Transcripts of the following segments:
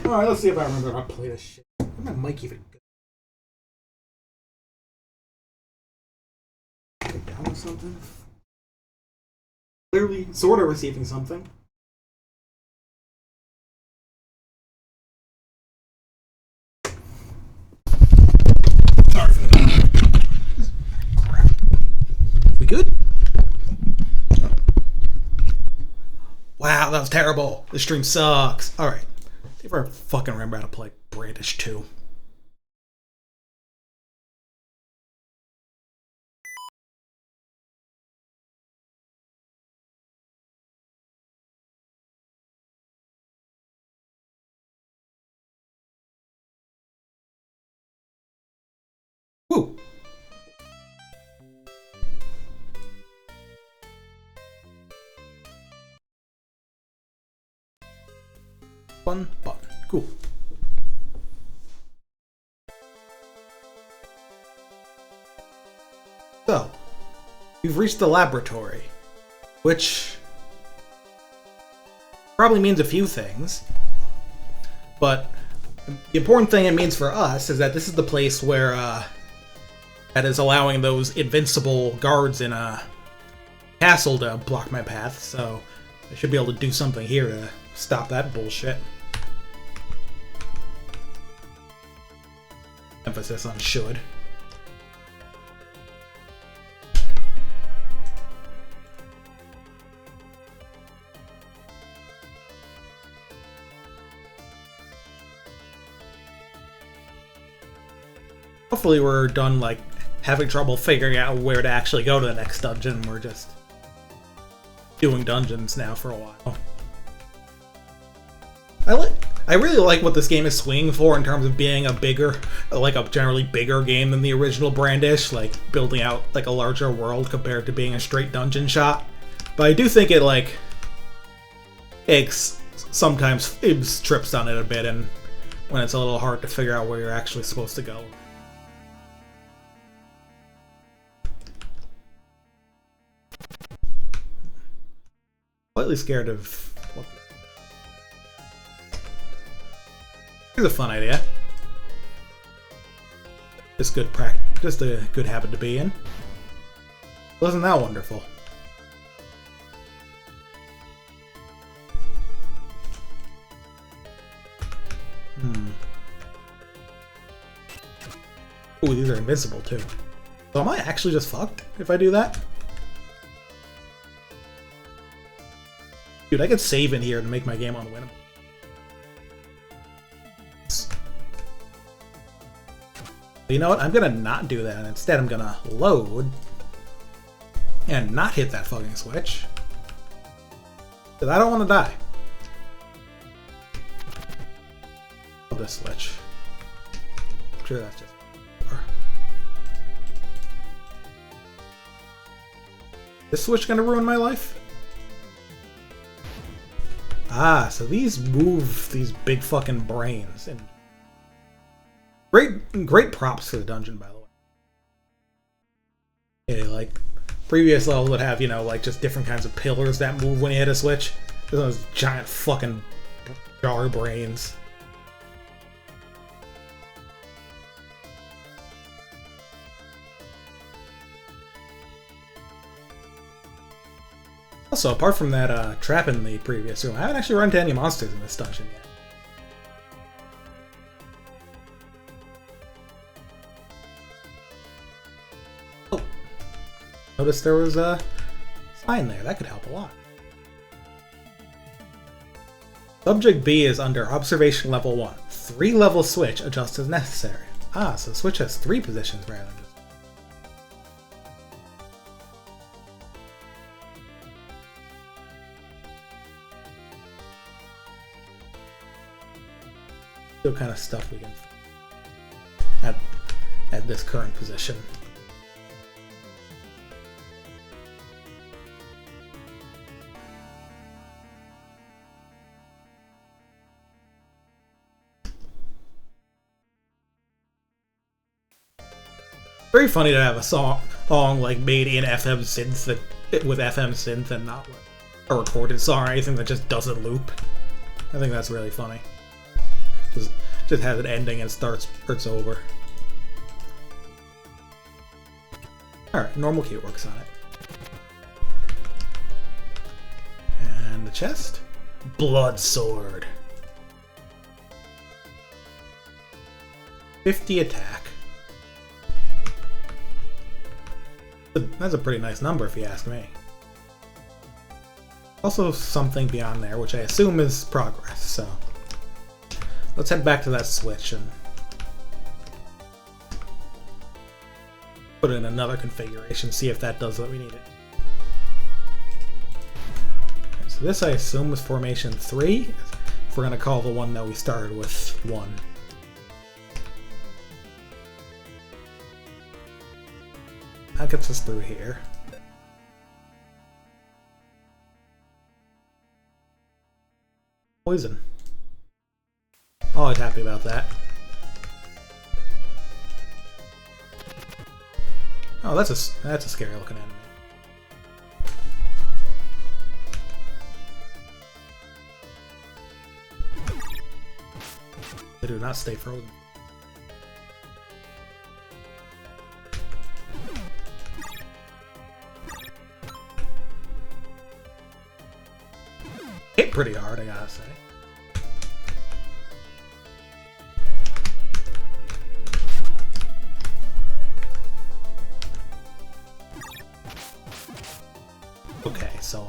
Alright, let's see if I remember how to play this shit. Where'd my mic even go? Get down with something? Clearly, sort of receiving something. Sorry for that. Crap. We good? Wow, that was terrible. This stream sucks. Alright. See if I fucking remember how to play Brandish 2. Woo! Fun button. Cool. So, we've reached the laboratory, which probably means a few things, but the important thing it means for us is that this is the place where that is allowing those invincible guards in a castle to block my path, so I should be able to do something here to stop that bullshit. Emphasis on should. Hopefully we're done, like, having trouble figuring out where to actually go to the next dungeon. We're just doing dungeons now for a while. I really like what this game is swinging for in terms of being a bigger, like a generally bigger game than the original Brandish, like building out like a larger world compared to being a straight dungeon shot. But I do think it like sometimes it trips on it a bit, and when it's a little hard to figure out where you're actually supposed to go. Slightly scared of what. Here's a fun idea. Just a good habit to be in. Wasn't that wonderful? Ooh, these are invisible too. So am I actually just fucked if I do that? Dude, I could save in here to make my game unwinnable. You know what? I'm gonna not do that. Instead, I'm gonna load and not hit that fucking switch. Because I don't want to die. This switch. I'm sure that's just. This switch gonna ruin my life? Ah, so these move these big fucking brains. And great props for the dungeon, by the way. Yeah, like previous levels would have, you know, like just different kinds of pillars that move when you hit a switch. There's those giant fucking jar brains. Also, apart from that trap in the previous room, I haven't actually run into any monsters in this dungeon yet. Oh. Noticed there was a sign there. That could help a lot. Subject B is under Observation Level 1. 3-level switch, adjust as necessary. Ah, so the switch has 3 positions rather than just... What kind of stuff we can at this current position. Very funny to have a song like made in FM synth with FM synth and not like a recorded song or anything that just doesn't loop. I think that's really funny. Just has an ending and starts over. Alright, normal key works on it. And the chest? Blood sword. 50 attack. That's a pretty nice number if you ask me. Also something beyond there, which I assume is progress, so... Let's head back to that switch and... put in another configuration, see if that does what we need it. Okay, so this I assume is formation 3, if we're going to call the one that we started with 1. That gets us through here. Poison. Always happy about that. Oh, that's a scary looking enemy. They do not stay frozen. Hit pretty hard, I gotta say. Okay, so,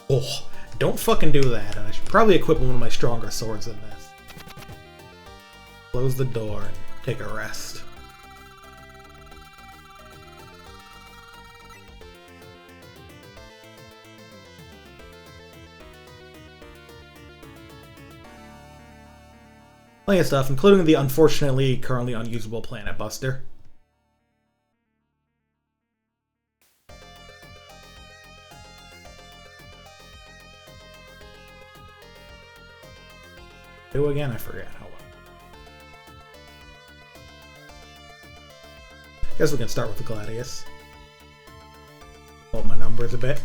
oh, don't fucking do that. I should probably equip one of my stronger swords than this. Close the door and take a rest. Plenty of stuff, including the unfortunately currently unusable Planet Buster. Who again? I forget. Oh well. Guess we can start with the Gladius. Up my numbers a bit.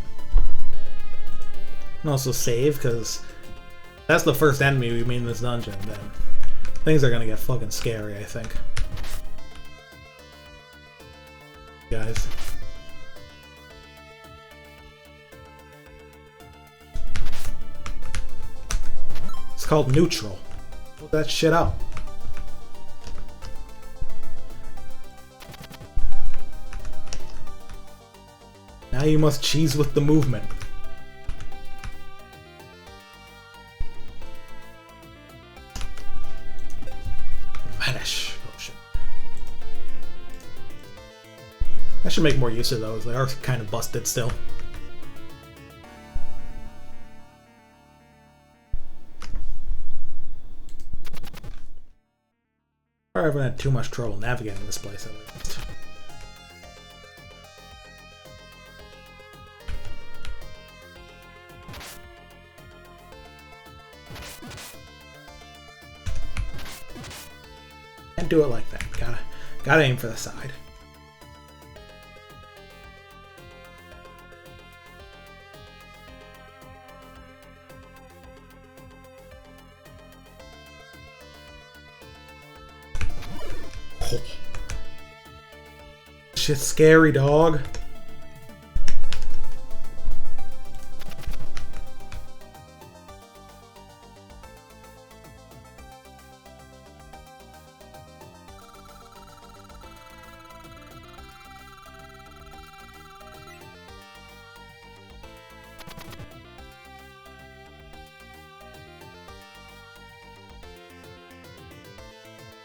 And also save, because that's the first enemy we meet in this dungeon, then things are gonna get fucking scary, I think. Guys. It's called neutral. Put that shit out. Now you must cheese with the movement. Vanish potion. I should make more use of those. They are kind of busted still. I haven't had too much trouble navigating this place at least. Can't do it like that. Gotta aim for the side. Oh. Shit's scary, dog.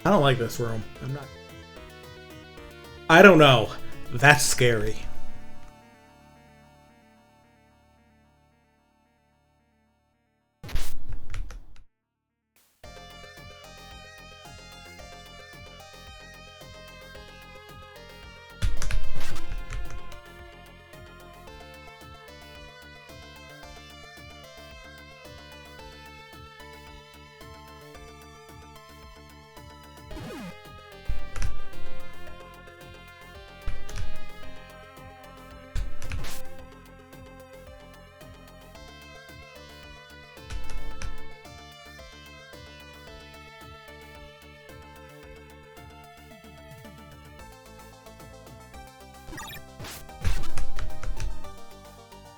I don't like this room. I don't know. That's scary.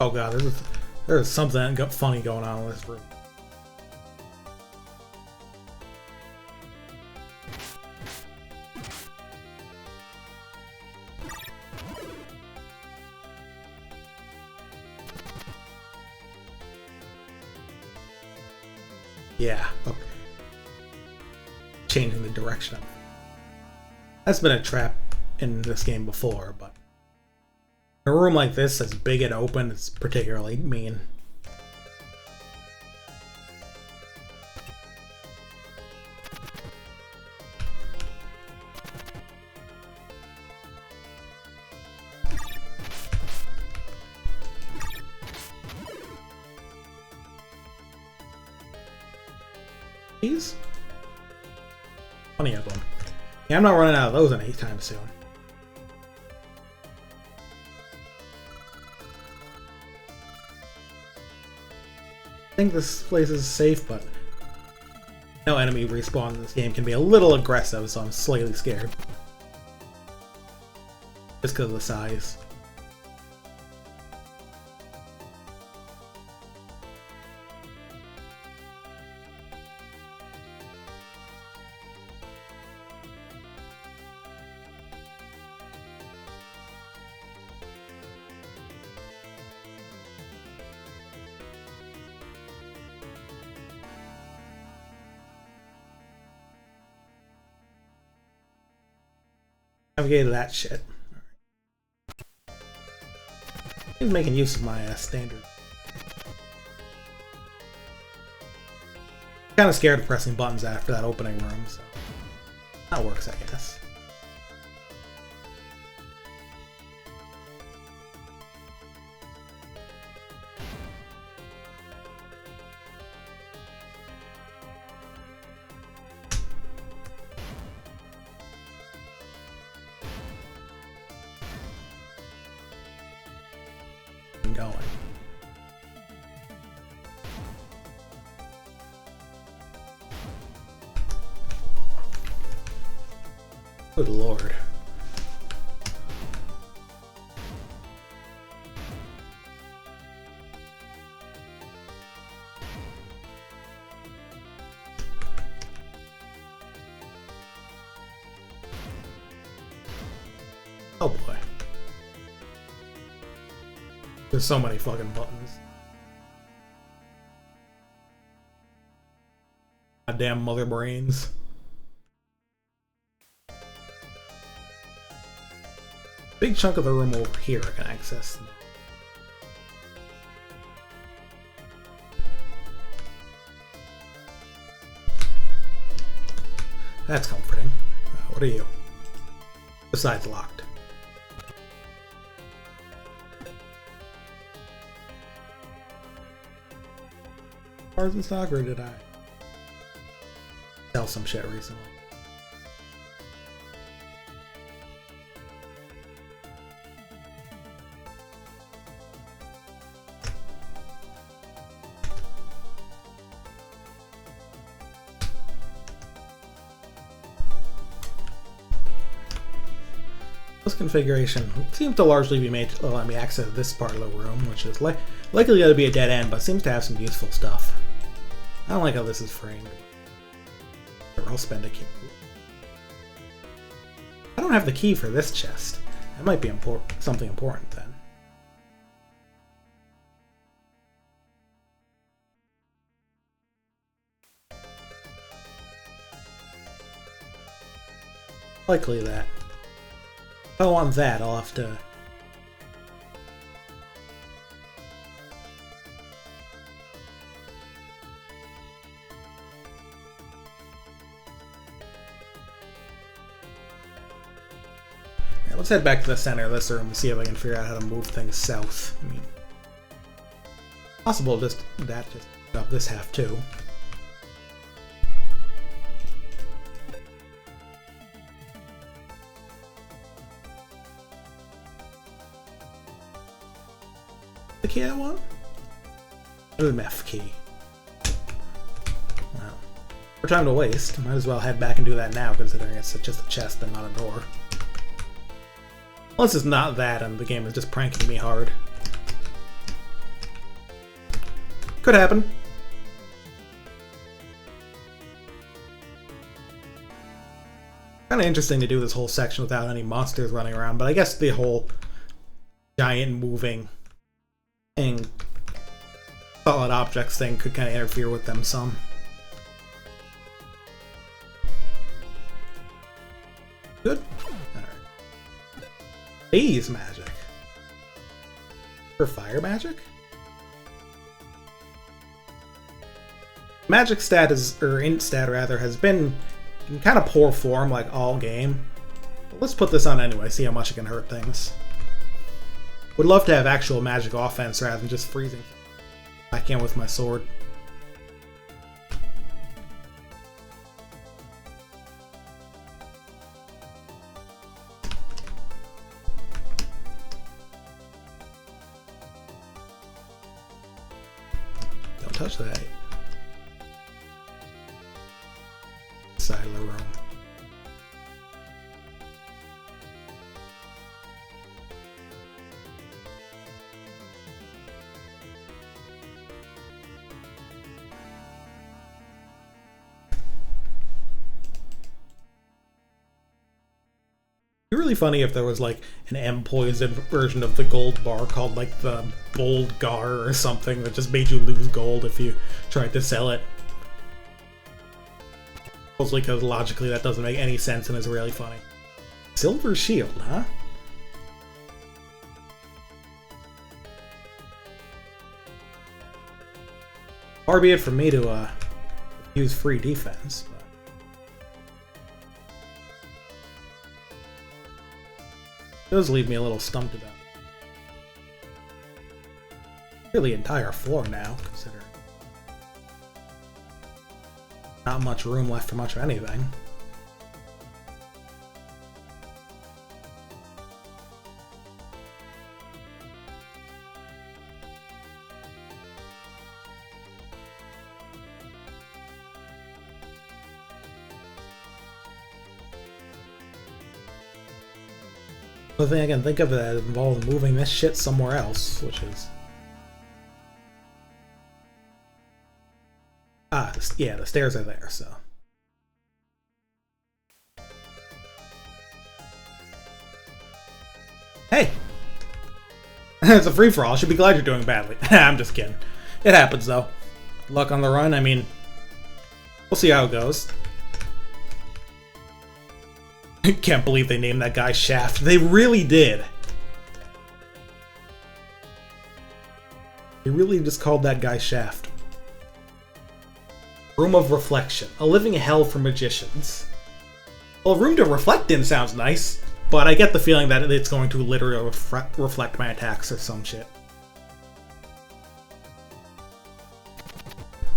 Oh god, there's something funny going on in this room. Yeah, okay. Changing the direction. That's been a trap in this game before, but in a room like this that's big and open, it's particularly mean. These? Plenty of them. Yeah, I'm not running out of those anytime soon. I think this place is safe, but no enemy respawn in this game can be a little aggressive, so I'm slightly scared. Just because of the size. Navigated that shit. I'm making use of my standard. Kind of scared of pressing buttons after that opening room, so that works, I guess. Going. Good lord. Oh boy. There's so many fucking buttons. Goddamn mother brains. Big chunk of the room over here I can access. That's comforting. What are you? Besides locked. Cars in stock, or did I sell some shit recently? This configuration seems to largely be made to let me access this part of the room, which is likely going to be a dead end, but seems to have some useful stuff. I don't like how this is framed. Or I'll spend a key. I don't have the key for this chest. That might be something important then. Likely that. If I want that, I'll have to... Let's head back to the center of this room and see if I can figure out how to move things south. I mean, possible just up this half too. The key I want? MF key. Well, for time to waste, might as well head back and do that now, considering it's just a chest and not a door. Unless it's not that and the game is just pranking me hard. Could happen. Kind of interesting to do this whole section without any monsters running around, but I guess the whole giant moving and solid objects thing could kind of interfere with them some. Good. Alright. Phase magic. For fire magic? Magic stat is, or int stat rather, has been in kind of poor form like all game. But let's put this on anyway, see how much it can hurt things. Would love to have actual magic offense rather than just freezing back in with my sword. Don't touch that. Side of the room. It'd be really funny if there was like an M-poisoned version of the gold bar called like the Bold Gar or something that just made you lose gold if you tried to sell it. Mostly because logically that doesn't make any sense and is really funny. Silver shield, huh? Far be it from me to use free defense, but it does leave me a little stumped about it. Really entire floor now, considering not much room left for much of anything. But then again, think of it as involving moving this shit somewhere else, which is... Ah, yeah, the stairs are there, so... Hey! It's a free-for-all, I should be glad you're doing badly. I'm just kidding. It happens, though. Luck on the run, I mean... We'll see how it goes. I can't believe they named that guy Shaft. They really did. They really just called that guy Shaft. Room of Reflection. A living hell for magicians. Well, a room to reflect in sounds nice, but I get the feeling that it's going to literally reflect my attacks or some shit.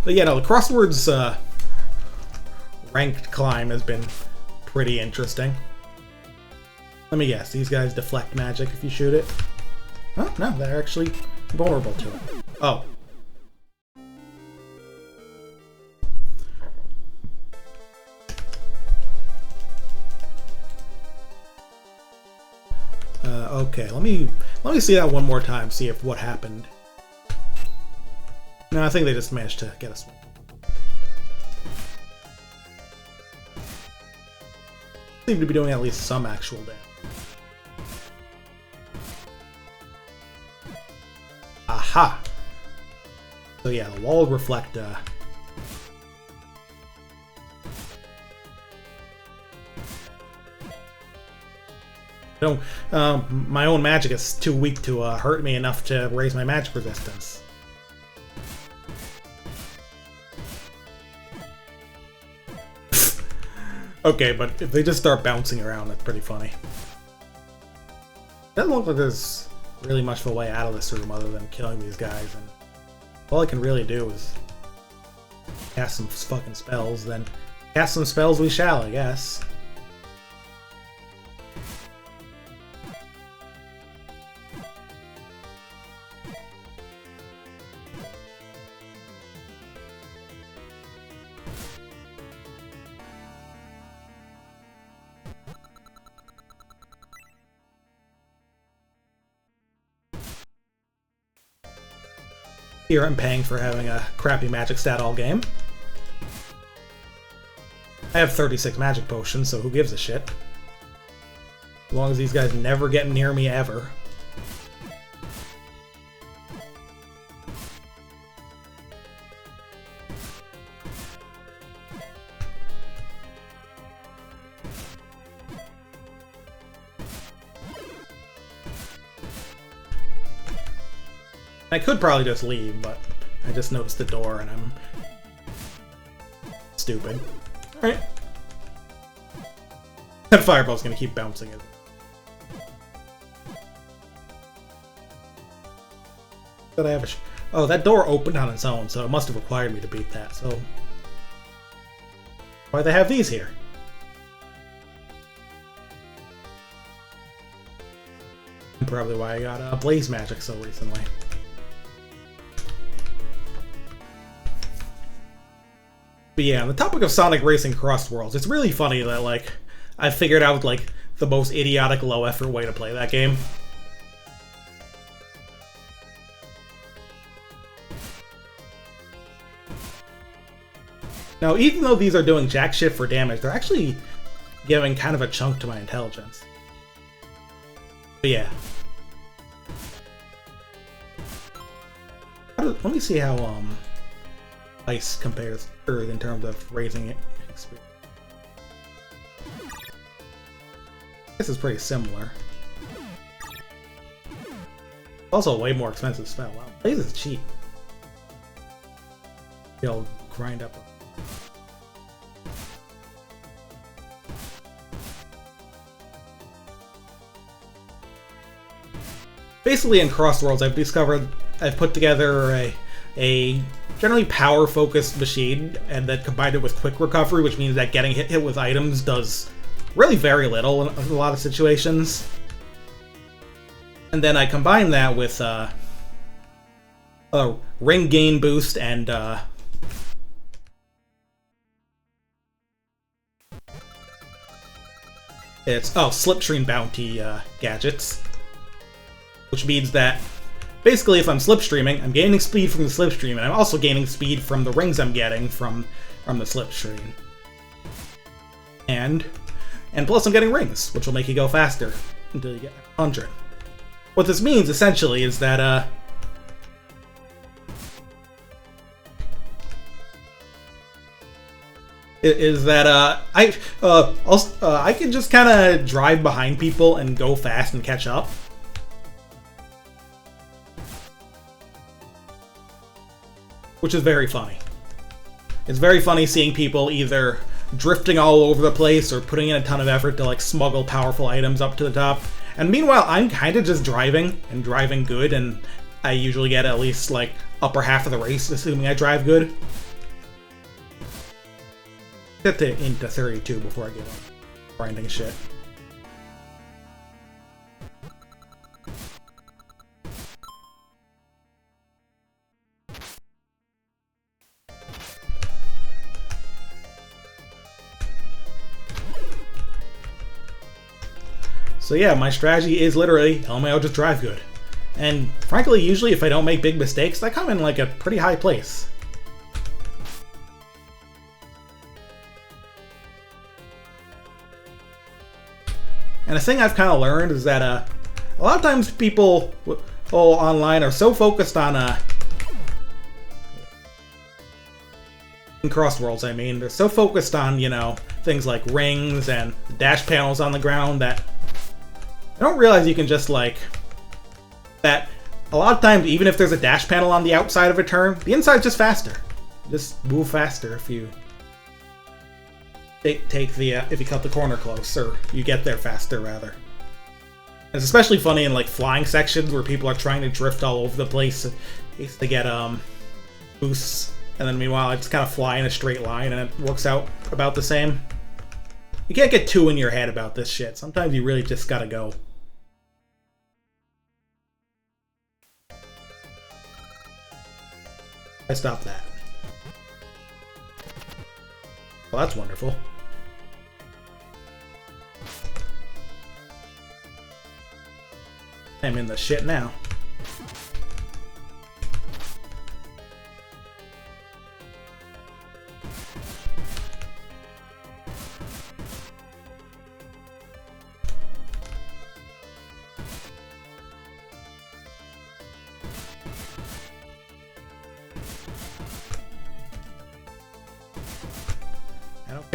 But yeah, no, the crosswords ranked climb has been pretty interesting. Let me guess, these guys deflect magic if you shoot it? Oh, no, they're actually vulnerable to it. Oh. Okay, let me see that one more time, see if what happened. No, I think they just managed to get us one. Seem to be doing at least some actual damage. Aha! So yeah, the wall reflect no, my own magic is too weak to hurt me enough to raise my magic resistance. Okay, but if they just start bouncing around, that's pretty funny. Doesn't look like there's really much of a way out of this room other than killing these guys, and all I can really do is cast some fucking spells, then cast some spells we shall, I guess. Here I'm paying for having a crappy magic stat all game. I have 36 magic potions, so who gives a shit? As long as these guys never get near me ever. I could probably just leave, but I just noticed the door and I'm stupid. Alright. That fireball's gonna keep bouncing it. Did I have a oh, that door opened on its own, so it must have required me to beat that, so... Why they have these here? Probably why I got Blaze Magic so recently. But yeah, on the topic of Sonic Racing Cross Worlds, it's really funny that, like, I figured out, like, the most idiotic low-effort way to play that game. Now, even though these are doing jack shit for damage, they're actually giving kind of a chunk to my intelligence. But yeah. Let me see how, Ice compares to Earth in terms of raising experience. This is pretty similar. Also a way more expensive spell. Wow, Blaze is cheap. You'll grind up. Basically in Cross Worlds I've put together a generally power-focused machine, and then combined it with quick recovery, which means that getting hit with items does really very little in a lot of situations. And then I combine that with a ring gain boost and it's slipstream bounty gadgets, which means that basically, if I'm slipstreaming, I'm gaining speed from the slipstream, and I'm also gaining speed from the rings I'm getting from the slipstream. And plus I'm getting rings, which will make you go faster until you get 100. What this means, essentially, is that, I can just kind of drive behind people and go fast and catch up. Which is very funny. It's very funny seeing people either drifting all over the place or putting in a ton of effort to like smuggle powerful items up to the top. And meanwhile, I'm kind of just driving, and driving good, and I usually get at least like upper half of the race, assuming I drive good. Get into 32 before I get on grinding shit. So yeah, my strategy is literally, LMAO, just drive good. And frankly, usually if I don't make big mistakes, I come in like a pretty high place. And a thing I've kind of learned is that a lot of times people online are so focused on in Cross Worlds, I mean, they're so focused on, you know, things like rings and dash panels on the ground that I don't realize you can just, like, that a lot of times, even if there's a dash panel on the outside of a turn, the inside's just faster. Just move faster if you take the, if you cut the corner close, or you get there faster, rather. It's especially funny in, like, flying sections where people are trying to drift all over the place to get, boosts, and then meanwhile I just kind of fly in a straight line and it works out about the same. You can't get too in your head about this shit. Sometimes you really just gotta go. I stopped that. Well, that's wonderful. I'm in the shit now.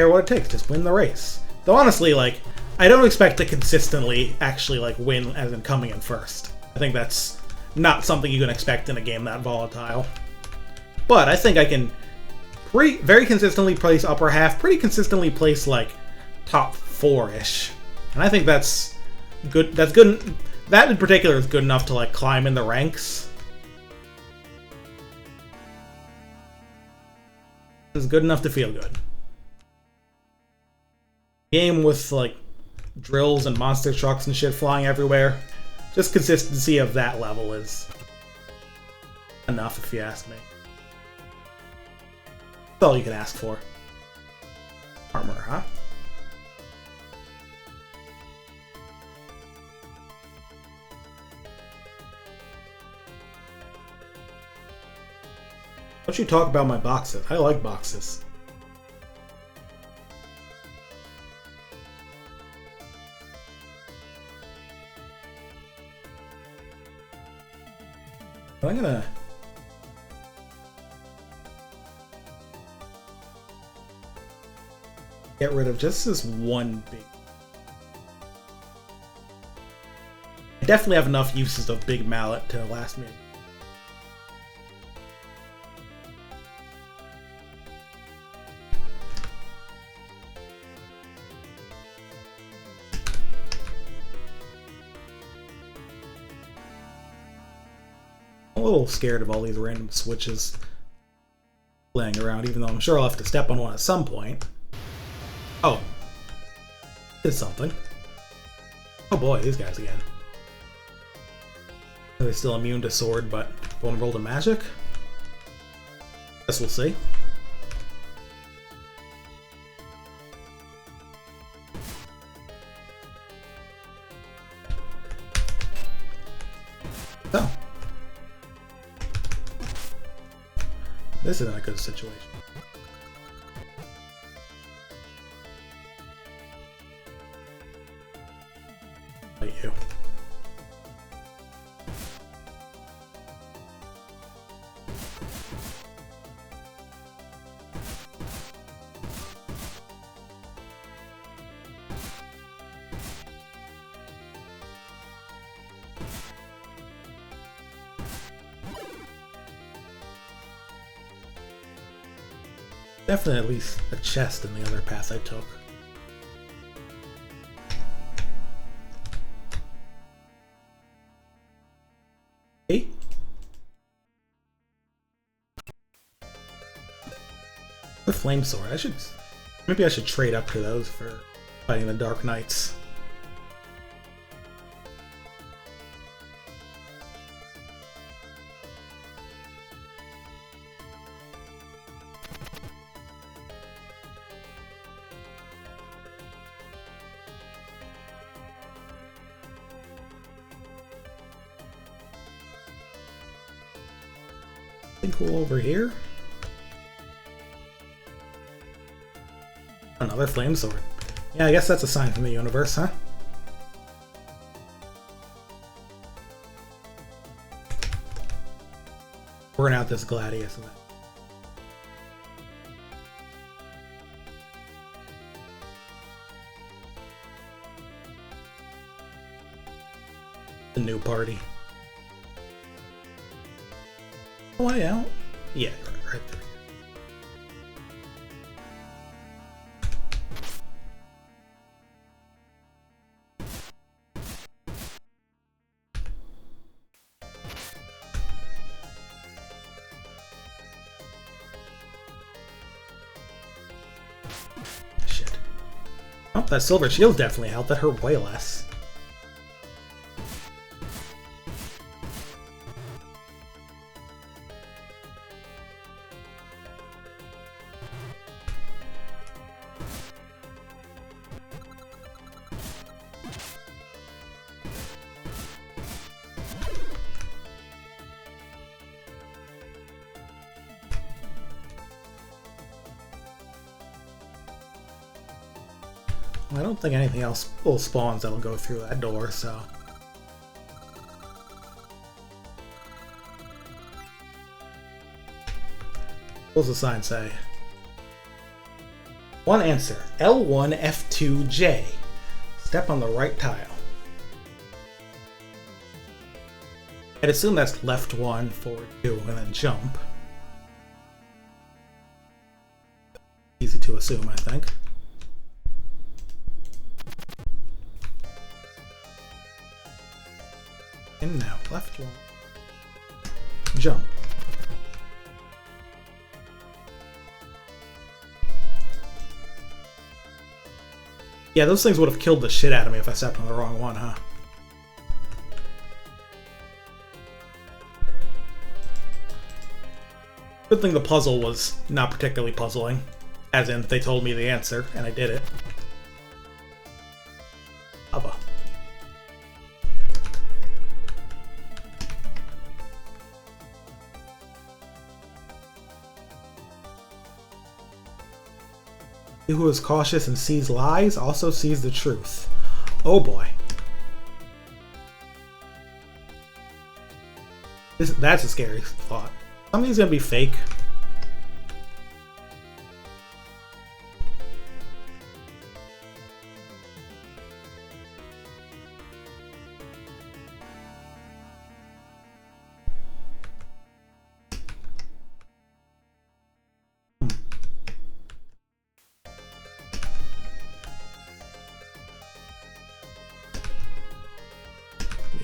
care what it takes, just win the race. Though honestly, like, I don't expect to consistently actually, like, win as in coming in first. I think that's not something you can expect in a game that volatile. But I think I can very consistently place upper half, pretty consistently place, like, top 4-ish. And I think that's good. That's good. That in particular is good enough to, like, climb in the ranks. It's good enough to feel good. Game with, like, drills and monster trucks and shit flying everywhere. Just consistency of that level is enough, if you ask me. That's all you can ask for. Armor, huh? Why don't you talk about my boxes? I like boxes. I'm gonna... get rid of just this one big... I definitely have enough uses of Big Mallet to last me. I'm a little scared of all these random switches laying around, even though I'm sure I'll have to step on one at some point. Oh. Did something. Oh boy, these guys again. Are they still immune to sword, but vulnerable to magic? Guess we'll see. Oh. This isn't a good situation. Like you. Definitely at least a chest in the other path I took. Hey? The flame sword. Maybe I should trade up to those for fighting the Dark Knights. Cool over here. Another flame sword. Yeah, I guess that's a sign from the universe, huh? Burn out this Gladius. The new party. Way out? Yeah, right there. Shit. Oh, that silver shield definitely helped. That hurt way less. I don't think anything else will spawns that'll go through that door, so... What does the sign say? One answer. L1, F2, J. Step on the right tile. I'd assume that's left 1, forward 2, and then jump. Easy to assume, I think. And now, left 1. Jump. Yeah, those things would have killed the shit out of me if I stepped on the wrong one, huh? Good thing the puzzle was not particularly puzzling. As in, they told me the answer, and I did it. Lava. He who is cautious and sees lies also sees the truth. Oh boy. That's a scary thought. Something's gonna be fake.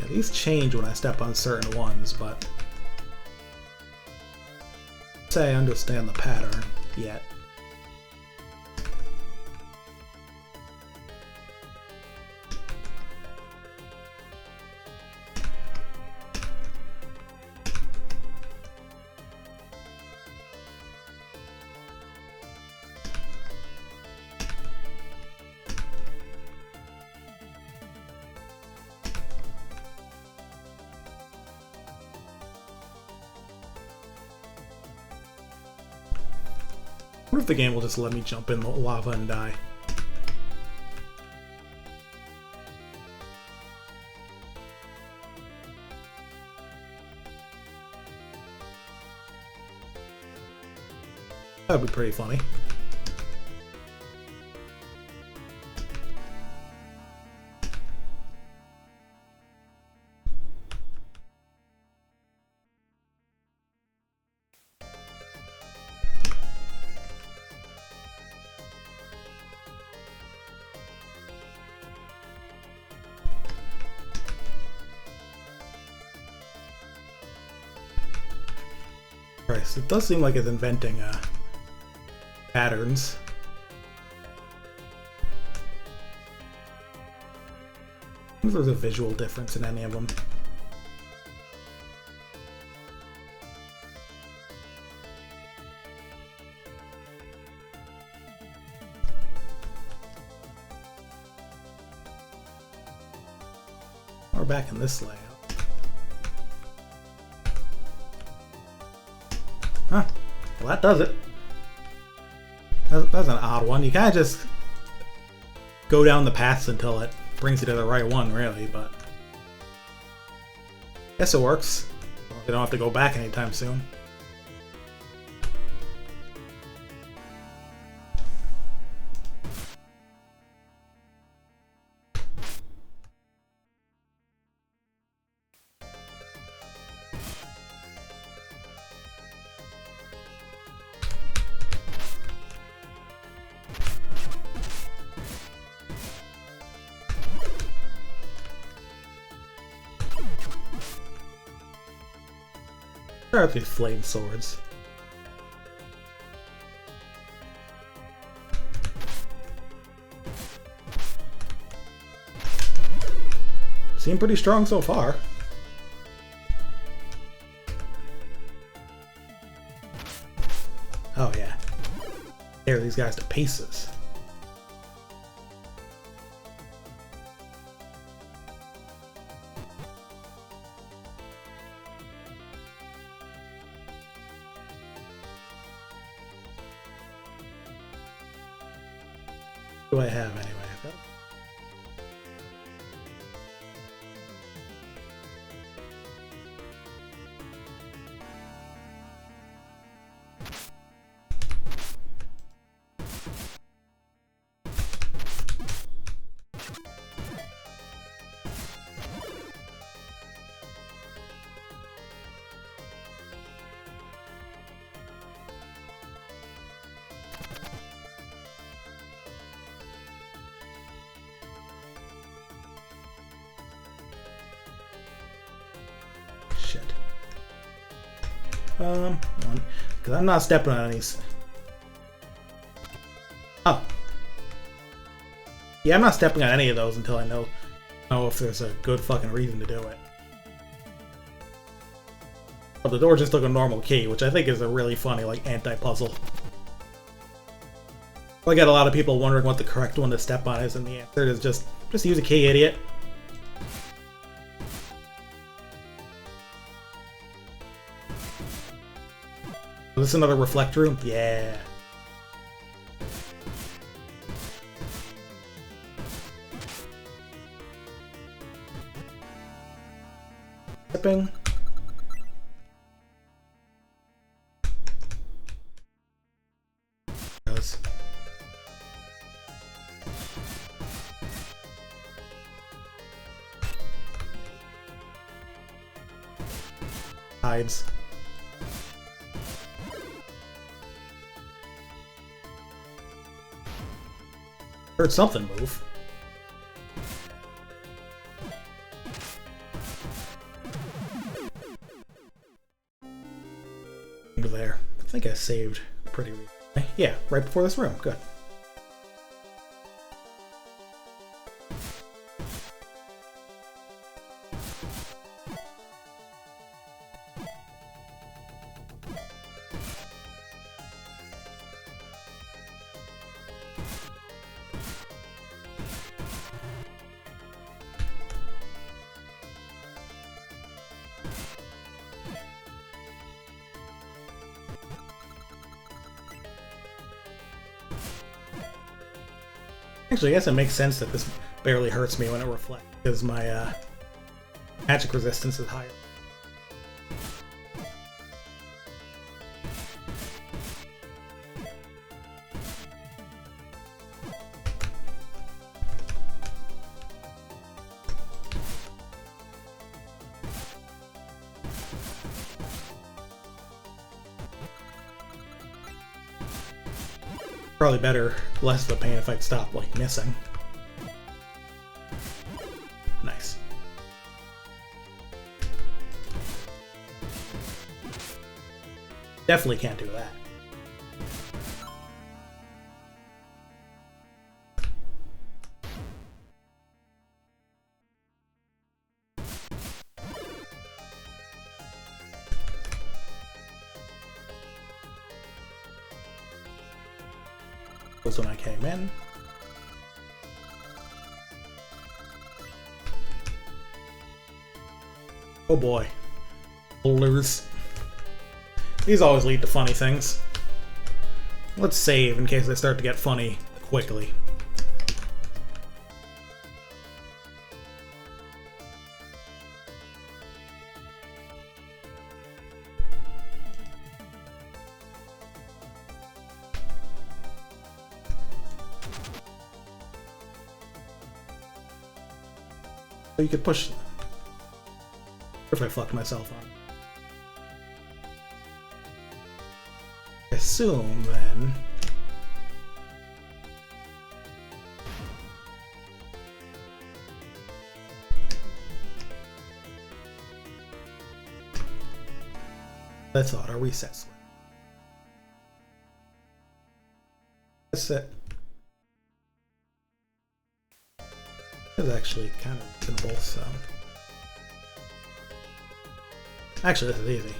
These change when I step on certain ones, but I'd say I understand the pattern yet. I wonder if the game will just let me jump in the lava and die. That'd be pretty funny. Christ, it does seem like it's inventing patterns. I wonder if there's a visual difference in any of them. We're back in this layout. Huh. Well, that does it. That's an odd one. You kind of just go down the paths until it brings you to the right one, really, but guess it works. You don't have to go back anytime soon. Try out these flame swords. Seem pretty strong so far. Oh yeah. Tear these guys to pieces. What do I have anyway? One. Because I'm not stepping on any... Oh. Yeah, I'm not stepping on any of those until I know if there's a good fucking reason to do it. But the door just took a normal key, which I think is a really funny, like, anti-puzzle. I get a lot of people wondering what the correct one to step on is, and the answer is just use a key, idiot. Is this another reflect room? Yeah. Stepping. Hides. Heard something move. Over there. I think I saved pretty recently. Yeah, right before this room. Good. Actually, I guess it makes sense that this barely hurts me when it reflects, because my magic resistance is higher. Probably better, less of a pain if I'd stop, like, missing. Nice. Definitely can't do that. When I came in. Oh boy. Boulders. These always lead to funny things. Let's save in case they start to get funny quickly. You could push them. If I fucked myself on. I assume then. That's auto reset switch. That's it. It's actually kind of reasonable, so... Actually, this is easy.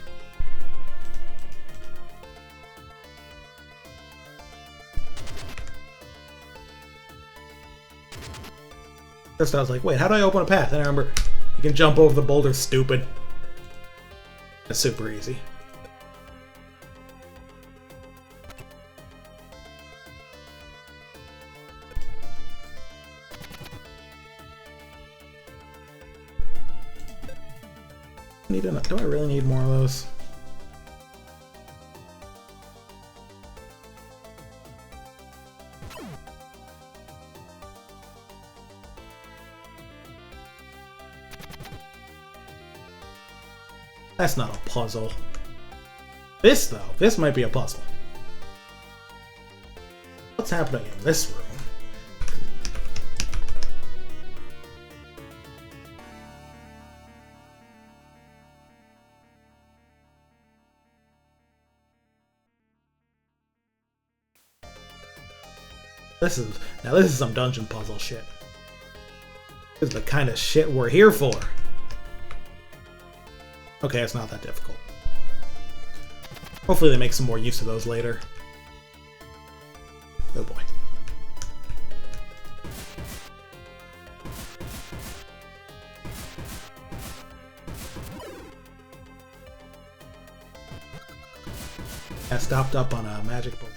First I was like, wait, how do I open a path? And I remember, you can jump over the boulder, stupid. It's super easy. Do I really need more of those? That's not a puzzle. This, though, this might be a puzzle. What's happening in this room? This is some dungeon puzzle shit. This is the kind of shit we're here for. Okay, it's not that difficult. Hopefully they make some more use of those later. Oh boy. I stopped up on a magic book.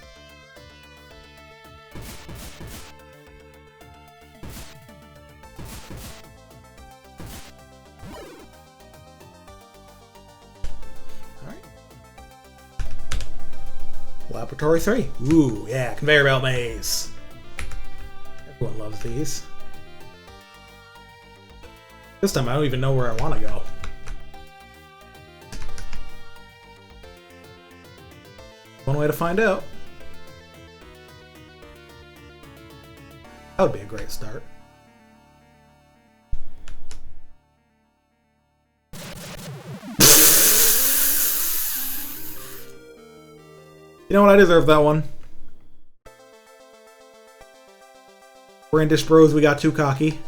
Laboratory 3. Ooh, yeah, conveyor belt maze. Everyone loves these. This time I don't even know where I want to go. One way to find out. That would be a great start. You know what? I deserve that one. Brandish bros, we got too cocky.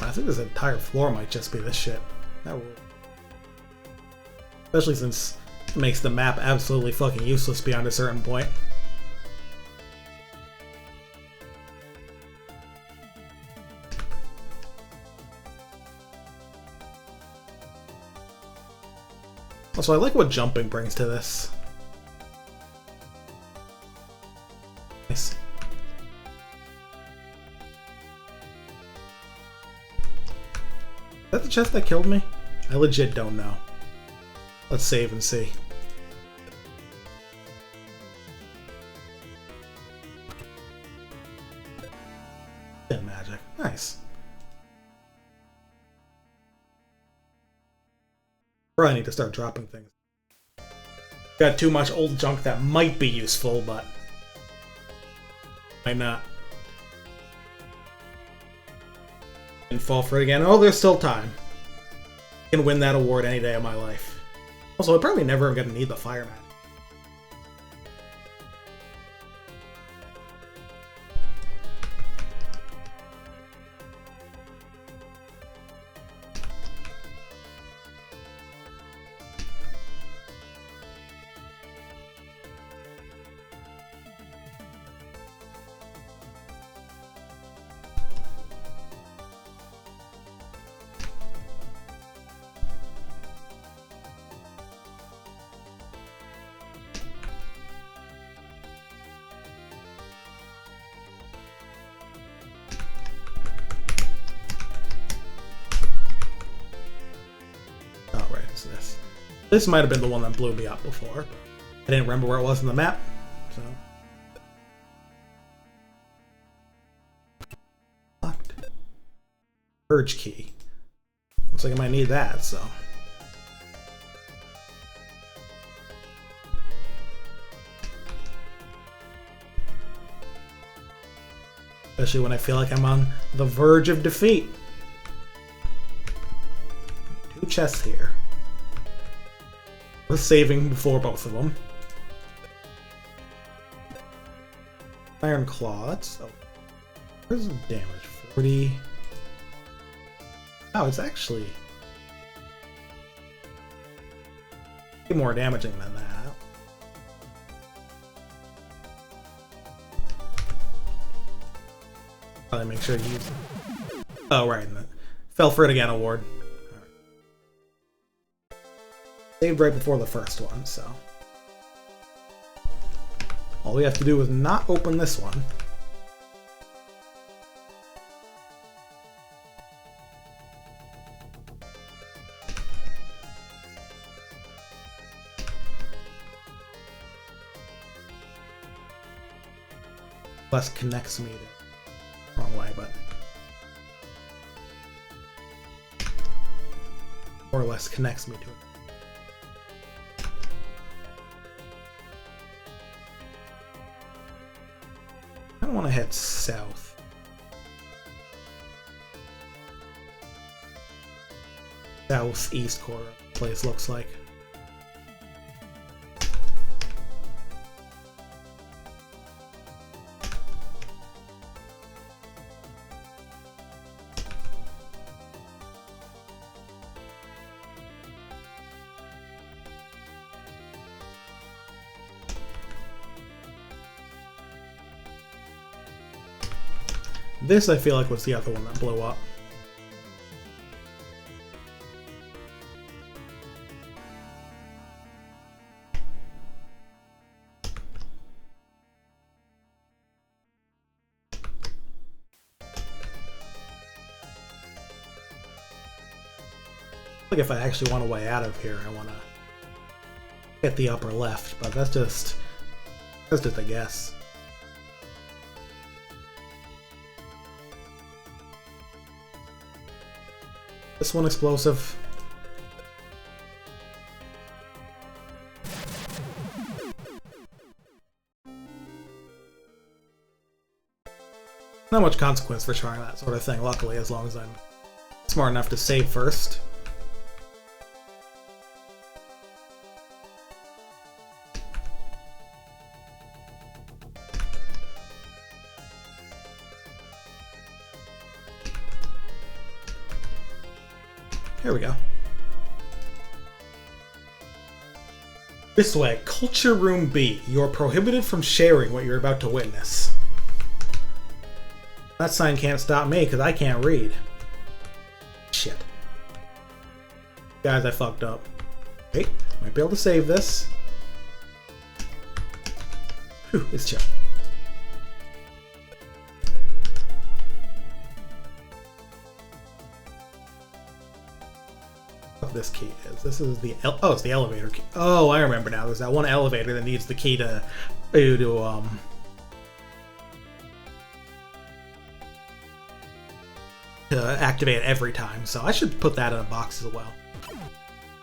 I think this entire floor might just be this shit. That will. Especially since it makes the map absolutely fucking useless beyond a certain point. Also, I like what jumping brings to this. Nice. Is that the chest that killed me? I legit don't know. Let's save and see. Magic. Nice. Probably need to start dropping things. Got too much old junk that might be useful, but might not. And fall for it again. Oh, there's still time. I can win that award any day of my life. Also, I'm probably never gonna need the fire magic. This might have been the one that blew me up before. I didn't remember where it was in the map, so. Locked. Purge key. Looks like I might need that, so. Especially when I feel like I'm on the verge of defeat. 2 chests here. Saving before both of them. Iron Claw, that's... Oh, where's the damage? 40... Oh, it's actually... more damaging than that. Probably make sure to use it. Oh, right. Fell for it again award. Saved right before the first one, so all we have to do is not open this one. Plus connects me to wrong way, but more or less connects me to it. I don't want to head south. Southeast corner of the place looks like. This, I feel like, was the other one that blew up. Like if I actually want a way out of here, I want to hit the upper left, but that's just a guess. This one explosive. Not much consequence for trying that sort of thing, luckily, as long as I'm smart enough to save first. Here we go. This way, Culture Room B. You're prohibited from sharing what you're about to witness. That sign can't stop me, because I can't read. Shit. Guys, I fucked up. Wait, might be able to save this. Whew, it's chill. This key is. This is the it's the elevator key. Oh, I remember now. There's that one elevator that needs the key to activate it every time. So I should put that in a box as well.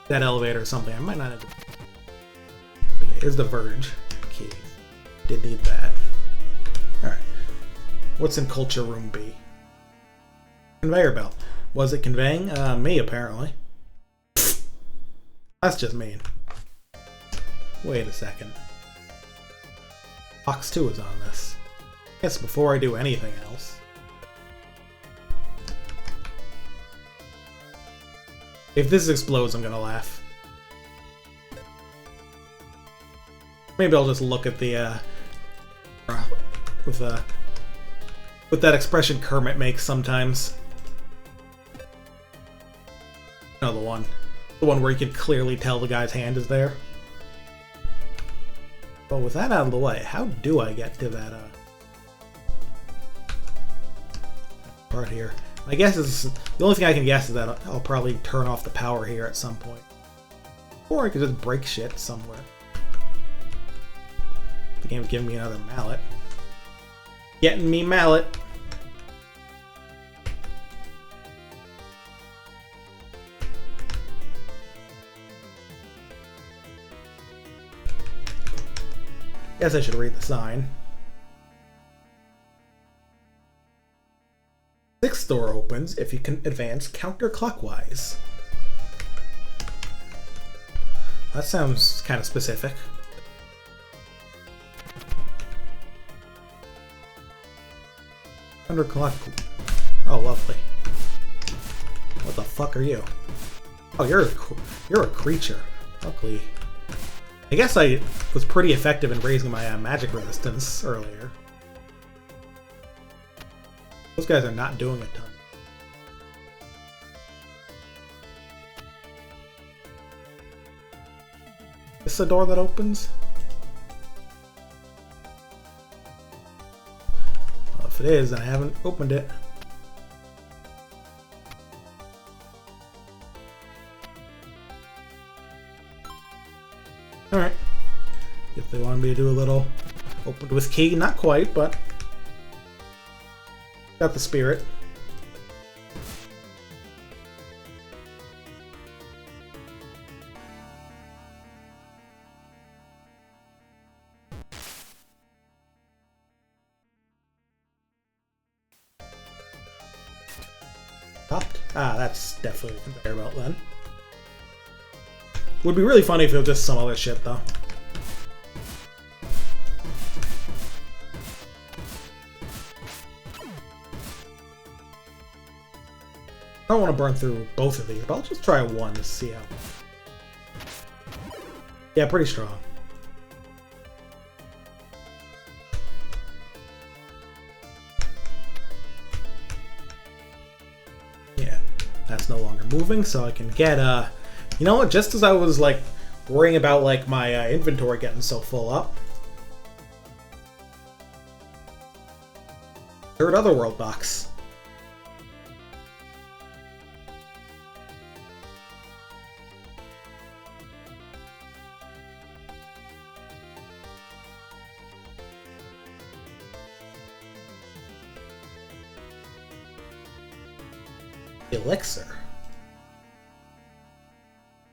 That elevator or something. I might not have. But yeah, here's the Verge key. Did need that. All right. What's in Culture Room B? Conveyor belt. Was it conveying? Me apparently. That's just mean. Wait a second. Box 2 is on this. I guess before I do anything else. If this explodes, I'm gonna laugh. Maybe I'll just look at the with that expression Kermit makes sometimes. No, the one where you can clearly tell the guy's hand is there. But with that out of the way, how do I get to that part here? My guess is, the only thing I can guess is that I'll probably turn off the power here at some point. Or I could just break shit somewhere. The game's giving me another mallet. Getting me mallet! Guess I should read the sign. 6th door opens if you can advance counterclockwise. That sounds kind of specific. Counterclock. Oh, lovely. What the fuck are you? Oh, you're a creature. Luckily. I guess I was pretty effective in raising my magic resistance earlier. Those guys are not doing a ton. Is this the door that opens? Well, if it is, then I haven't opened it. Alright. If they wanted me to do a little opened with key, not quite, but got the spirit. Ah, that's definitely a conveyor belt then. Would be really funny if it was just some other shit, though. I don't want to burn through both of these, but I'll just try one to see how... Yeah, pretty strong. Yeah, that's no longer moving, so I can get, you know what, just as I was, like, worrying about, like, my inventory getting so full up. Third Otherworld box. Elixir.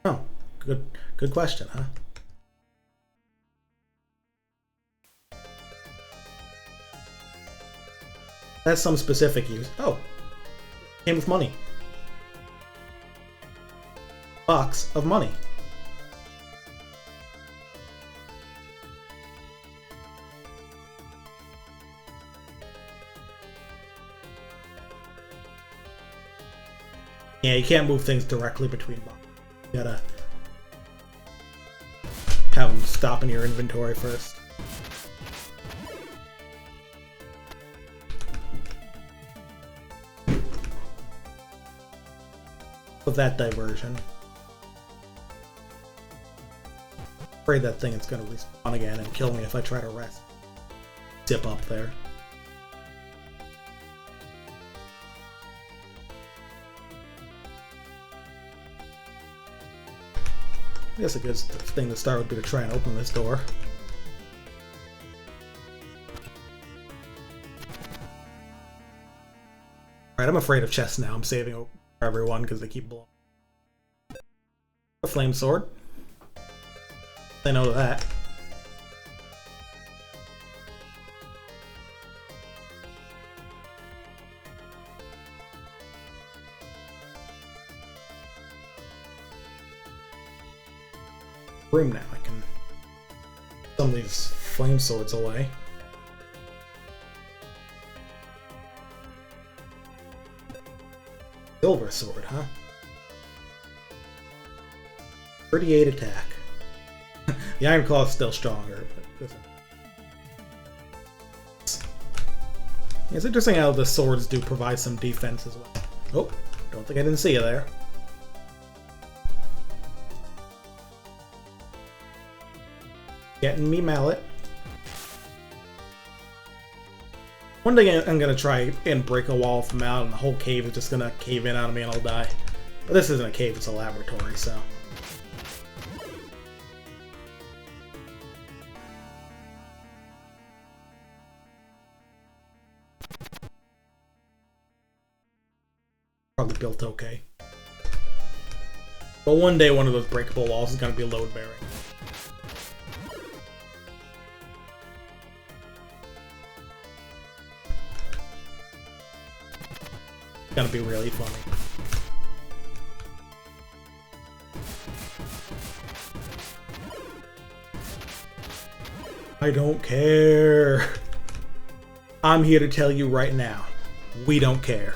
Oh, good question, huh? That's some specific use. Oh, came with money. Box of money. Yeah, you can't move things directly between boxes. You gotta have them stop in your inventory first. With that diversion. Afraid that thing is gonna respawn again and kill me if I try to rest. Dip up there. I guess a good thing to start would be to try and open this door. Alright, I'm afraid of chests now. I'm saving for everyone because they keep blowing. A flame sword. Say no to that. Room now. I can some of these flame swords away. Silver sword, huh? 38 attack. The Iron Claw is still stronger, but it's interesting how the swords do provide some defense as well. Oh, don't think I didn't see you there. Getting me mallet. One day I'm gonna try and break a wall from out, and the whole cave is just gonna cave in on me and I'll die. But this isn't a cave, it's a laboratory, so. Probably built okay. But one day one of those breakable walls is gonna be load bearing. Gonna be really funny. I don't care. I'm here to tell you right now, we don't care.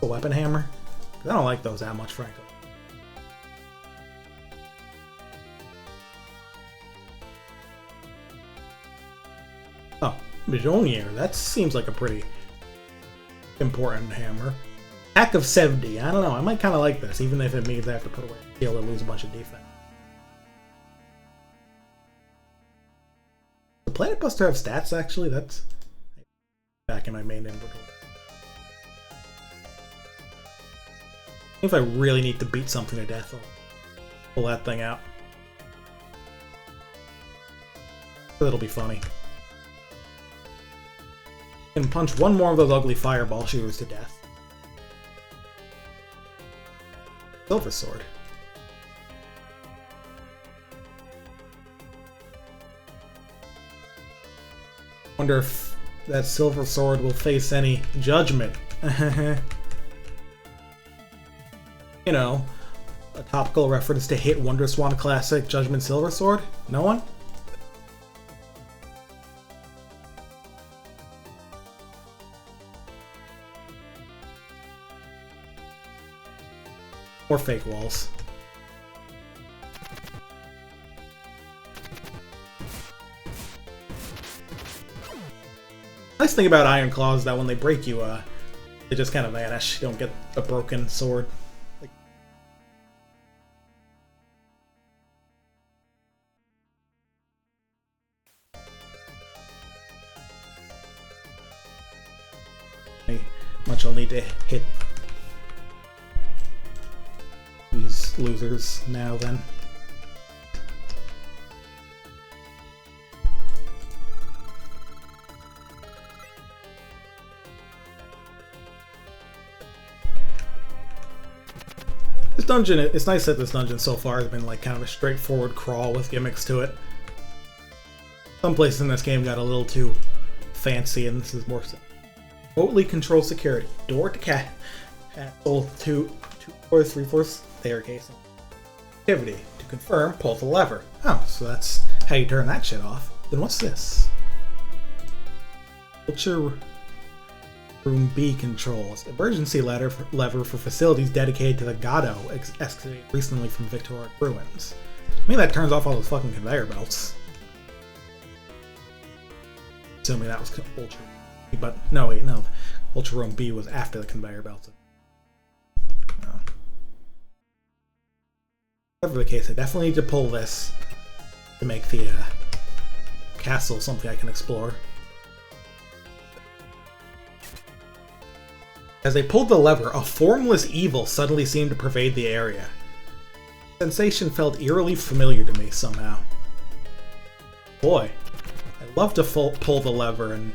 A weapon hammer? I don't like those that much, frankly. Oh, Bijonier. That seems like a pretty important hammer. Attack of 70. I don't know. I might kind of like this, even if it means I have to put away a shield and lose a bunch of defense. Does Planet Buster have stats, actually? That's back in my main inventory. If I really need to beat something to death, I'll pull that thing out. It'll be funny. And punch one more of those ugly fireball shooters to death. Silver sword. Wonder if that silver sword will face any judgment. You know, a topical reference to hit WonderSwan classic Judgment Silver Sword? No one? Or fake walls. Nice thing about Iron Claws is that when they break you, they just kind of vanish. You don't get a broken sword. Much I'll need to hit these losers now then. This dungeon, it's nice that this dungeon so far has been like kind of a straightforward crawl with gimmicks to it. Some places in this game got a little too fancy, and this is more remotely control security. Door to castle 2 4 3/4 staircase. Activity. To confirm, pull the lever. Oh, so that's how you turn that shit off. Then what's this? Culture Room B controls. Emergency lever for facilities dedicated to the Gato excavated recently from Victoric ruins. I mean, that turns off all those fucking conveyor belts. Assuming that was Ultra. But no, wait, no. Ultra Room B was after the conveyor belts. No. Whatever the case, I definitely need to pull this to make the castle something I can explore. As they pulled the lever, a formless evil suddenly seemed to pervade the area. The sensation felt eerily familiar to me somehow. Boy, I'd love to pull the lever and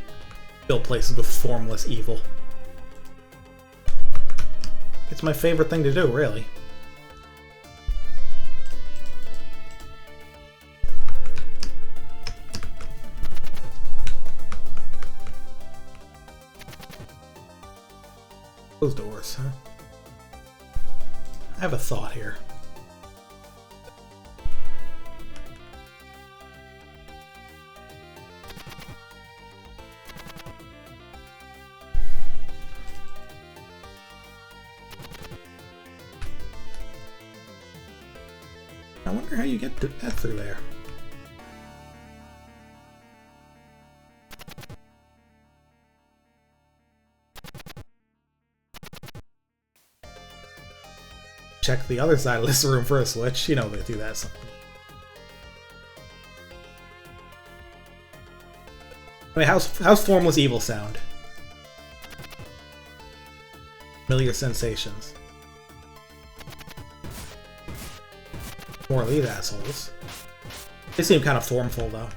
fill places with formless evil. It's my favorite thing to do, really. Those doors, huh? I have a thought here. I wonder how you get that through there. Check the other side of this room for a switch. You know they do that something. I mean, how's formless evil sound? Familiar sensations. More of these assholes. They seem kind of formful, though.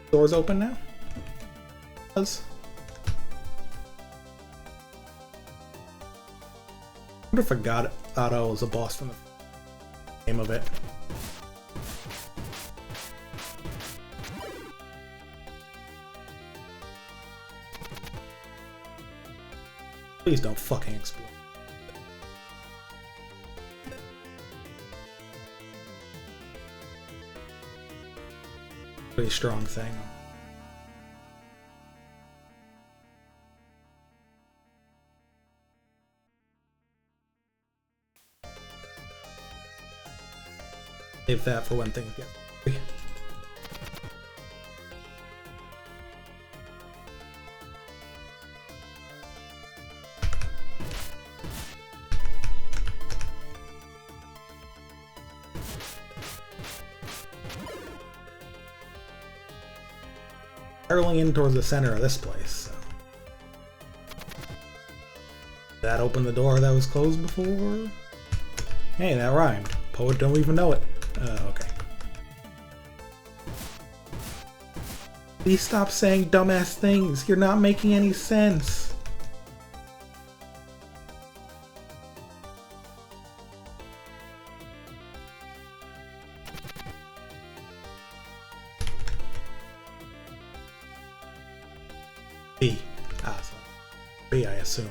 Doors open now? Does. I wonder if a Gato is a boss from the name of it. Please don't fucking explode. Pretty strong thing. Save that for when things get free. Barreling in towards the center of this place. So. Did that open the door that was closed before? Hey, that rhymed. Poet don't even know it. Okay. Please stop saying dumbass things. You're not making any sense. B. Ah, so B, I assume.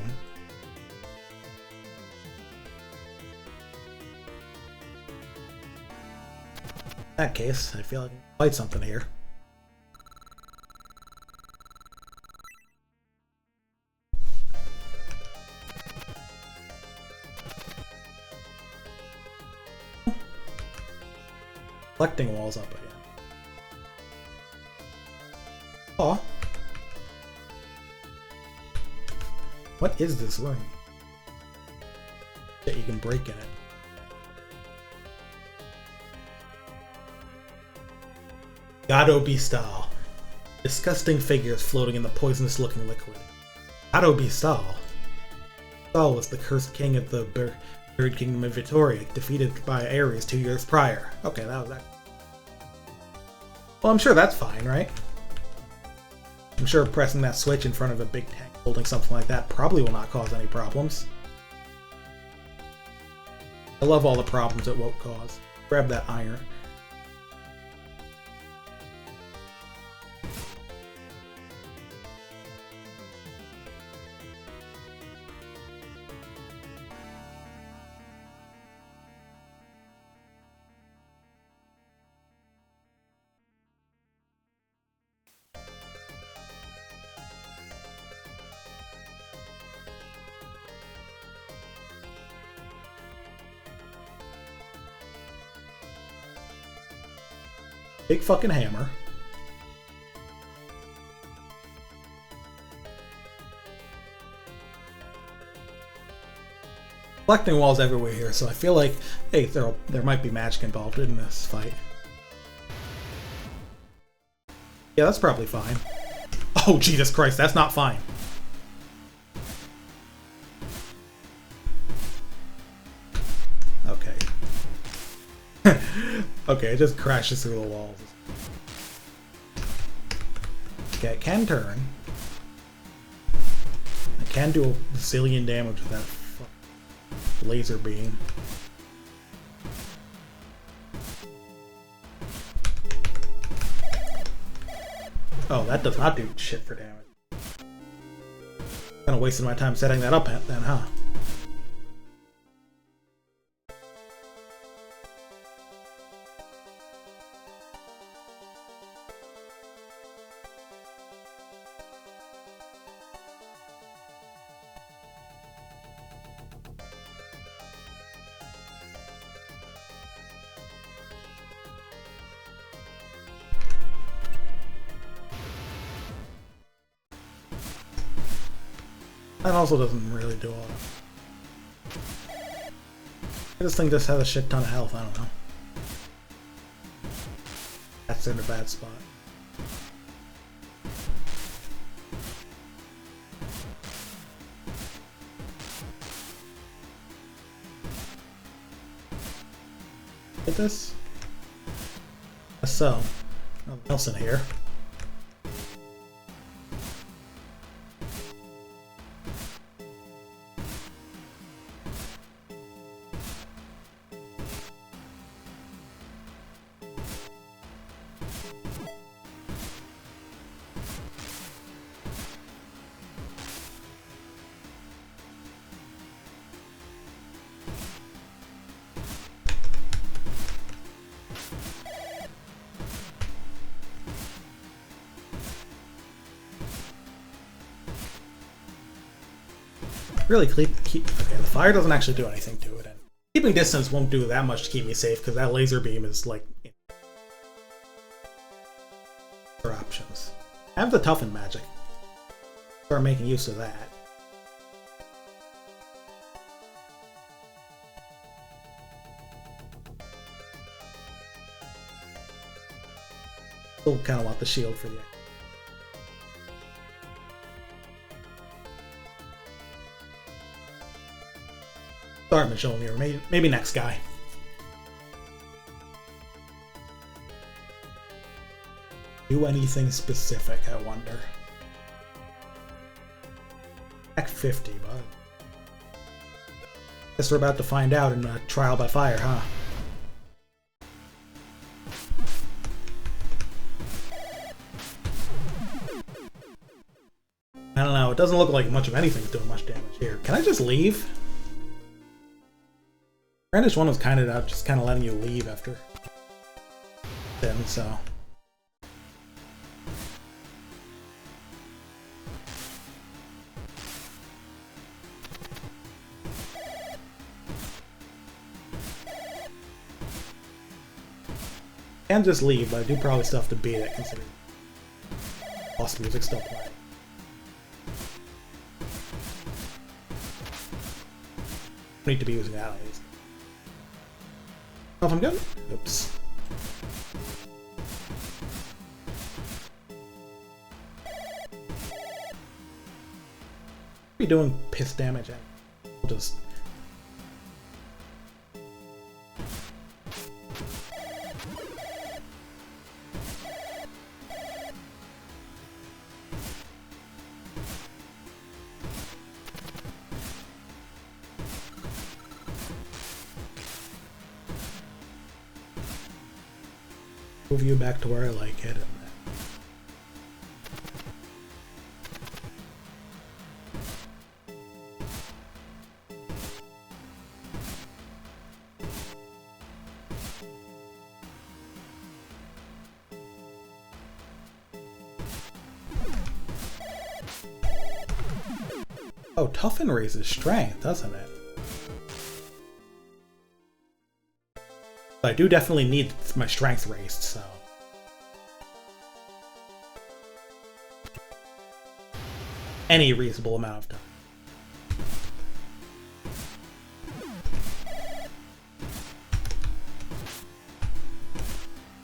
In that case, I feel like I can fight something here. Collecting walls up again. Aw. What is this room? That you can break in it. Godo style. Disgusting figures floating in the poisonous looking liquid. Godo style. Stahl was the cursed king of the Bird Kingdom of Vittoria, defeated by Ares 2 years prior. Okay, that was that. Well, I'm sure that's fine, right? I'm sure pressing that switch in front of a big tank holding something like that probably will not cause any problems. I love all the problems it won't cause. Grab that iron. Big fucking hammer. Collecting walls everywhere here, so I feel like, hey, there might be magic involved in this fight. Yeah, that's probably fine. Oh, Jesus Christ, that's not fine. Okay. Okay, it just crashes through the walls. Okay, it can turn. I can do a zillion damage with that laser beam. Oh, that does not do shit for damage. Kinda wasted my time setting that up then, huh? That also doesn't really do a lot. This thing just has a shit ton of health, I don't know. That's in a bad spot. Hit this? So, nothing else in here. Really okay, the fire doesn't actually do anything to it, and keeping distance won't do that much to keep me safe because that laser beam is like other options. I have the toughen magic. Start making use of that. Still kind of want the shield for the Sorry, Mjolnir. Maybe next guy. do anything specific, I wonder. Act 50, but guess we're about to find out in Trial by Fire, huh? I don't know, it doesn't look like much of anything's doing much damage here. Can I just leave? Brandish 1 was kind of just letting you leave after then, so... Can just leave, but I do probably still have to beat it, considering boss music's still playing. I need to be using allies. Oh, if I'm good? Oops. Be doing piss damage. We'll just. Move you back to where I like it. Oh, Toughen raises strength, doesn't it? But I do definitely need my strength raised, so... Any reasonable amount of time.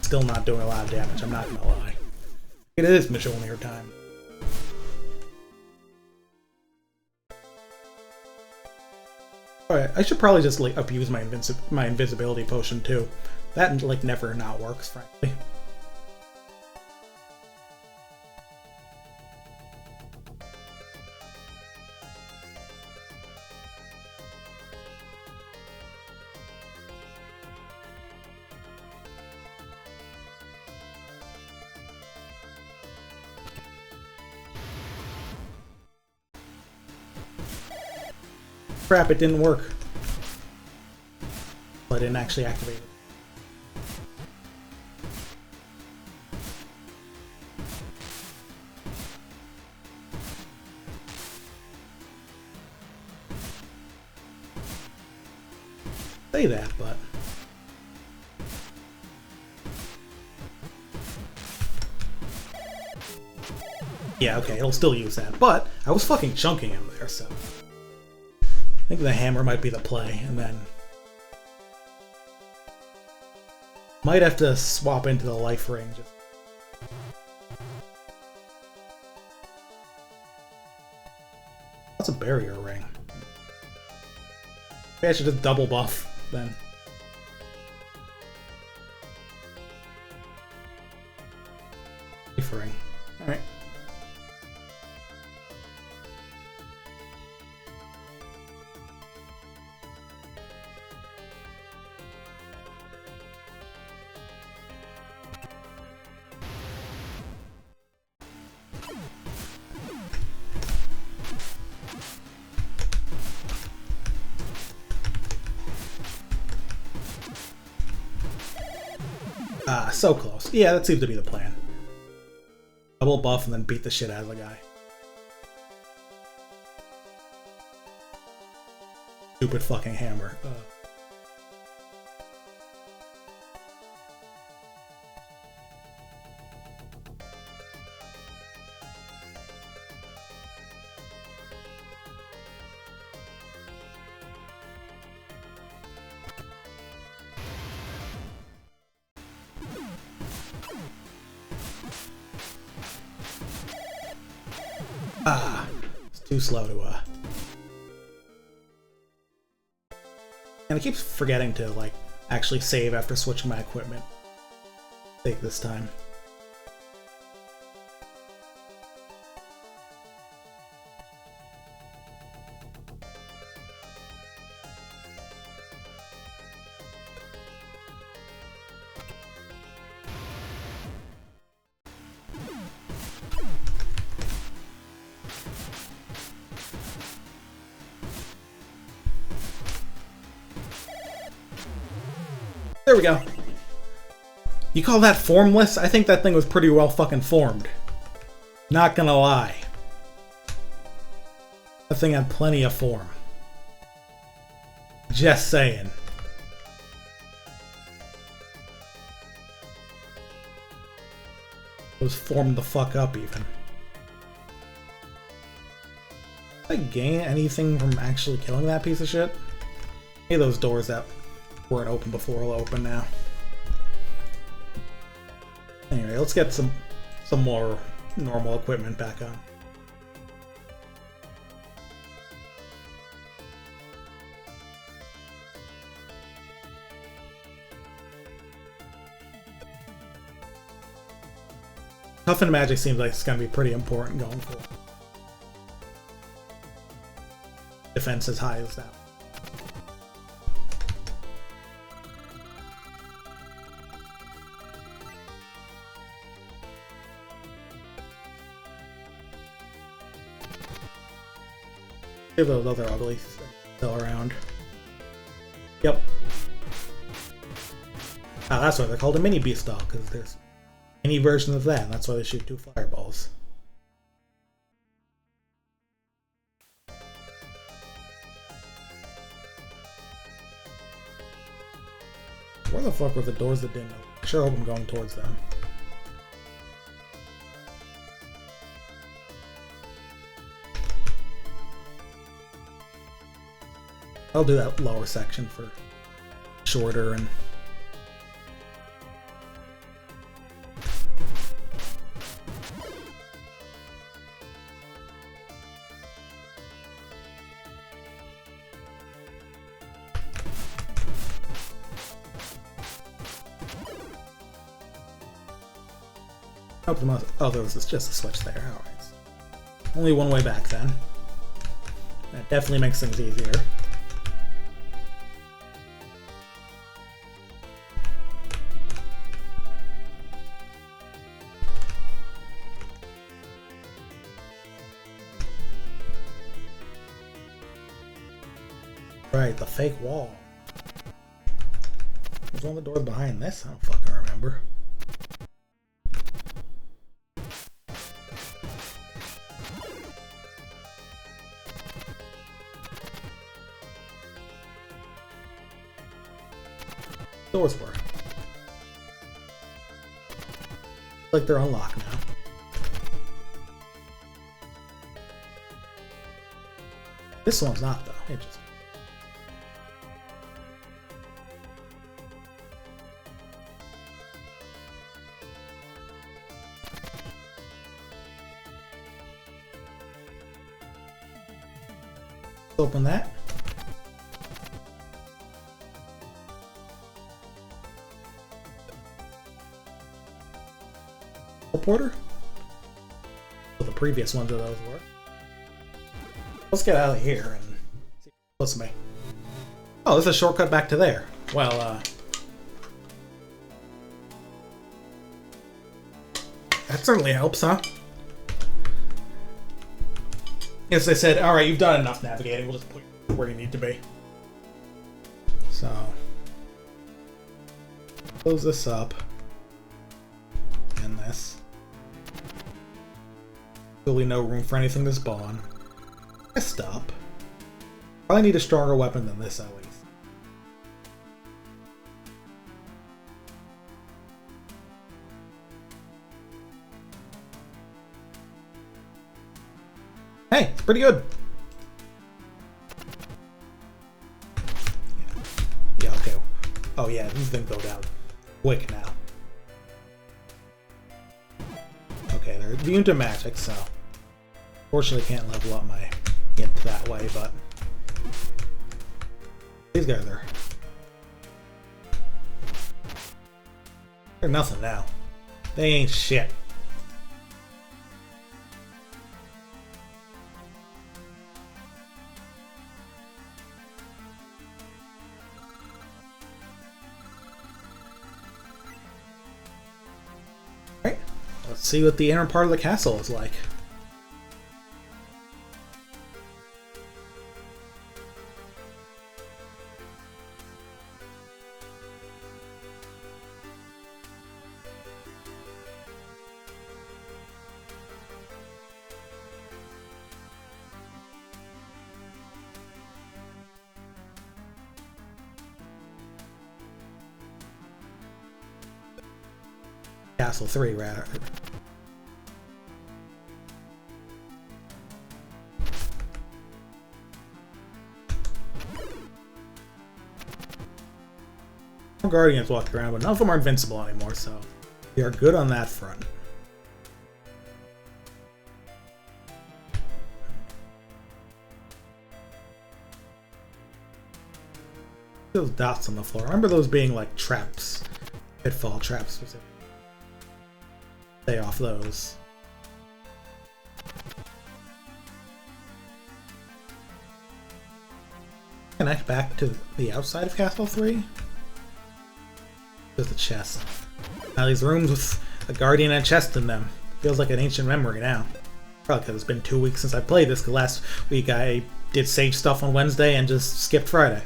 Still not doing a lot of damage, I'm not gonna lie. It is Mjolnir time. Alright, I should probably just like abuse my invisibility potion too. That like never not works, frankly. Crap, it didn't work. Well, I didn't actually activate it. Say that, but... Yeah, okay, it'll still use that, but I was fucking chunking him there, so... I think the hammer might be the play, and then... Might have to swap into the life ring. Just... That's a barrier ring. Maybe I should just double buff, then. Life ring. Alright. Ah, so close. Yeah, that seems to be the plan. Double buff and then beat the shit out of the guy. Stupid fucking hammer. Ah, it's too slow to, And I keep forgetting to, like, actually save after switching my equipment. Take this time. There we go. You call that formless? I think that thing was pretty well fucking formed. Not gonna lie. That thing had plenty of form. Just saying. It was formed the fuck up even. Did I gain anything from actually killing that piece of shit? Maybe those doors that weren't open before will open now. Anyway, let's get some more normal equipment back on. Toughen magic seems like it's going to be pretty important going forward. Defense as high as that. Give those other ugly things still around. Yep. Ah, that's why they're called a mini beastdog, because there's any version of that, and that's why they shoot 2 fireballs. Where the fuck were the doors that didn't open? I sure hope I'm going towards them. I'll do that lower section for shorter and... Oh, there was just a switch there. Alright. Only one way back then. That definitely makes things easier. Right, the fake wall. Was one of the doors behind this? I don't fucking remember. Doors were. Like they're unlocked now. This one's not though. It just... Open that. Teleporter? Well, the previous ones of those were. Let's get out of here and see what's me. Oh, this is a shortcut back to there. Well, that certainly helps, huh? Yes, they said, alright, you've done enough navigating, we'll just put you where you need to be. So, close this up. And this. Really no room for anything to spawn. I stop. Probably need a stronger weapon than this, at least. Hey, it's pretty good. Yeah, okay. Oh yeah, these things go down quick now. Okay, they're immune to magic, so fortunately can't level up my int that way, but these guys are... They're nothing now. They ain't shit. Let's see what the inner part of the castle is like. Castle 3, rather. More Guardians walking around, but none of them are invincible anymore, so we are good on that front. Those dots on the floor. I remember those being like traps. Pitfall traps specifically. Stay off those. Connect back to the outside of Castle 3? There's the chest. Now these rooms with a guardian and a chest in them. Feels like an ancient memory now. Probably because it's been 2 weeks since I played this, because last week I did Sage stuff on Wednesday and just skipped Friday.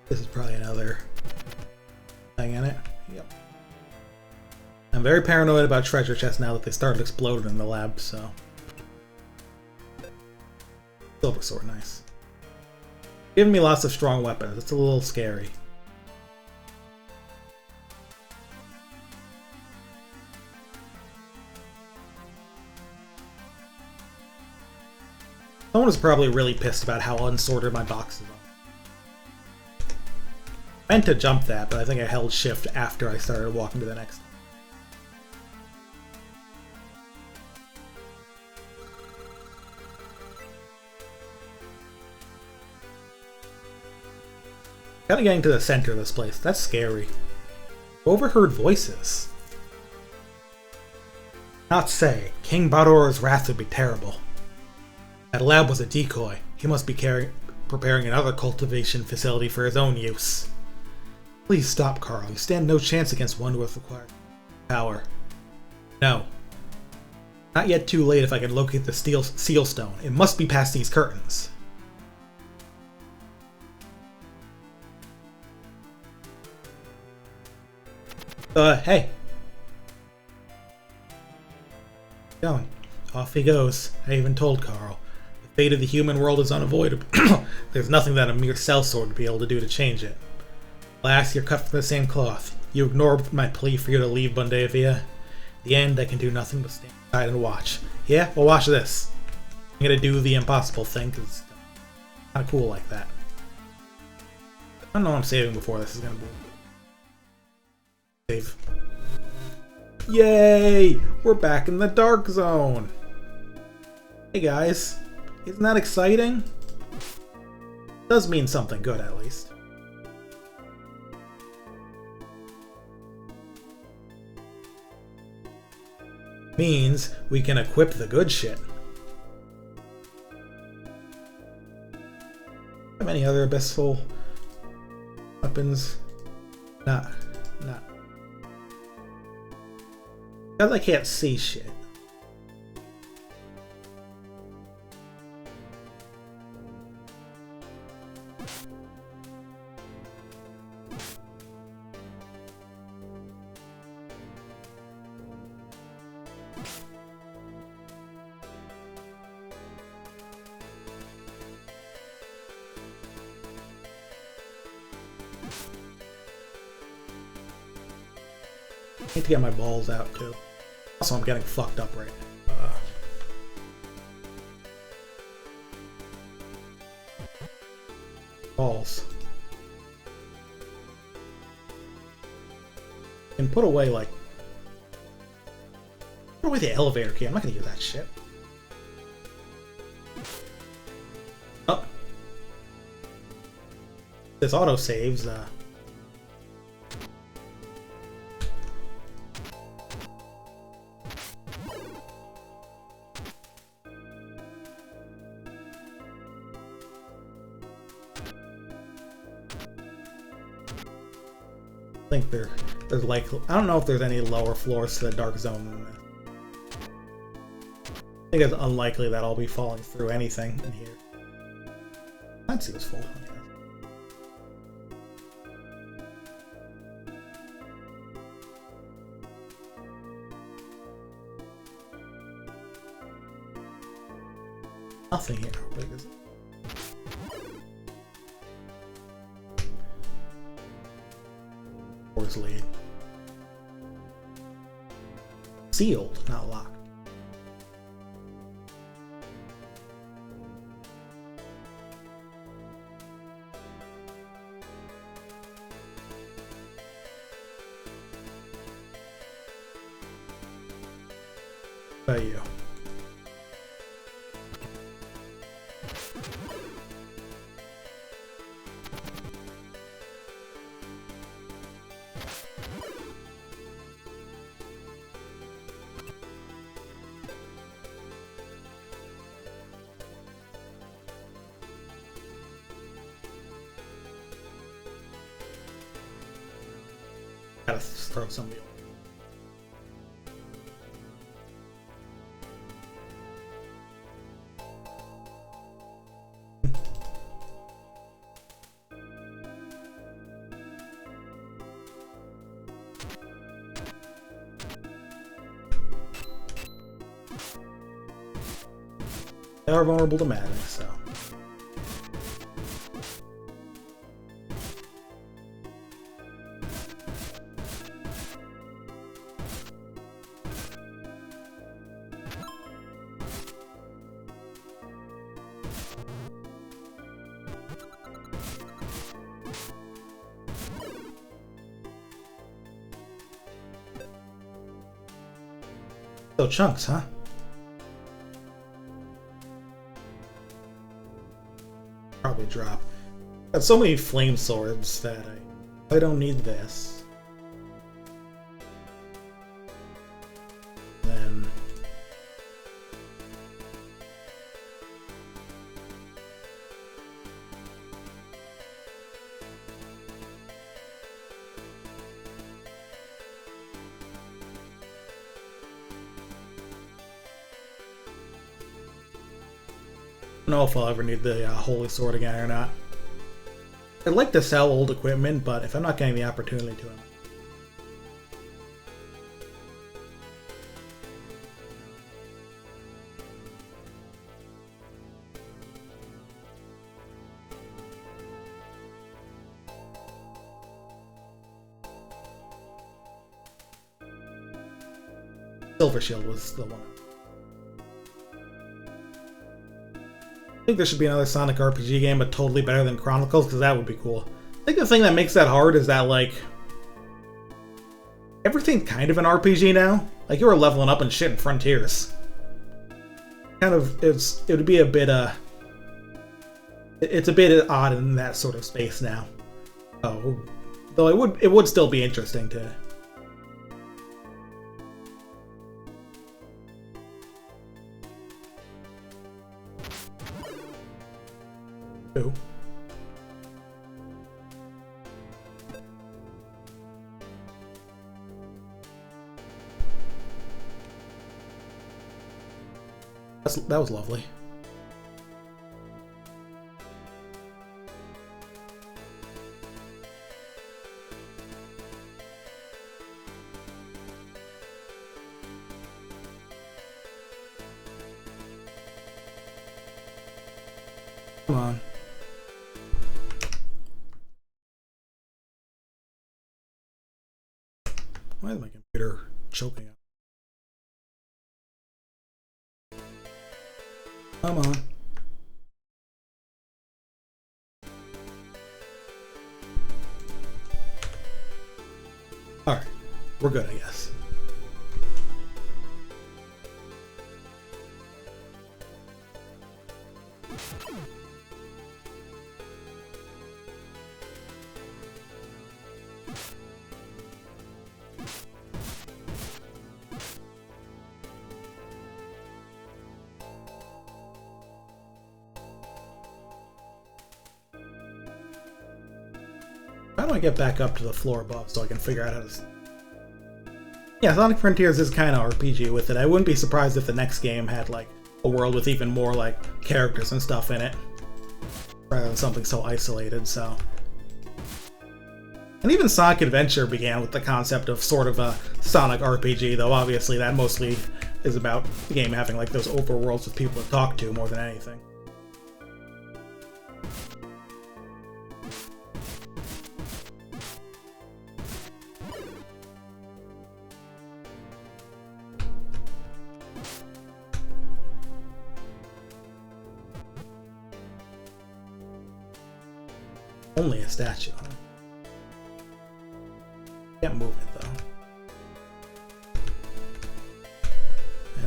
This is probably another thing in it. Yep. I'm very paranoid about treasure chests now that they started exploding in the lab, so. Silver sword, nice. Giving me lots of strong weapons. It's a little scary. Someone was probably really pissed about how unsorted my boxes are. I meant to jump that, but I think I held shift after I started walking to the next. Kinda getting to the center of this place. That's scary. Overheard voices. Not say, King Bador's wrath would be terrible. That lab was a decoy. He must be preparing another cultivation facility for his own use. Please stop, Carl. You stand no chance against one who has required power. No. Not yet too late if I can locate the seal stone. It must be past these curtains. Hey. Going. Off he goes. I even told Carl. The fate of the human world is unavoidable. There's nothing that a mere sellsword would be able to do to change it. Alas, you're cut from the same cloth. You ignored my plea for you to leave Bundavia. In the end, I can do nothing but stand aside and watch. Yeah? Well, watch this. I'm gonna do the impossible thing, because it's kinda cool like that. I don't know what I'm saving before this is gonna be. Save. Yay! We're back in the Dark Zone! Hey guys, isn't that exciting? Does mean something good, at least. Means we can equip the good shit. Have any other abyssal weapons? Not. Because I can't see shit. I need to get my balls out too. Also, I'm getting fucked up right now. Balls. And put away like. Put away the elevator key. I'm not gonna use that shit. Oh. This auto saves. I think there's like, I don't know if there's any lower floors to the dark zone than this. I think it's unlikely that I'll be falling through anything in here. That seems full, I guess. Nothing here. How big is it? Doors lead. Sealed, not locked. What about you? Gotta throw somebody. They are vulnerable to magic, so. So chunks, huh? Probably drop. Got so many flame swords that I don't need this. Then I don't know if I'll ever need the Holy Sword again or not. I'd like to sell old equipment, but if I'm not getting the opportunity to, Silver Shield was the one. I think there should be another Sonic RPG game, but totally better than Chronicles, because that would be cool. I think the thing that makes that hard is that, like, everything's kind of an RPG now. Like, you were leveling up and shit in Frontiers. Kind of, it would be a bit, it's a bit odd in that sort of space now. Oh, though it would still be interesting to. Ooh. That was lovely. Come on. Why is my computer choking up? Come on. Alright, we're good, I guess. how do I get back up to the floor above so I can figure out how to... Yeah, Sonic Frontiers is kind of RPG with it. I wouldn't be surprised if the next game had, like, a world with even more, like, characters and stuff in it. Rather than something so isolated, so... And even Sonic Adventure began with the concept of sort of a Sonic RPG, though obviously that mostly is about the game having, like, those overworlds with people to talk to more than anything. Only a statue, huh? Can't move it, though.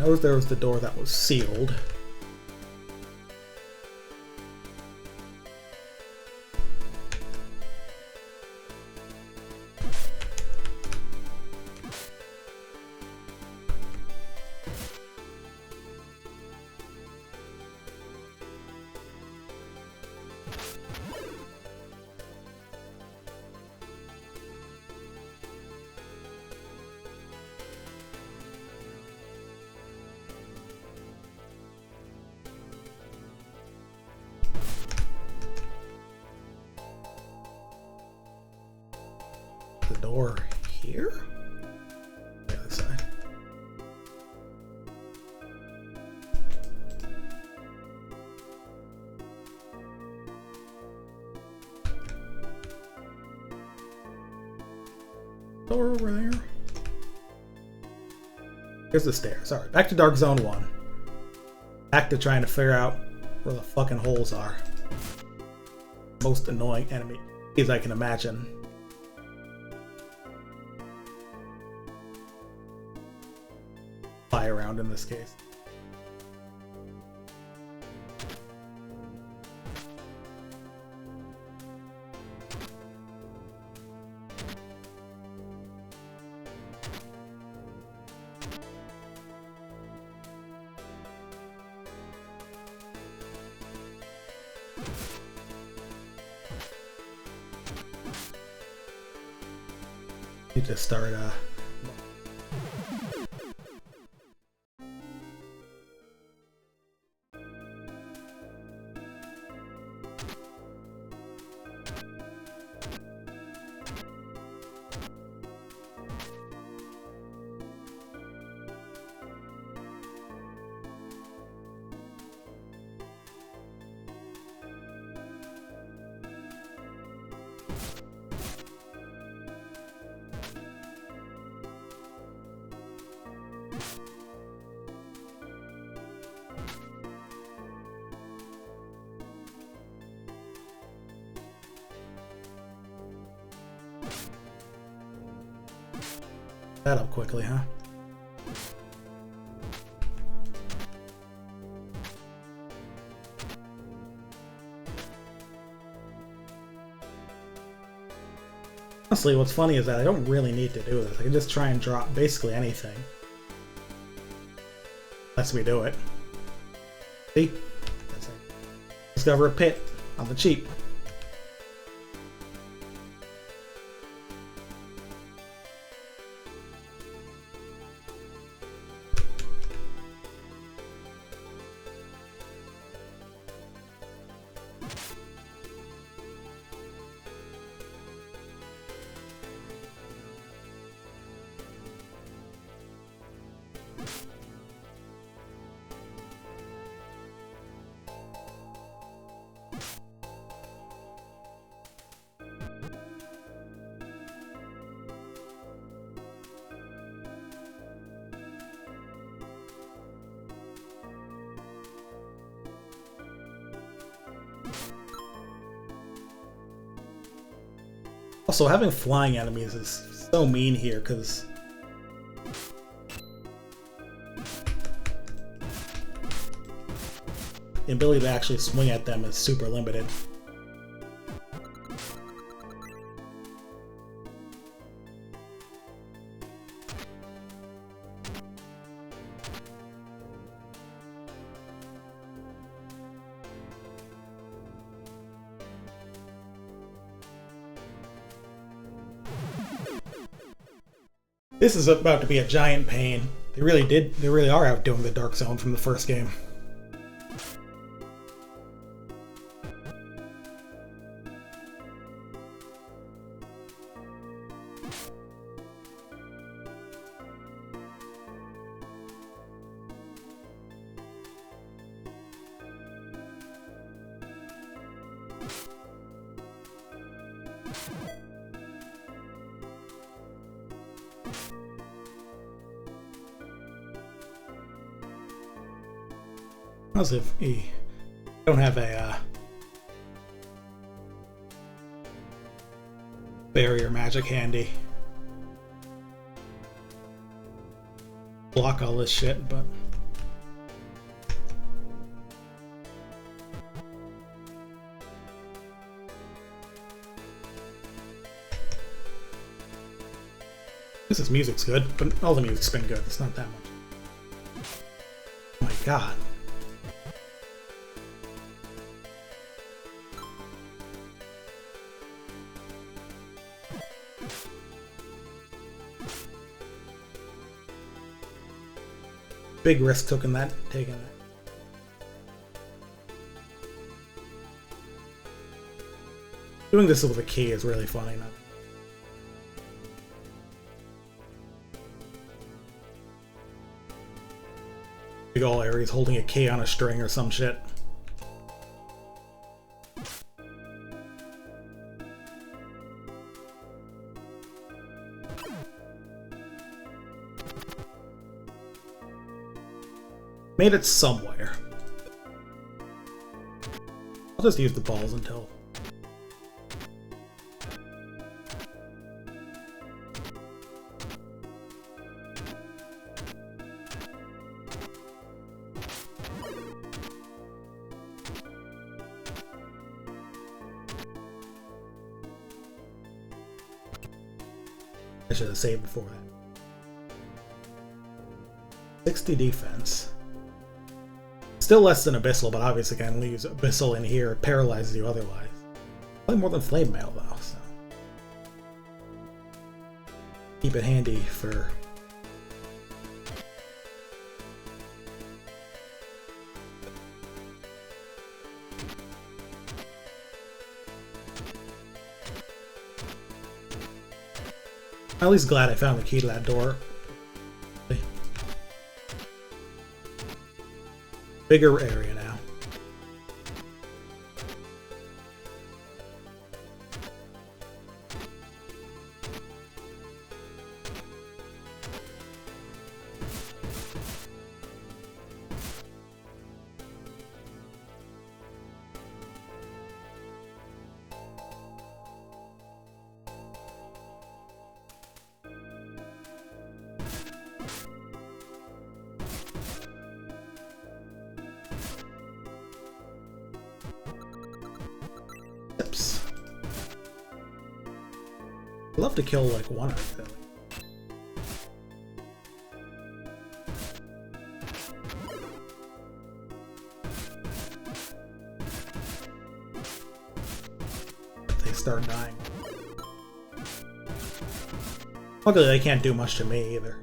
And there was the door that was sealed. The door here? The other side. Door over there. Here's the stairs. Alright, back to Dark Zone 1. Back to trying to figure out where the fucking holes are. Most annoying enemies I can imagine. Fly around in this case. You just start that up quickly, huh? Honestly, what's funny is that I don't really need to do this. I can just try and drop basically anything. Unless we do it. See? Discover a pit on the cheap. Also, having flying enemies is so mean here, because the ability to actually swing at them is super limited. This is about to be a giant pain. They really are outdoing the Dark Zone from the first game. As if you don't have a barrier magic handy. Block all this shit, but this music's good, but all the music's been good. It's not that much. Oh my god. Big risk taking that. Doing this with a key is really funny. Big ol' Ares holding a key on a string or some shit. Made it somewhere. I'll just use the balls until... I should have saved before that. 60 defense. Still less than Abyssal, but obviously I can use Abyssal in here. It paralyzes you otherwise. Probably more than Flame Mail, though, so... keep it handy for... I'm at least glad I found the key to that door. Bigger area now. I'd love to kill like one of them. If they start dying. Luckily they can't do much to me either.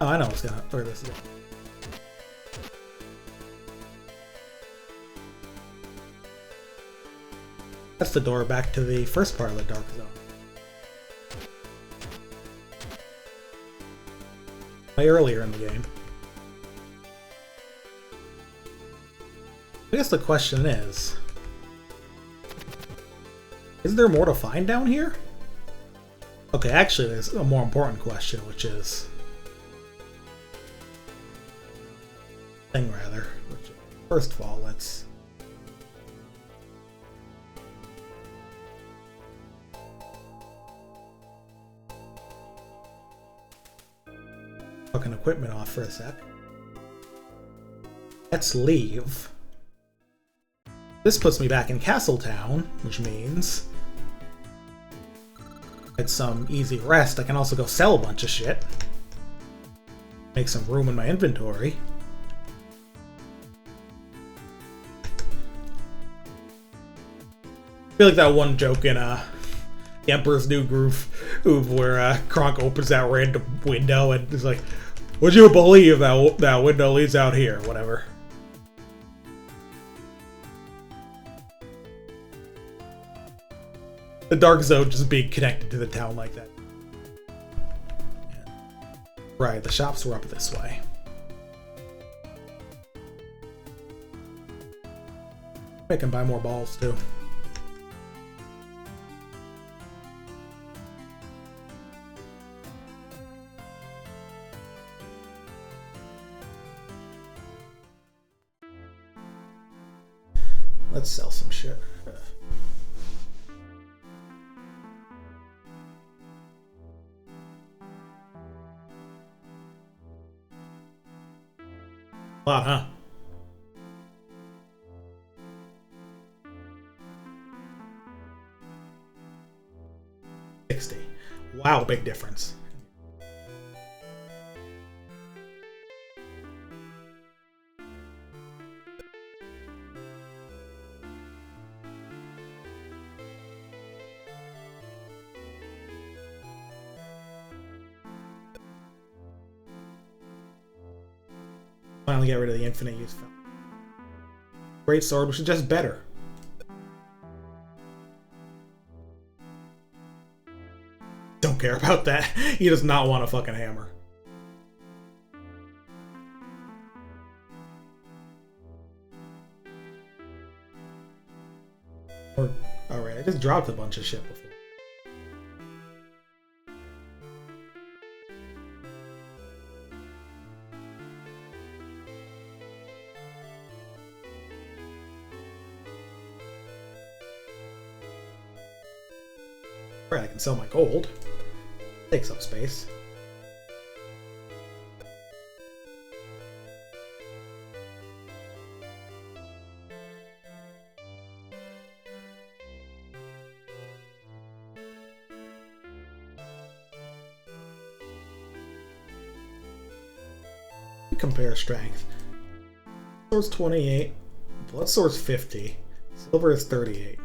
Oh, I know what's gonna where this is. That's the door back to the first part of the Dark Zone. Way earlier in the game. I guess the question is there more to find down here? Okay, actually there's a more important question, which is... First of all, let's... fucking equipment off for a sec. Let's leave. This puts me back in Castletown, which means Get some easy rest. I can also go sell a bunch of shit. Make some room in my inventory. I feel like that one joke in The Emperor's New Groove where Kronk opens that random window and is like, "Would you believe that window leads out here?" Whatever. The Dark Zone just being connected to the town like that. Yeah. Right, the shops were up this way. I can buy more balls too. Let's sell some shit. A lot, huh? $60. Wow, big difference. Finally get rid of the infinite use fountain. Great sword, which is just better. Don't care about that. He does not want a fucking hammer. Alright, I just dropped a bunch of shit before. I can sell my gold. Takes up space. Compare strength. Sword's 28. Blood sword's 50. Silver is 38.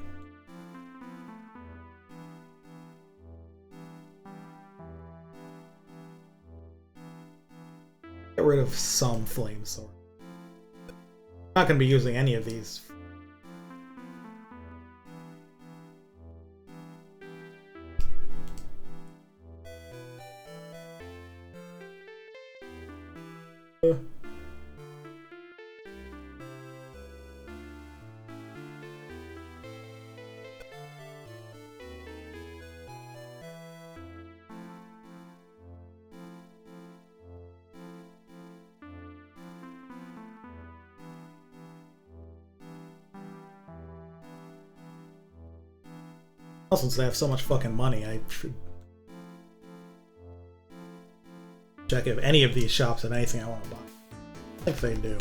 Get rid of some flame sword. Not going to be using any of these. Since they have so much fucking money, I should check if any of these shops have anything I want to buy. I think they do.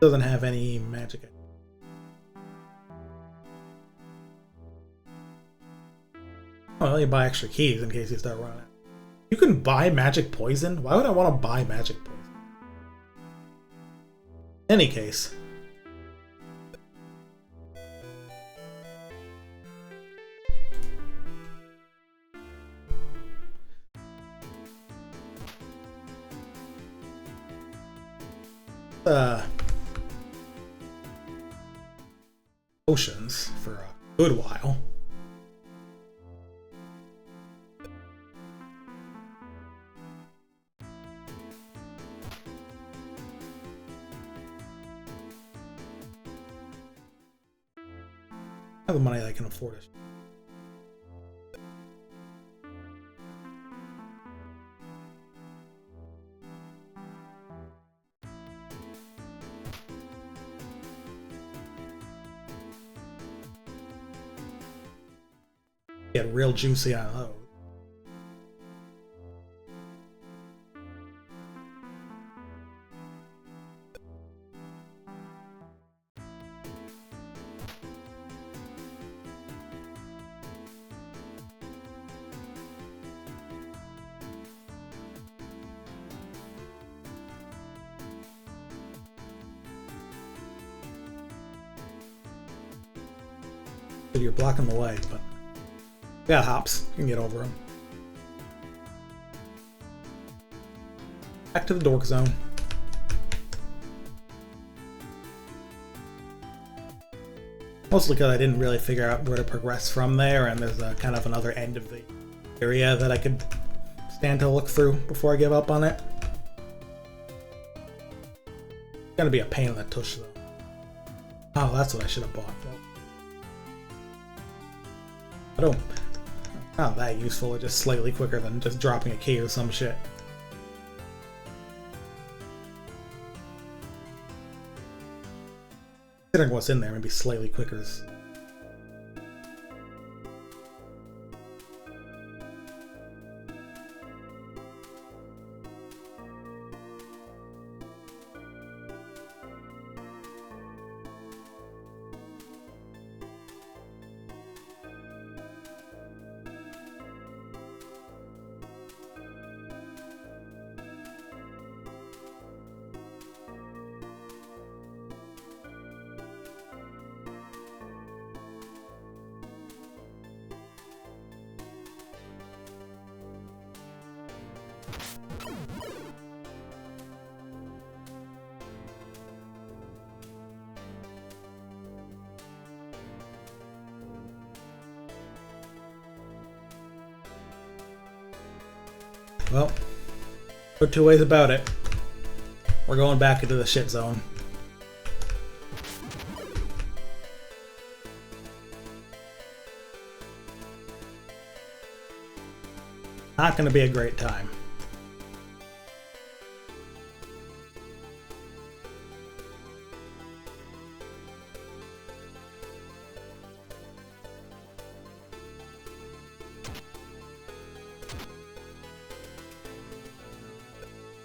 Doesn't have any magic. Oh, let me buy extra keys in case you start running out. You can buy magic poison? Why would I want to buy magic poison? In any case. Potions for a good while. I have the money that I can afford it. Get real juicy on those. Dude, you're blocking the way, but... We got hops. You can get over them. Back to the dork zone. Mostly because I didn't really figure out where to progress from there, and there's a kind of another end of the area that I could stand to look through before I give up on it. It's gonna be a pain in the tush, though. Oh, that's what I should have bought. I don't... Not that useful, or just slightly quicker than just dropping a key or some shit. Considering what's in there, maybe slightly quicker. Well, no two ways about it. We're going back into the shit zone. Not gonna be a great time.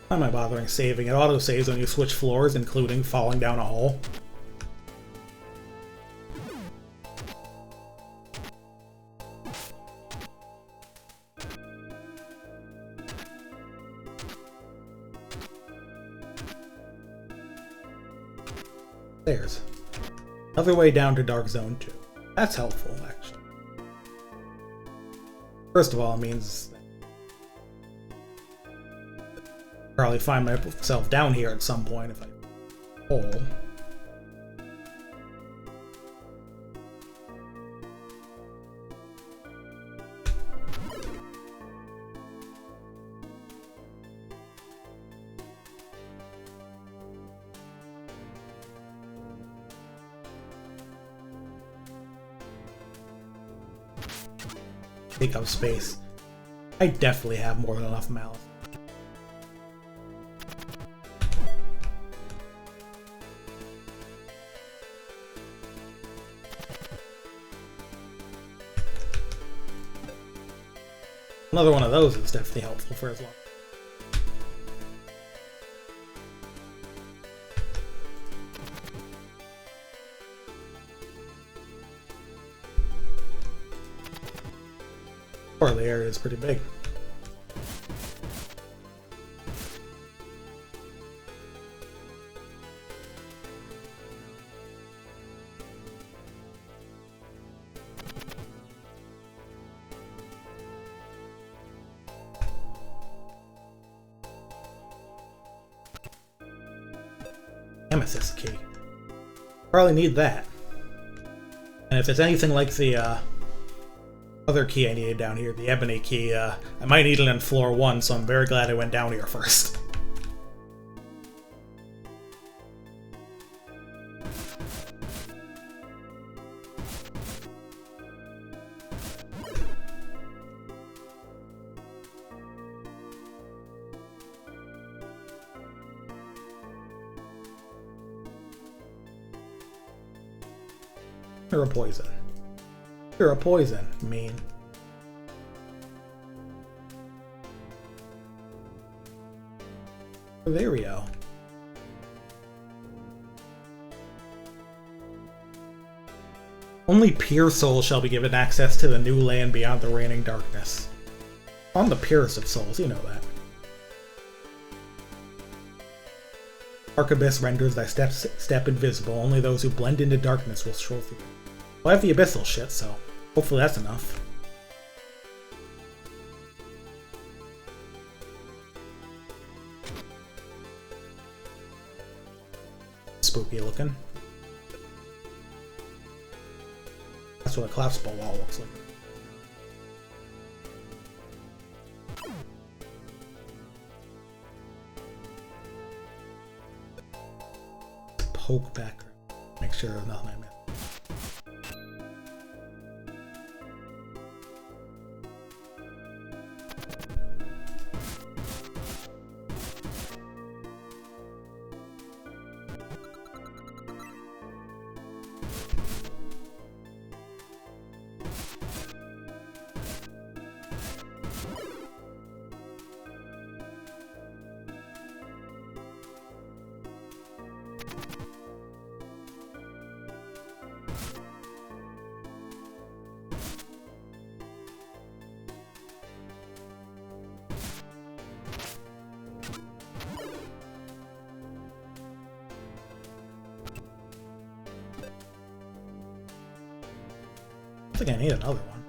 Why am I bothering saving? It auto-saves when you switch floors, including falling down a hole. There's another way down to Dark Zone 2. That's helpful, actually. First of all, it means I'll probably find myself down here at some point if I hole. Take up space. I definitely have more than enough malice. Another one of those is definitely helpful for as long. Or the area is pretty big. Amethyst key. Probably need that. And if it's anything like the other key I needed down here, the ebony key, I might need it on floor 1, so I'm very glad I went down here first. You're a poison. You're a poison, mean. There we go. Only pure souls shall be given access to the new land beyond the reigning darkness. I'm the purest of souls, you know that. Dark Abyss renders thy step invisible. Only those who blend into darkness will stroll through it. Well, I have the abyssal shit, so hopefully that's enough. Spooky looking. That's what a collapsible wall looks like. Poke back. Make sure there's nothing I missed. I think I need another one.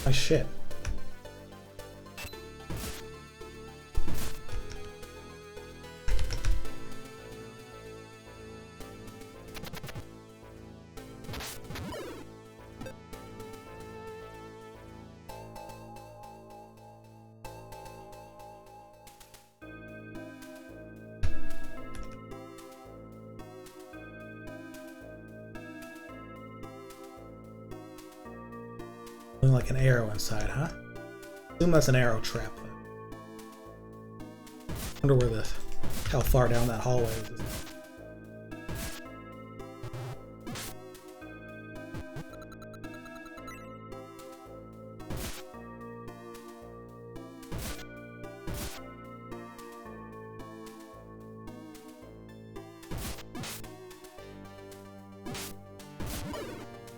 My shit. Like an arrow inside, huh? Assume that's an arrow trap. Wonder where the how far down that hallway is.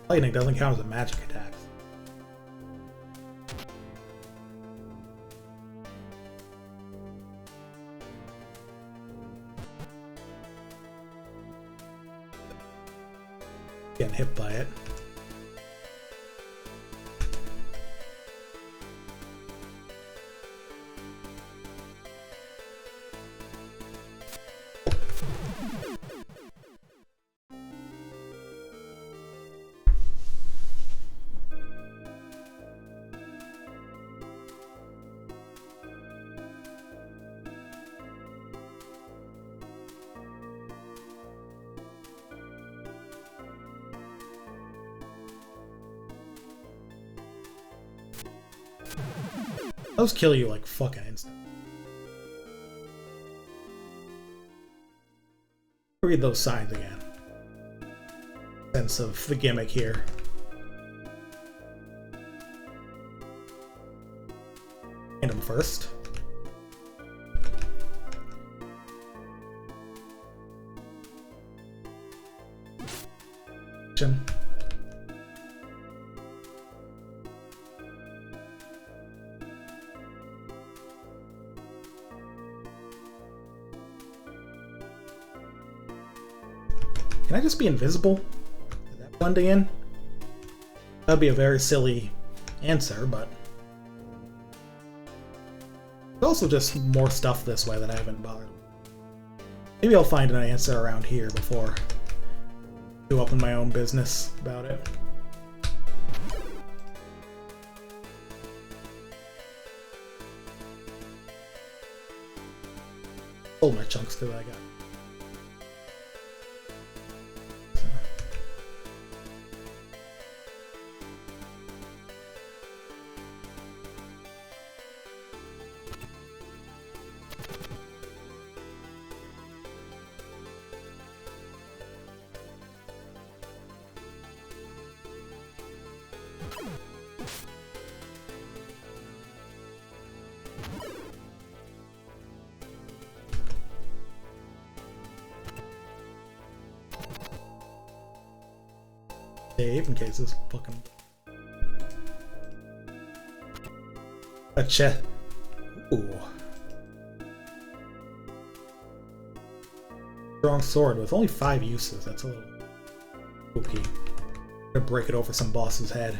Lightning doesn't count as a magic attack. Getting hit by it. Those kill you like fucking instant. Read those signs again. Sense of the gimmick here. Find him first. Can I just be invisible? Is that blending in? That'd be a very silly answer, but there's also just more stuff this way that I haven't bothered with. Maybe I'll find an answer around here before I do up in my own business about it. Hold my chunks because I got. save in case this fucking a chest. Ooh. Strong sword with only 5 uses. That's a little OP. Gonna break it over some boss's head.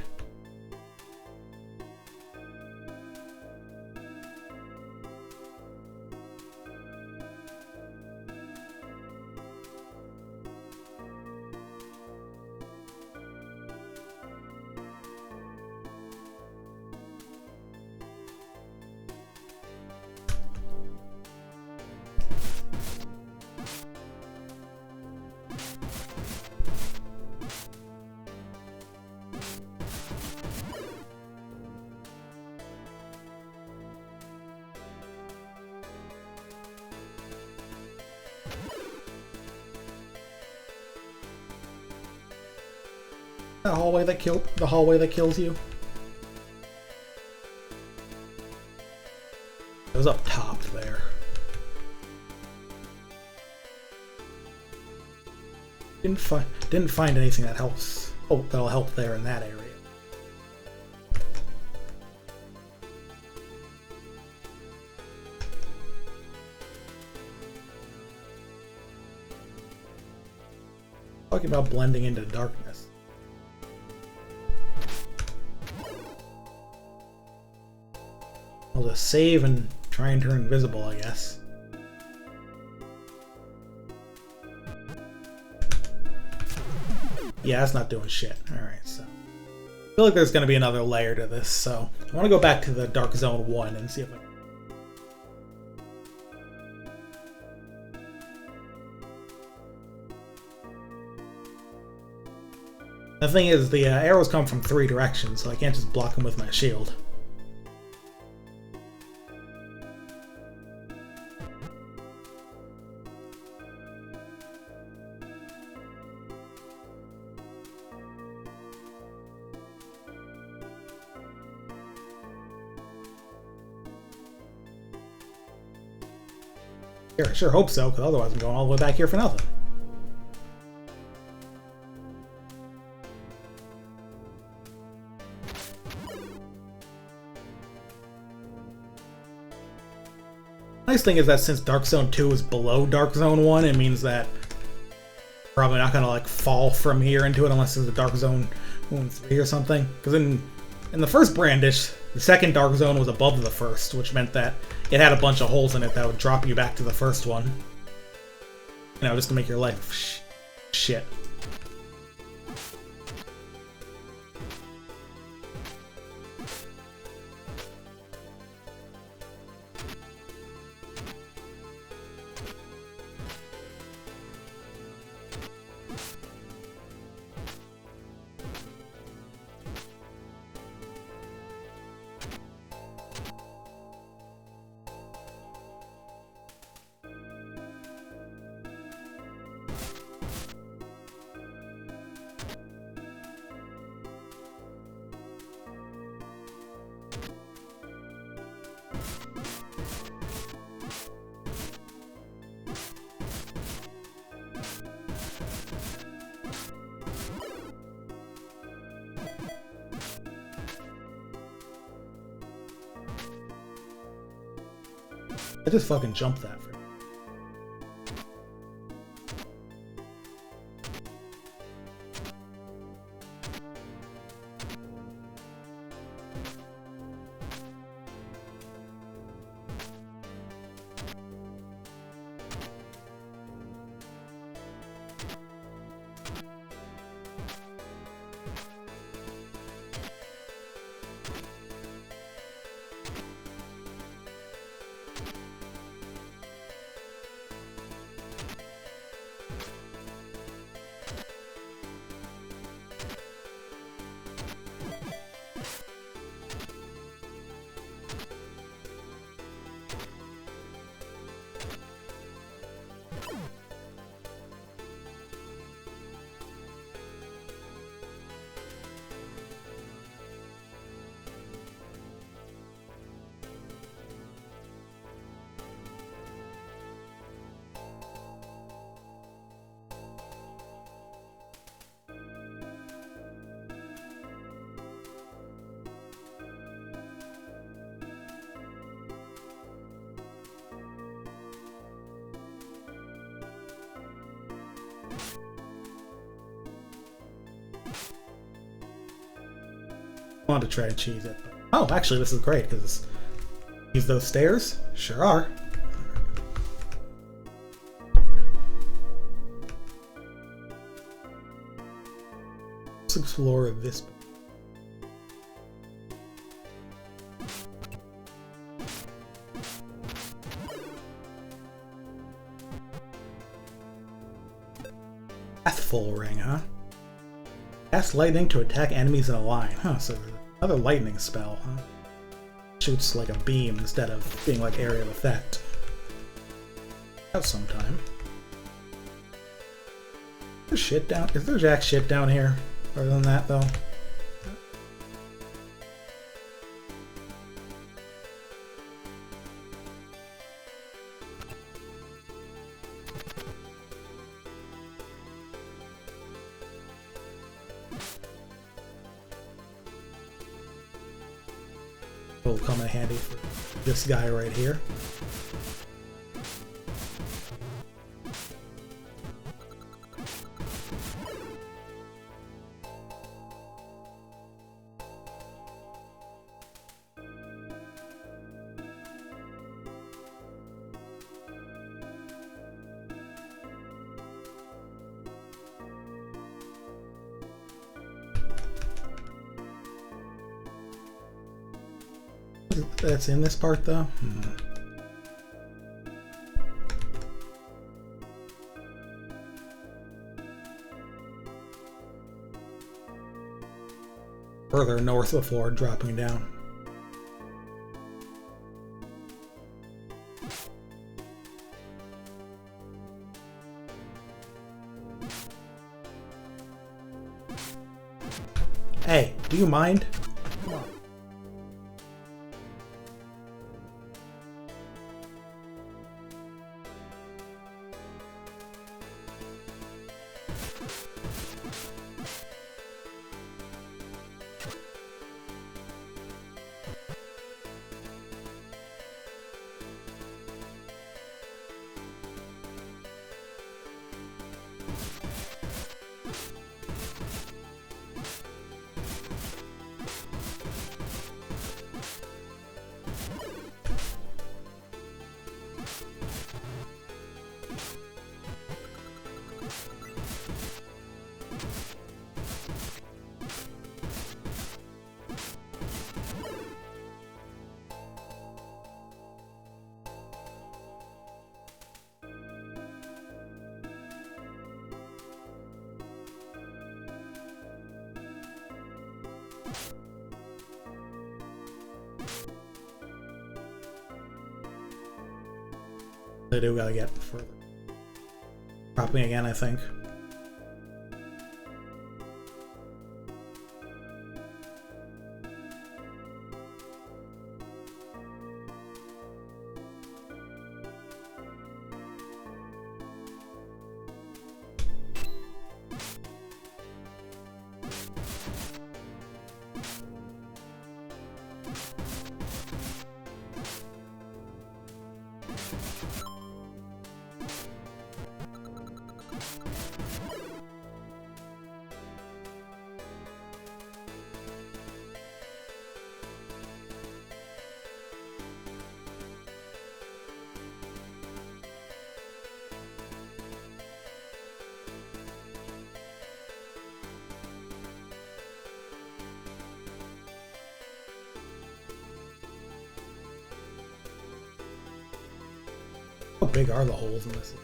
The hallway that kills you. It was up top there. Didn't find anything that helps. Oh, that'll help there in that area. Talking about blending into darkness. I'll just save and try and turn invisible, I guess. Yeah, that's not doing shit. Alright, so. I feel like there's going to be another layer to this, so I want to go back to the Dark Zone 1 and see if I can. The thing is, the arrows come from 3 directions, so I can't just block them with my shield. I sure hope so, because otherwise I'm going all the way back here for nothing. Nice thing is that since Dark Zone 2 is below Dark Zone 1, it means that I'm probably not gonna like fall from here into it unless it's a Dark Zone 3 or something. Because in the first Brandish, the second Dark Zone was above the first, which meant that it had a bunch of holes in it that would drop you back to the first one. You know, just to make your life shit. I just fucking jumped that. want to try and cheese it. Oh, actually, this is great, because use those stairs? Sure are. Let's explore this. Pathful ring, huh? Cast lightning to attack enemies in a line. Huh, so another lightning spell, huh? Shoots like a beam instead of being like area of effect. Have some time. Is there jack shit down here? Other than that, though? Will come in handy for this guy right here. That's in this part, though? Further north before dropping down. Hey, do you mind? Come on. I do gotta get further. Dropping again, I think. How big are the holes in this?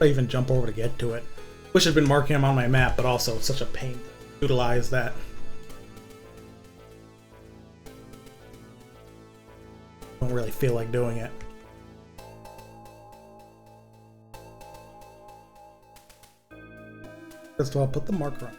I even jump over to get to it. Wish I'd been marking them on my map, but also it's such a pain to utilize that. Don't really feel like doing it. First of all, put the marker on.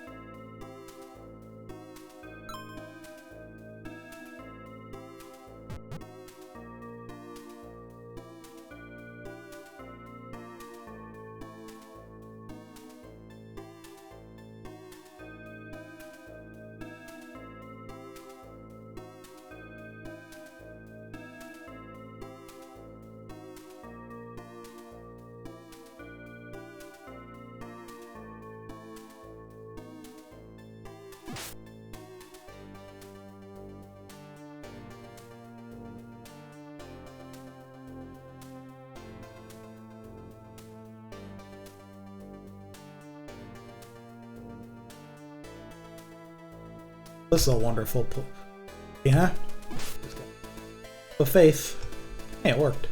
This is a wonderful yeah. The faith. Hey, it worked.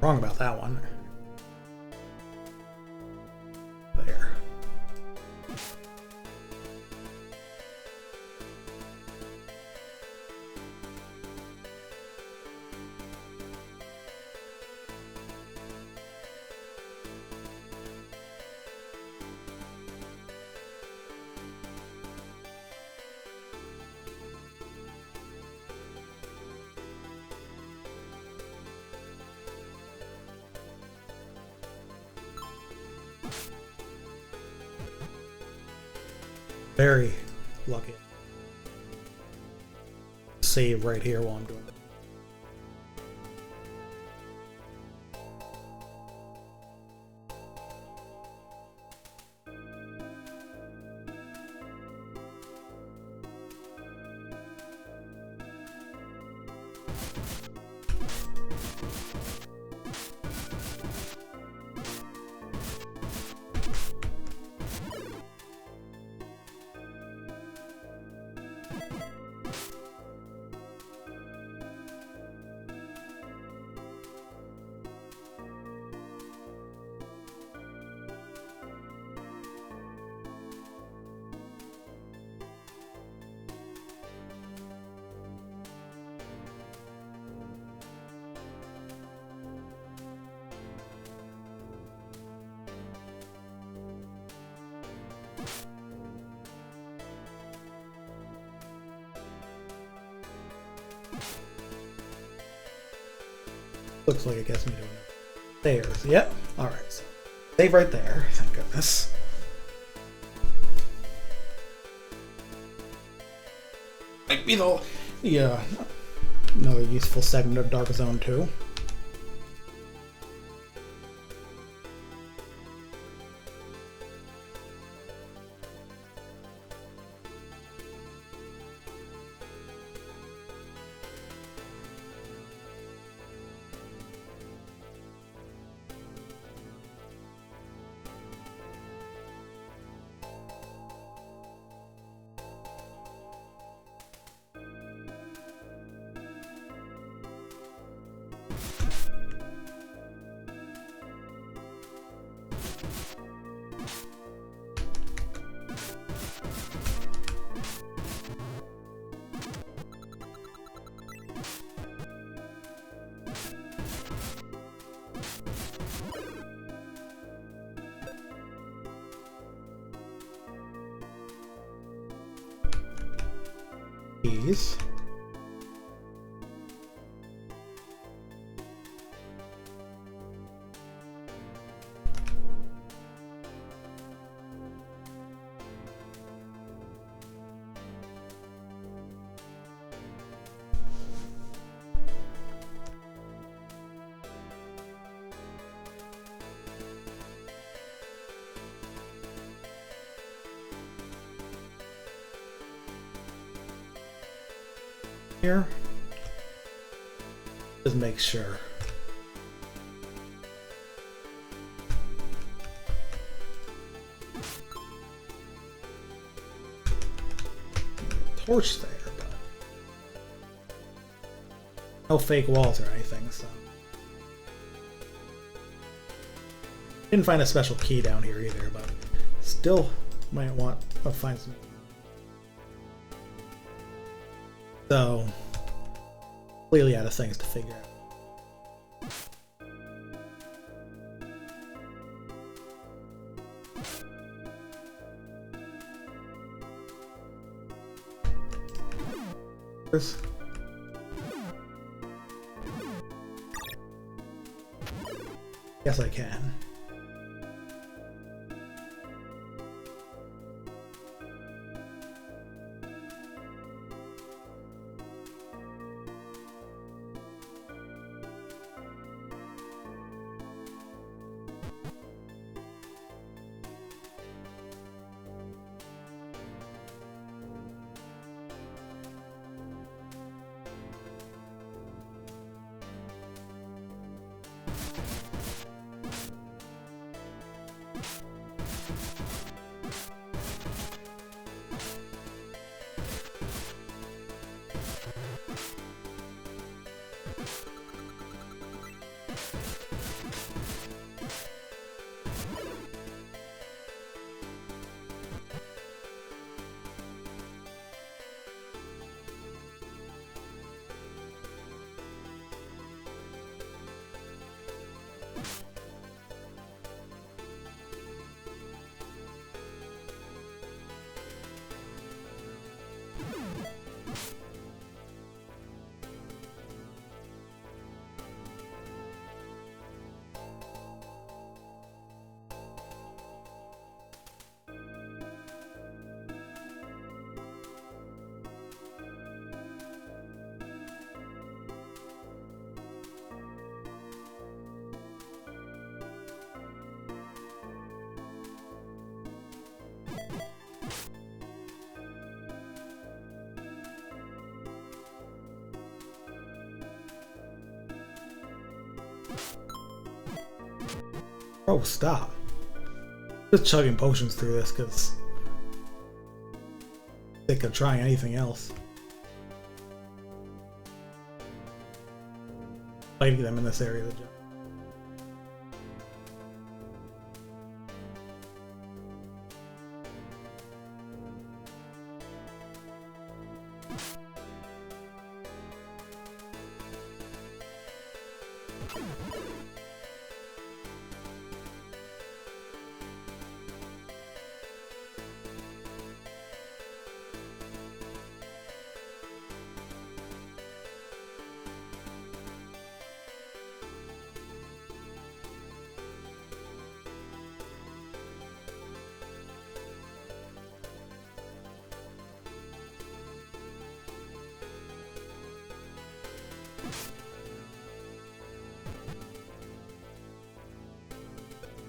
Wrong about that one. There. Very lucky. Save right here while I'm doing it. Looks like it gets me to another stairs. Yep. Alright, so save right there. Thank goodness. Might be the another useful segment of Dark Zone 2. Keys. Here. Just make sure. Torch there, but no fake walls or anything, so. Didn't find a special key down here either, but still might want to find some. So, completely out of things to figure out. Yes, I can. Oh, stop. Just chugging potions through this because they could try anything else. Fighting them in this area of the gym.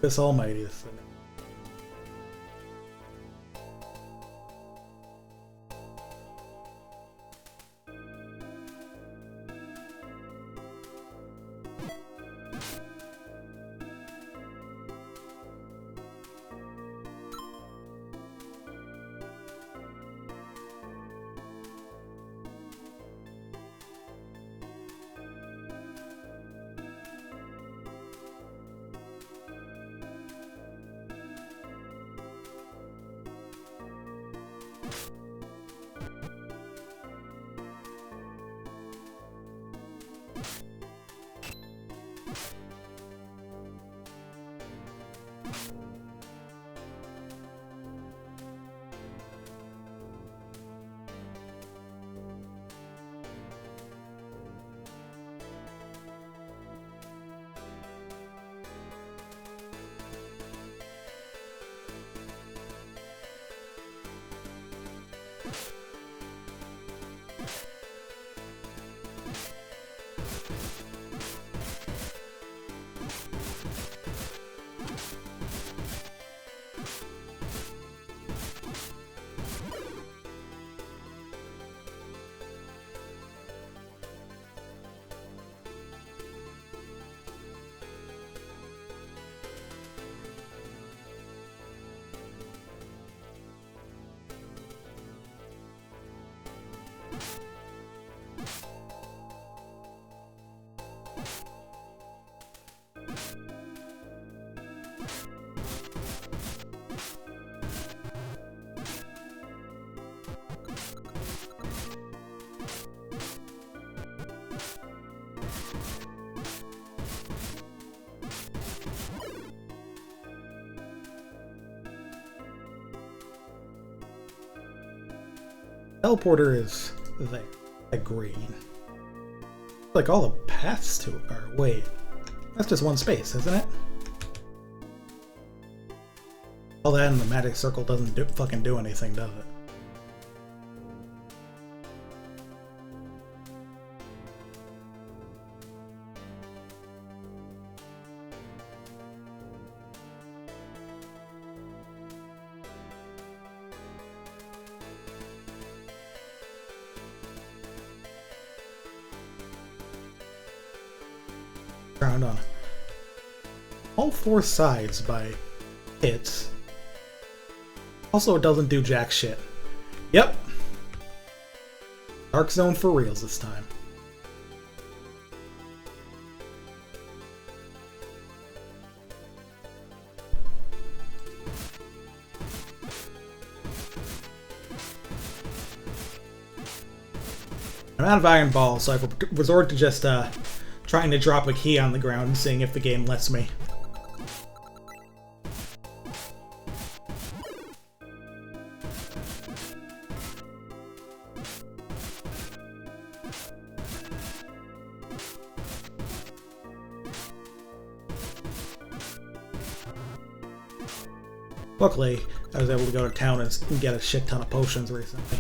This almighty is Teleporter is there. That green. Like all the paths to it are. Wait. That's just one space, isn't it? All that in the magic circle doesn't fucking do anything, does it? Ground on all four sides by hits. Also, it doesn't do jack shit. Yep. Dark Zone for reals this time. I'm out of iron balls, so I've resorted to just trying to drop a key on the ground and seeing if the game lets me. Luckily, I was able to go to town and get a shit ton of potions recently.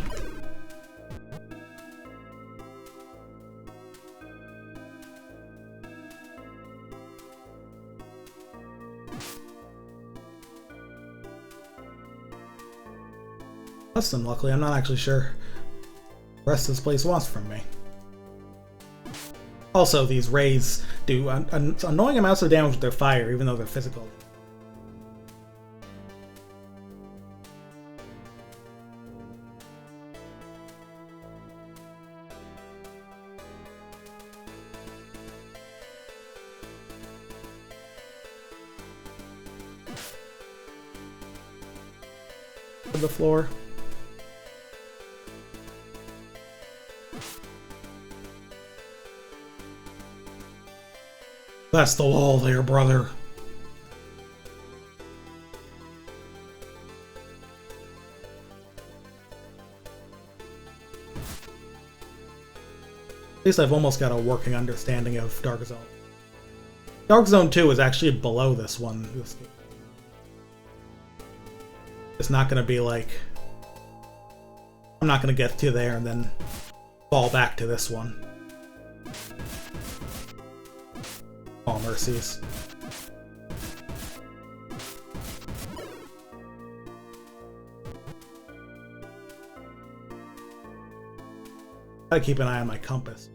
Listen, luckily, I'm not actually sure what the rest of this place wants from me. Also, these rays do annoying amounts of damage with their fire, even though they're physical. The floor. That's the wall there, brother. At least I've almost got a working understanding of Dark Zone. Dark Zone 2 is actually below this one. It's not going to be like... I'm not going to get to there and then fall back to this one. Oh, mercies. Gotta keep an eye on my compass.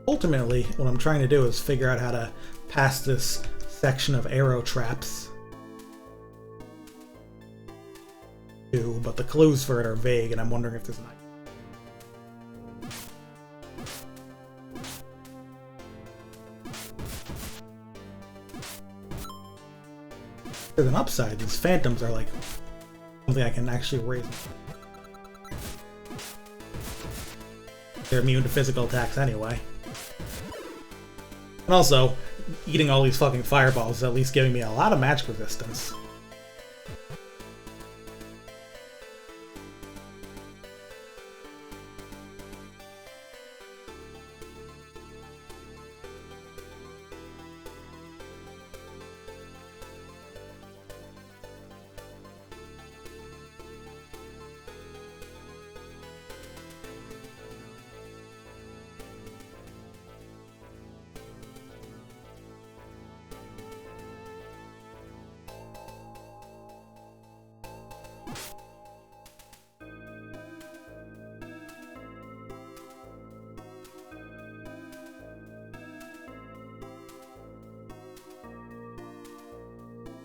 Ultimately, what I'm trying to do is figure out how to pass this section of arrow traps. But the clues for it are vague, and I'm wondering if there's an idea. There's an upside. These phantoms are like something I can actually raise. They're immune to physical attacks anyway. And also, eating all these fucking fireballs is at least giving me a lot of magic resistance.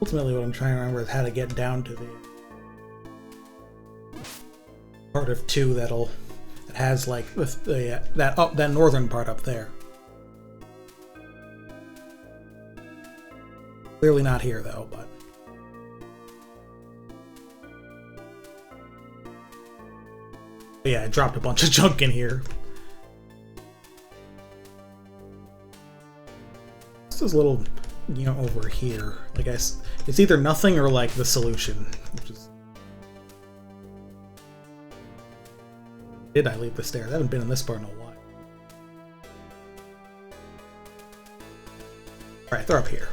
Ultimately, what I'm trying to remember is how to get down to the part of 2 that has like with the that northern part up there. Clearly not here though, but yeah, I dropped a bunch of junk in here. This is a little, you know, over here. Like it's either nothing or like the solution, which is. Did I leave the stairs? I haven't been in this part in a while. Alright, they're up here.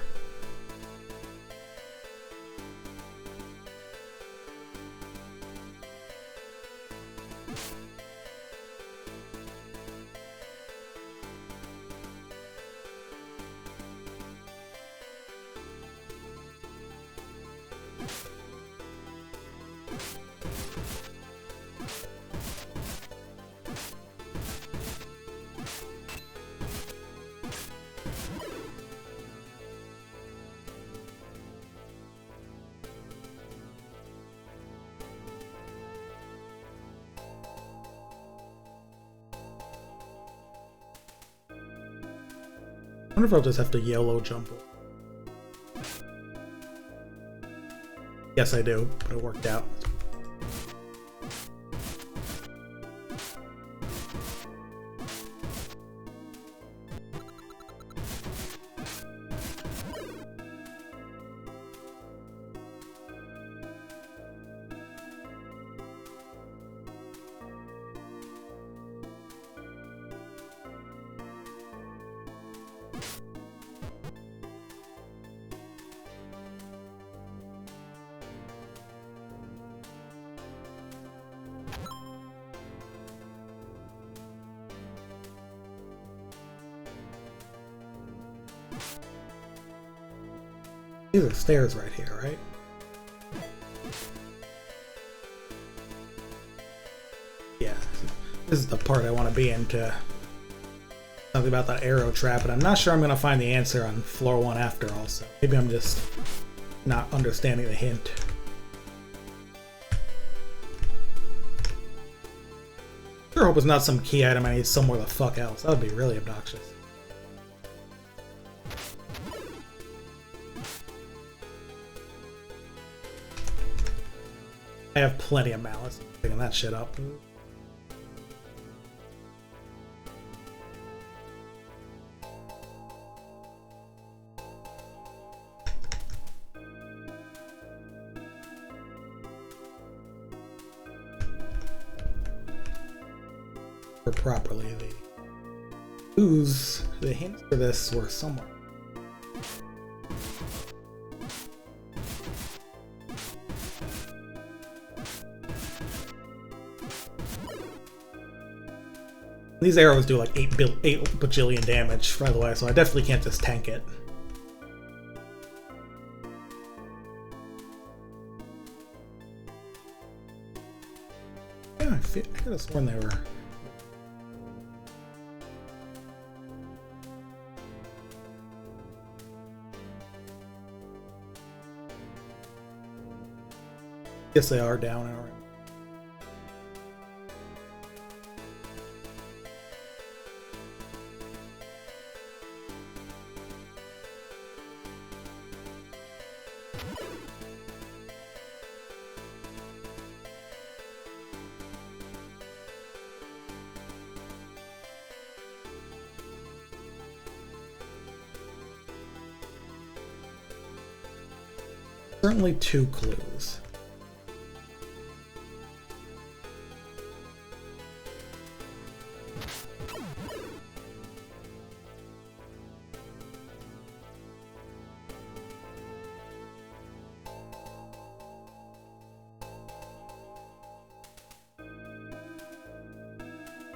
I wonder if I'll just have to YOLO jump. Yes, I do, but it worked out. These are stairs right here, right? Yeah, this is the part I want to be into. Something about that arrow trap, but I'm not sure I'm going to find the answer on floor 1 after all, so maybe I'm just not understanding the hint. Sure hope it's not some key item I need somewhere the fuck else. That would be really obnoxious. I have plenty of malice picking that shit up. For properly, the clues, the hints for this were somewhere. These arrows do like 8 bajillion damage, by the way, so I definitely can't just tank it. Yeah, I could have sworn they were. Guess they are down, alright. Certainly 2 clues.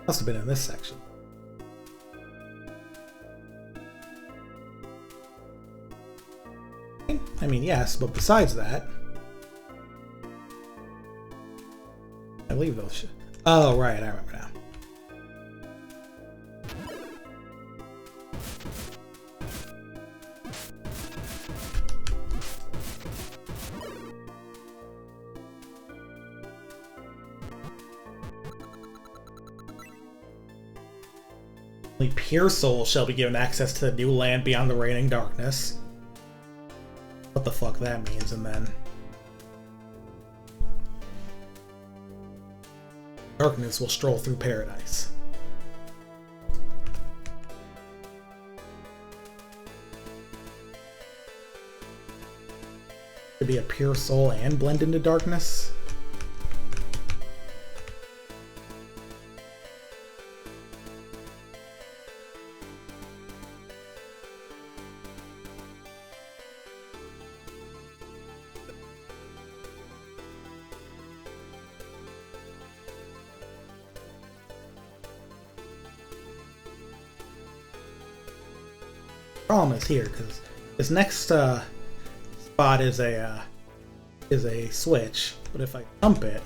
Must have been in this section. I mean, yes, but besides that, I leave those shit. Oh, right, I remember now. Only pure souls shall be given access to the new land beyond the reigning darkness. What the fuck that means, and then darkness will stroll through paradise. Could be a pure soul and blend into darkness. Problem is here because this next spot is a switch, but if I dump it,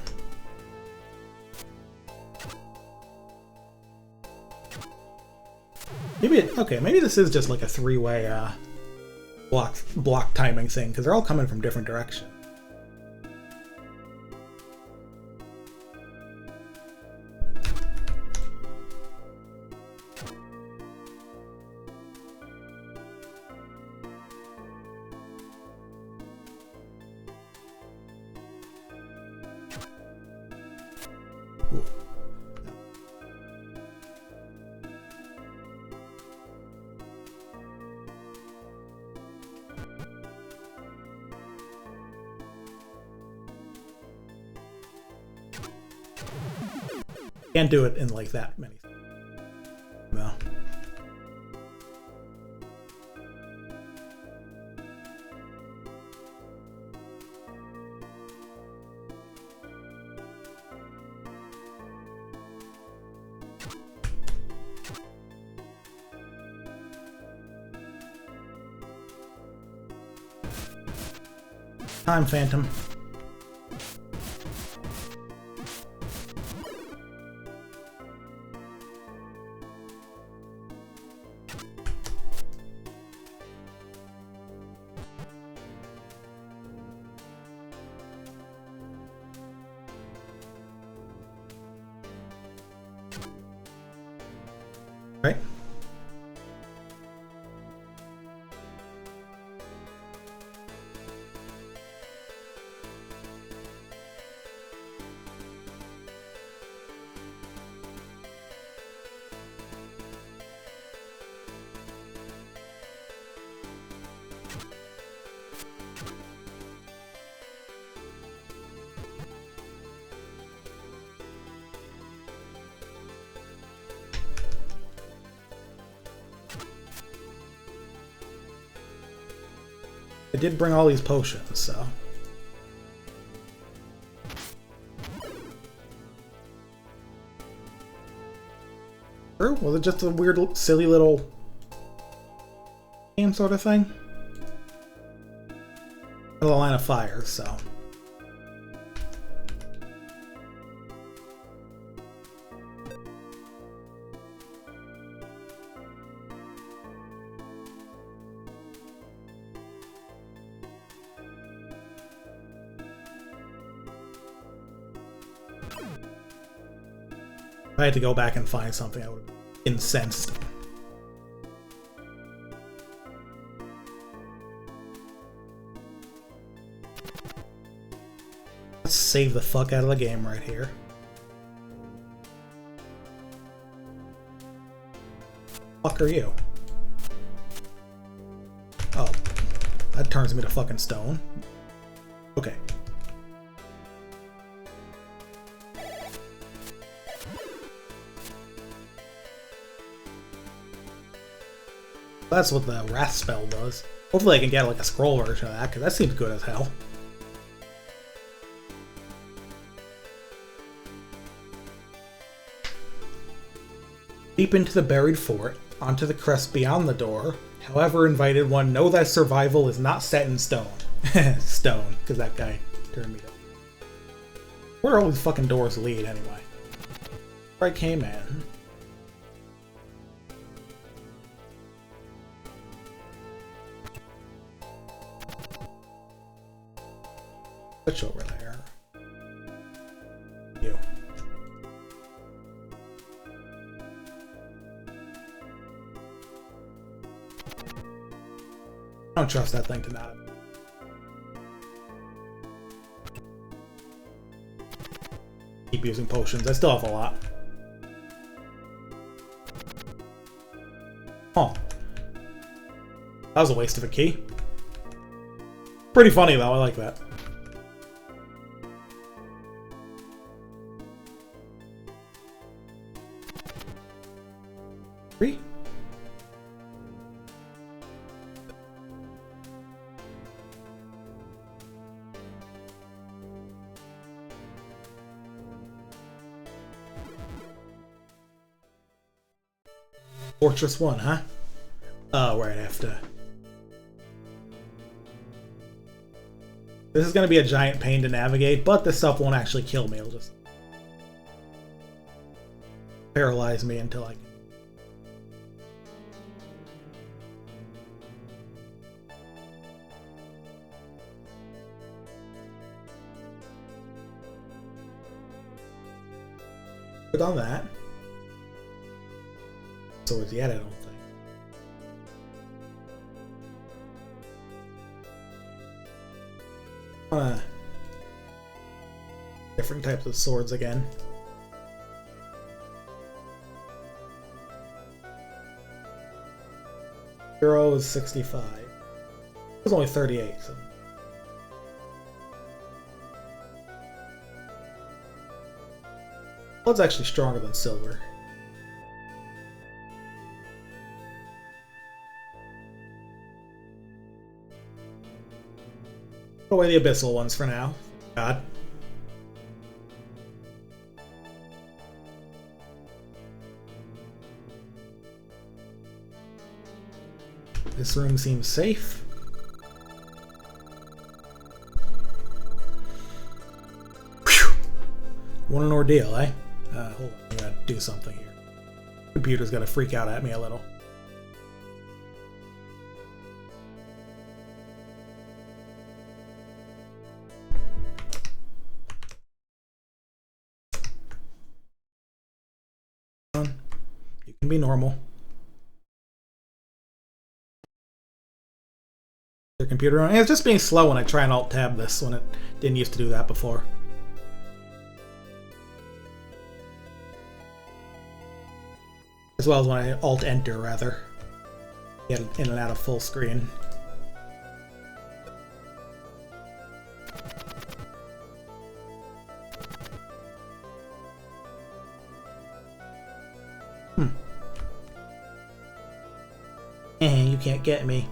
maybe this is just like a three-way block timing thing because they're all coming from different directions. Can't do it in like that many. No. Time Phantom. Right. I did bring all these potions, so. Or was it just a weird, silly little game sort of thing? The line of fire, so. If I had to go back and find something, I would have been incensed. Let's save the fuck out of the game right here. Fuck are you? Oh, that turns me to fucking stone. Okay. That's what the Wrath spell does. Hopefully I can get like a scroll version of that, because that seems good as hell. Deep into the buried fort, onto the crest beyond the door. However invited one, know that survival is not set in stone. Stone, because that guy turned me down. Where all these fucking doors lead anyway? Where I came in. Switch over there. You. I don't trust that thing to not. Keep using potions. I still have a lot. Oh. That was a waste of a key. Pretty funny though, I like that. Three. Fortress 1, huh? Oh, right, I have to... This is going to be a giant pain to navigate, but this stuff won't actually kill me. It'll just paralyze me until I can... Put on that. Swords yet, I don't think. Different types of swords again. Hero is 65. It was only 38, so. Blood's actually stronger than silver. Put away the abyssal ones for now. God. This room seems safe. Whew. What an ordeal, eh? Hold on, I gotta do something here. Computer's gotta freak out at me a little. You can be normal. Your computer on. It's just being slow when I try and alt-tab this when it didn't used to do that before. As well as when I alt-enter, rather. Get in and out of full screen. You can't get me.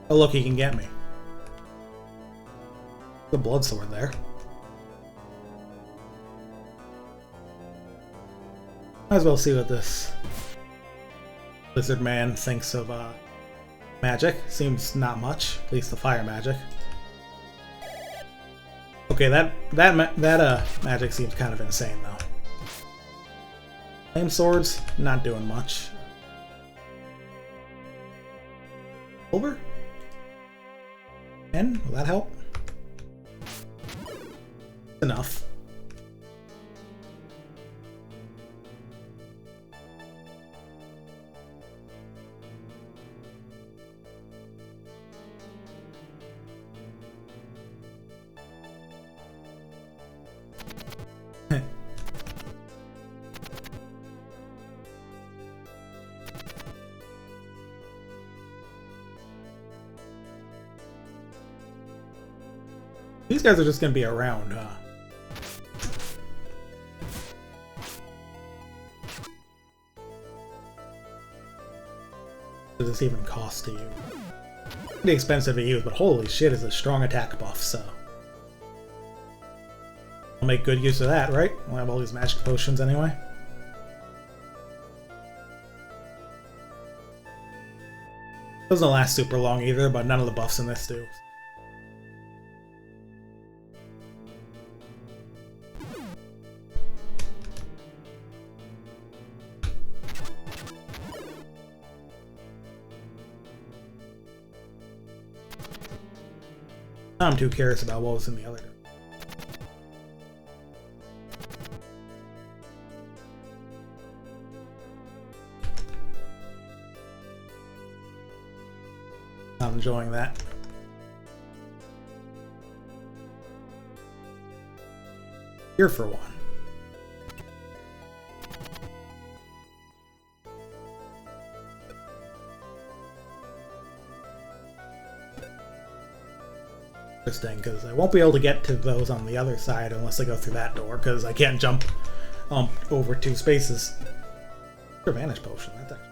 Oh look, he can get me. The blood sword there. Might as well see what this lizard man thinks of magic. Seems not much, at least the fire magic. Okay, that magic seems kind of insane though. Flame swords, not doing much. Silver? 10? Will that help? Enough. These guys are just going to be around, huh? What does this even cost to you? Pretty expensive to use, but holy shit, is a strong attack buff, so... I'll make good use of that, right? We'll have all these magic potions anyway. Doesn't last super long either, but none of the buffs in this do. I'm too curious about what was in the other. Not enjoying that. Here for one. Interesting, because I won't be able to get to those on the other side unless I go through that door, because I can't jump over 2 spaces. Advantage potion, that's actually...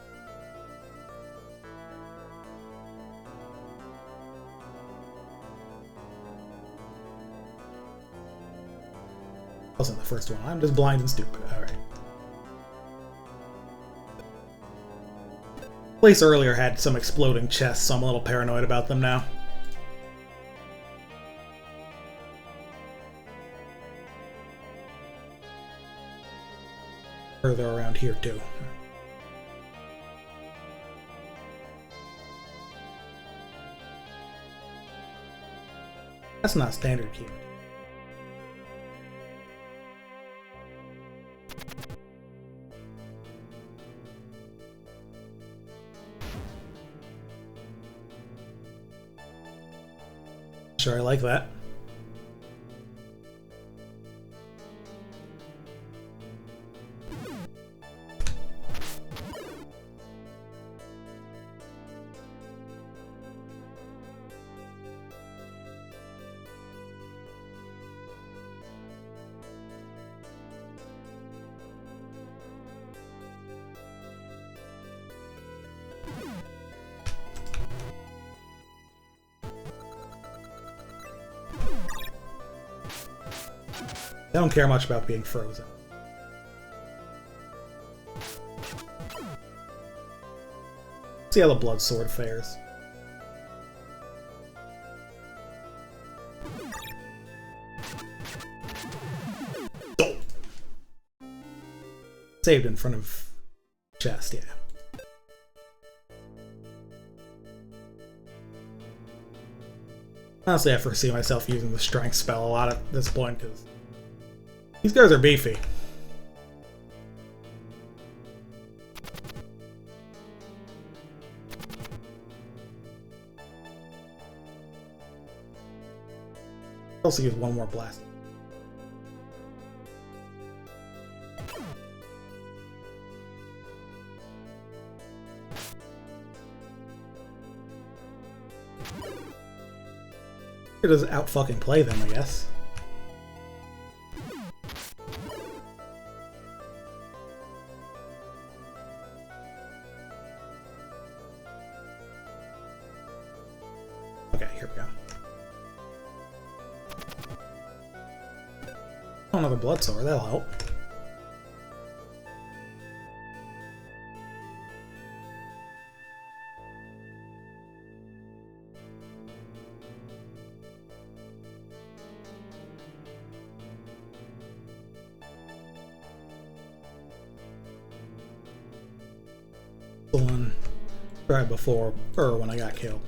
Wasn't the first one. I'm just blind and stupid. Alright. Place earlier had some exploding chests, so I'm a little paranoid about them now. Further around here too. That's not standard key. Sure, I like that. I don't care much about being frozen. See how the blood sword fares. Oh. Saved in front of chest, yeah. Honestly, I foresee myself using the strength spell a lot at this point, because these guys are beefy. Also use one more blast. It does out fucking play them, I guess. Okay, here we go. Oh, another blood sword, that'll help. The one right before, or when I got killed.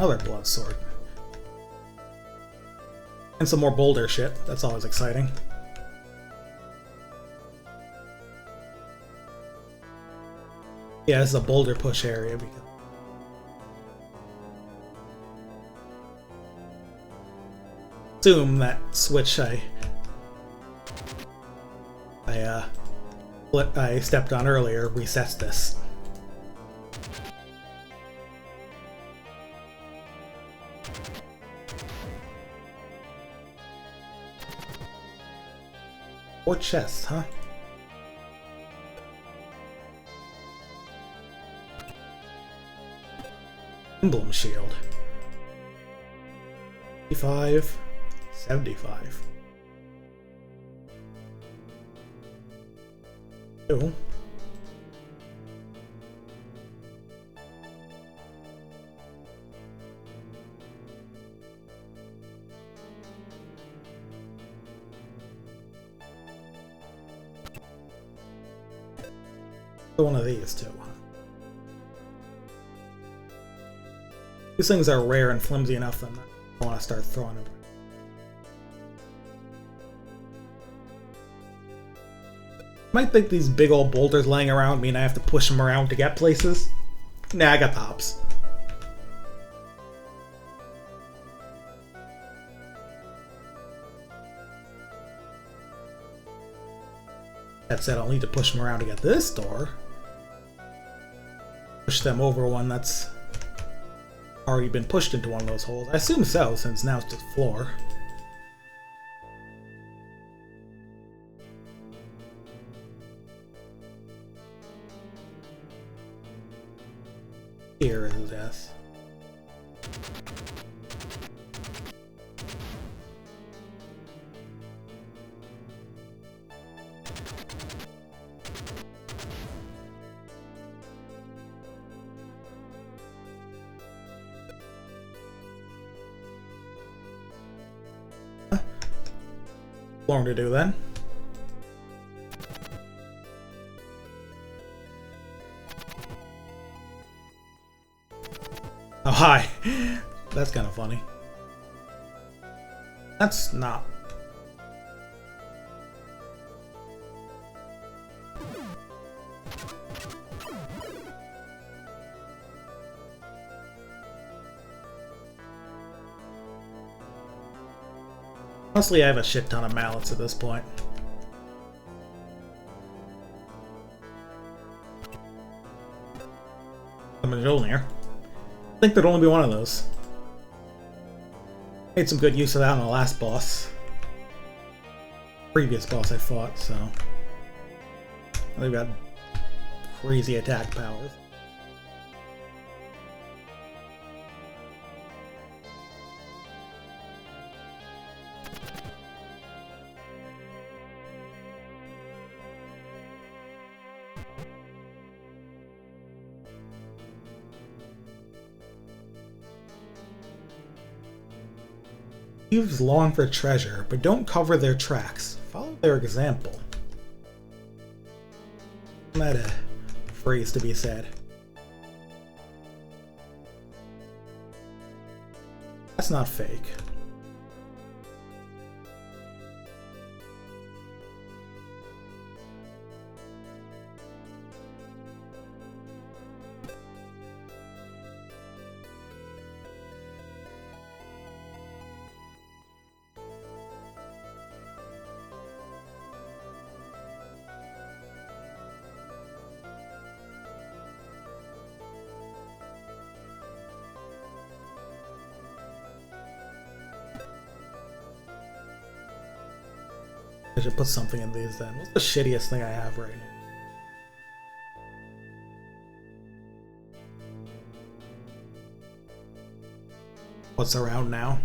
Another blood sword. And some more boulder shit. That's always exciting. Yeah, this is a boulder push area because assume that switch I stepped on earlier resets this. Or chests, huh? Emblem shield. 75, 75. Ew. One of these too, huh? These things are rare and flimsy enough that I want to start throwing them. Might think these big old boulders laying around mean I have to push them around to get places. Nah, I got the hops. That said, I'll need to push them around to get this door. Push them over one that's already been pushed into one of those holes. I assume so, since now it's just floor. Here is death. Long to do then. Oh, hi. That's kind of funny. That's not. Honestly, I have a shit ton of mallets at this point. I'm a Mjolnir. I think there'd only be one of those. Made some good use of that on the last boss. Previous boss I fought, so. They've got crazy attack powers. Thieves long for treasure, but don't cover their tracks. Follow their example. Isn't that a phrase to be said? That's not fake. I should put something in these then. What's the shittiest thing I have right now? What's around now?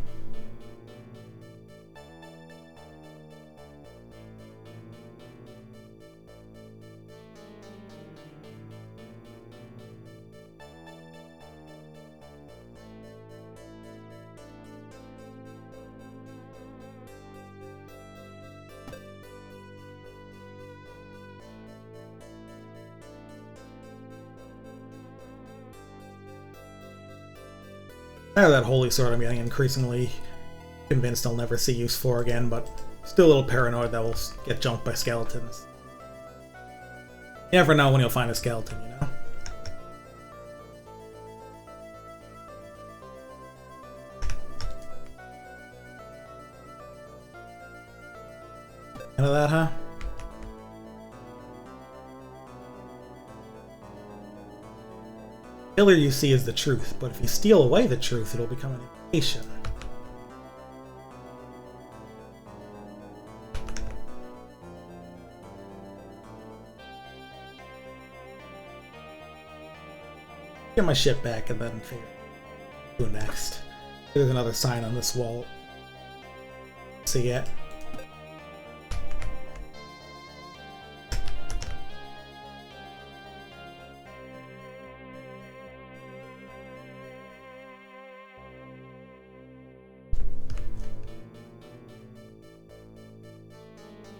Now that holy sword I'm getting increasingly convinced I'll never see use for again, but still a little paranoid that we'll get jumped by skeletons. You never know when you'll find a skeleton, you know? End of that, huh? Failure you see is the truth, but if you steal away the truth, it'll become an imitation. Get my shit back and then figure out what to do next. There's another sign on this wall. See it?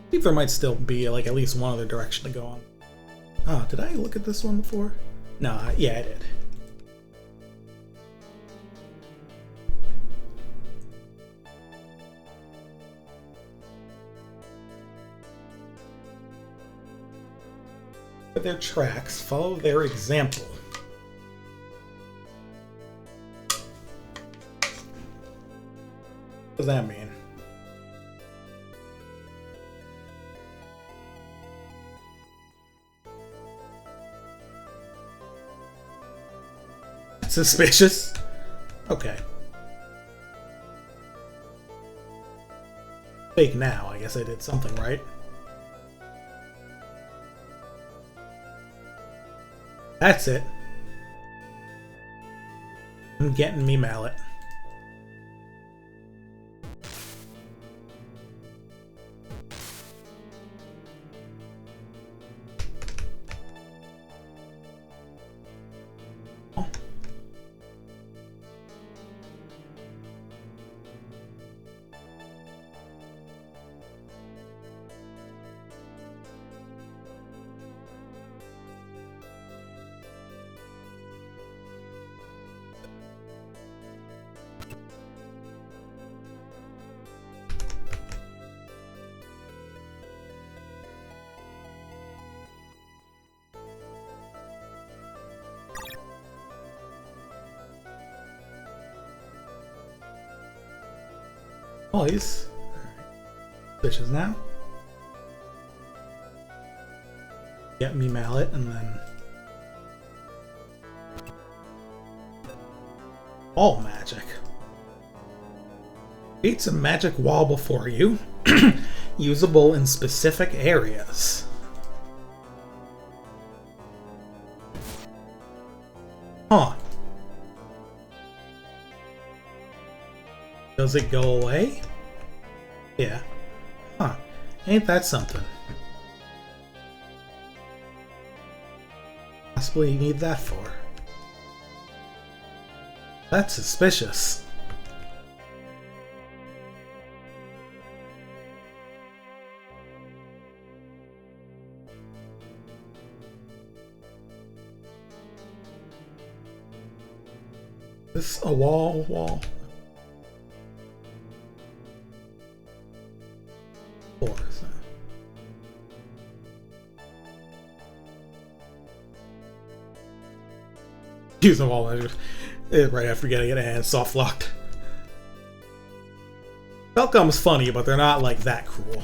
I think there might still be like at least one other direction to go on. Oh, did I look at this one before? No, yeah, I did. With their tracks, follow their example. What does that mean? Suspicious? Okay. Fake now. I guess I did something right. That's it. I'm getting me mallet. Boys. Dishes now. Get me mallet and then all magic. Create some magic wall before you. Usable in specific areas. Huh. Does it go away? Yeah. Huh. Ain't that something? Possibly you need that for. That's suspicious. This a wall. Use them all right after getting it and soft locked. Falcom's funny, but they're not like that cruel.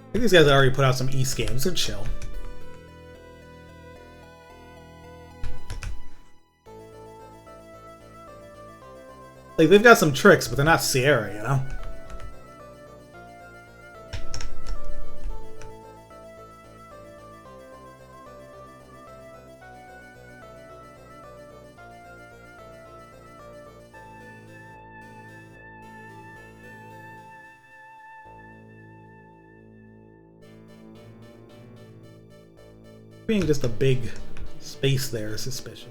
I think these guys already put out some East games. They're chill. Like they've got some tricks, but they're not Sierra, you know. Being just a big space there is suspicious.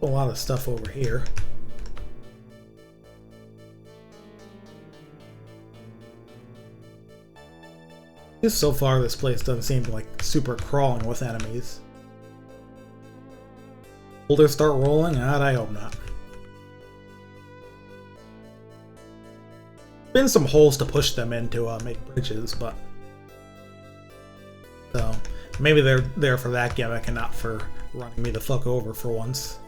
A lot of stuff over here. Just so far, this place doesn't seem like super crawling with enemies. Will they start rolling? I hope not. Been some holes to push them in to make bridges, but. So, maybe they're there for that gimmick and not for running me the fuck over for once.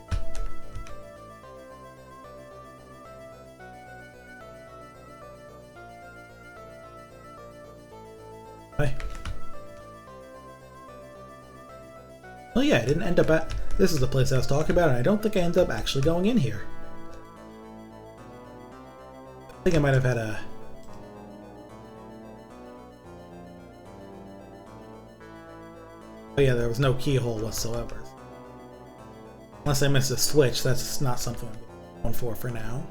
Hi. Well, yeah, I didn't end up at... This is the place I was talking about, and I don't think I ended up actually going in here. I think I might have had a... Oh yeah, there was no keyhole whatsoever. Unless I missed a switch, that's not something I'm going for now.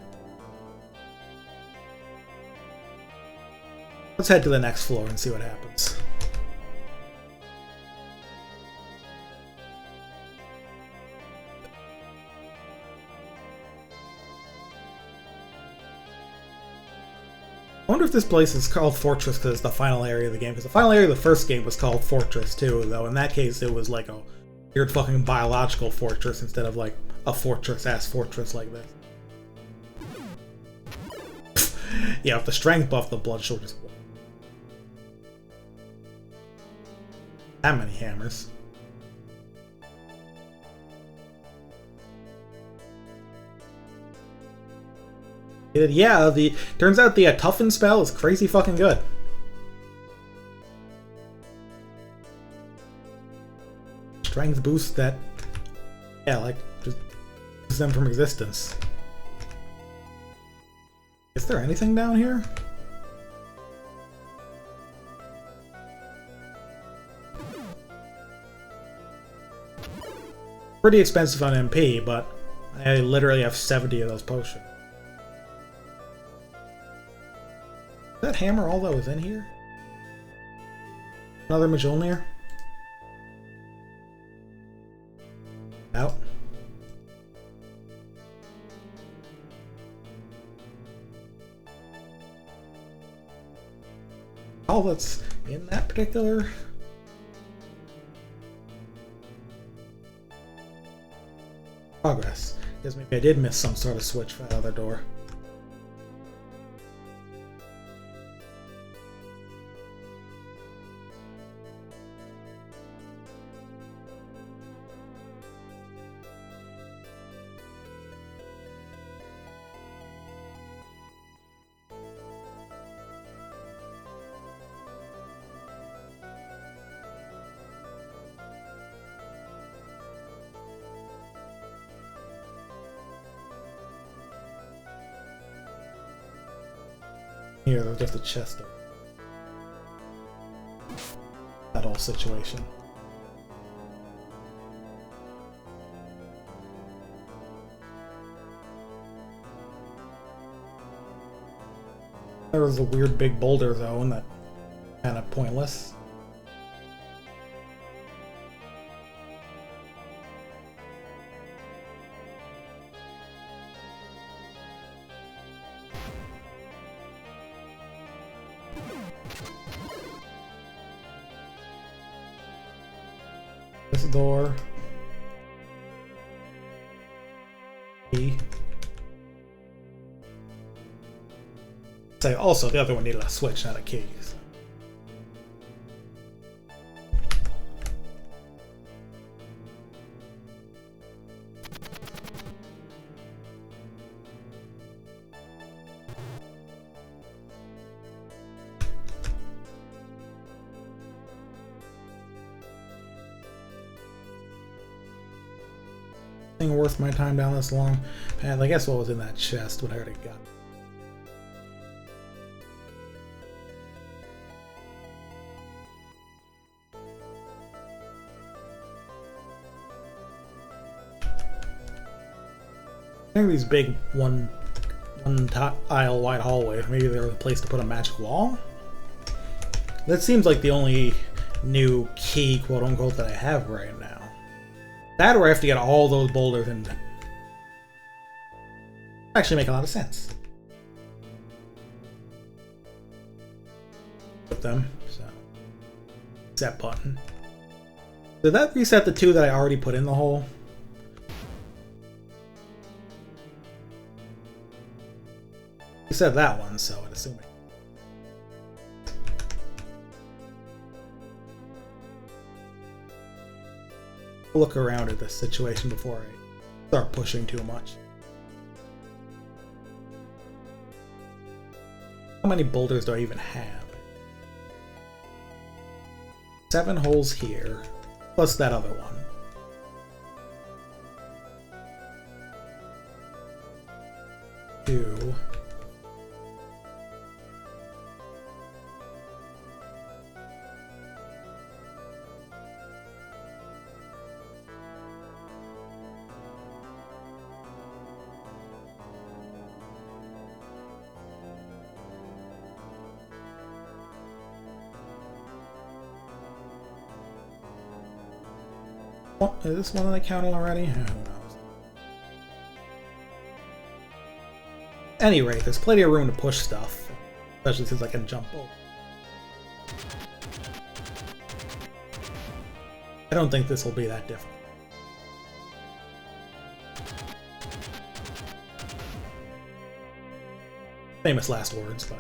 Let's head to the next floor and see what happens. I wonder if this place is called Fortress because it's the final area of the game. Because the final area of the first game was called Fortress too, though in that case it was like a weird fucking biological fortress instead of like a fortress-ass fortress like this. Yeah, with the strength buff, the blood short is... That many hammers. Yeah, turns out the toughen spell is crazy fucking good. Strength boost that, yeah, like just them from existence. Is there anything down here? Pretty expensive on MP, but I literally have 70 of those potions. Is that hammer all that was in here? Another Mjolnir? Out. All that's in that particular... progress. Because maybe I did miss some sort of switch for that other door. Here, there's just a chest over. That whole situation. There was a weird big boulder though, and that kind of pointless. This door. Key. Say also the other one needed a switch, not a key. So. Worth my time down this long. And I guess what was in that chest, what I already got. I think these big one aisle wide hallways, maybe they're the place to put a magic wall? That seems like the only new key, quote unquote, that I have right now. That or I have to get all those boulders and actually make a lot of sense. Put them, so reset button. Did that reset the two that I already put in the hole? Reset that one, so I'd assume it. Look around at this situation before I start pushing too much. How many boulders do I even have? 7 holes here, plus that other one. 2. Is this one that I counted already? Who knows? At any rate, there's plenty of room to push stuff, especially since I can jump over. I don't think this will be that difficult. Famous last words, but...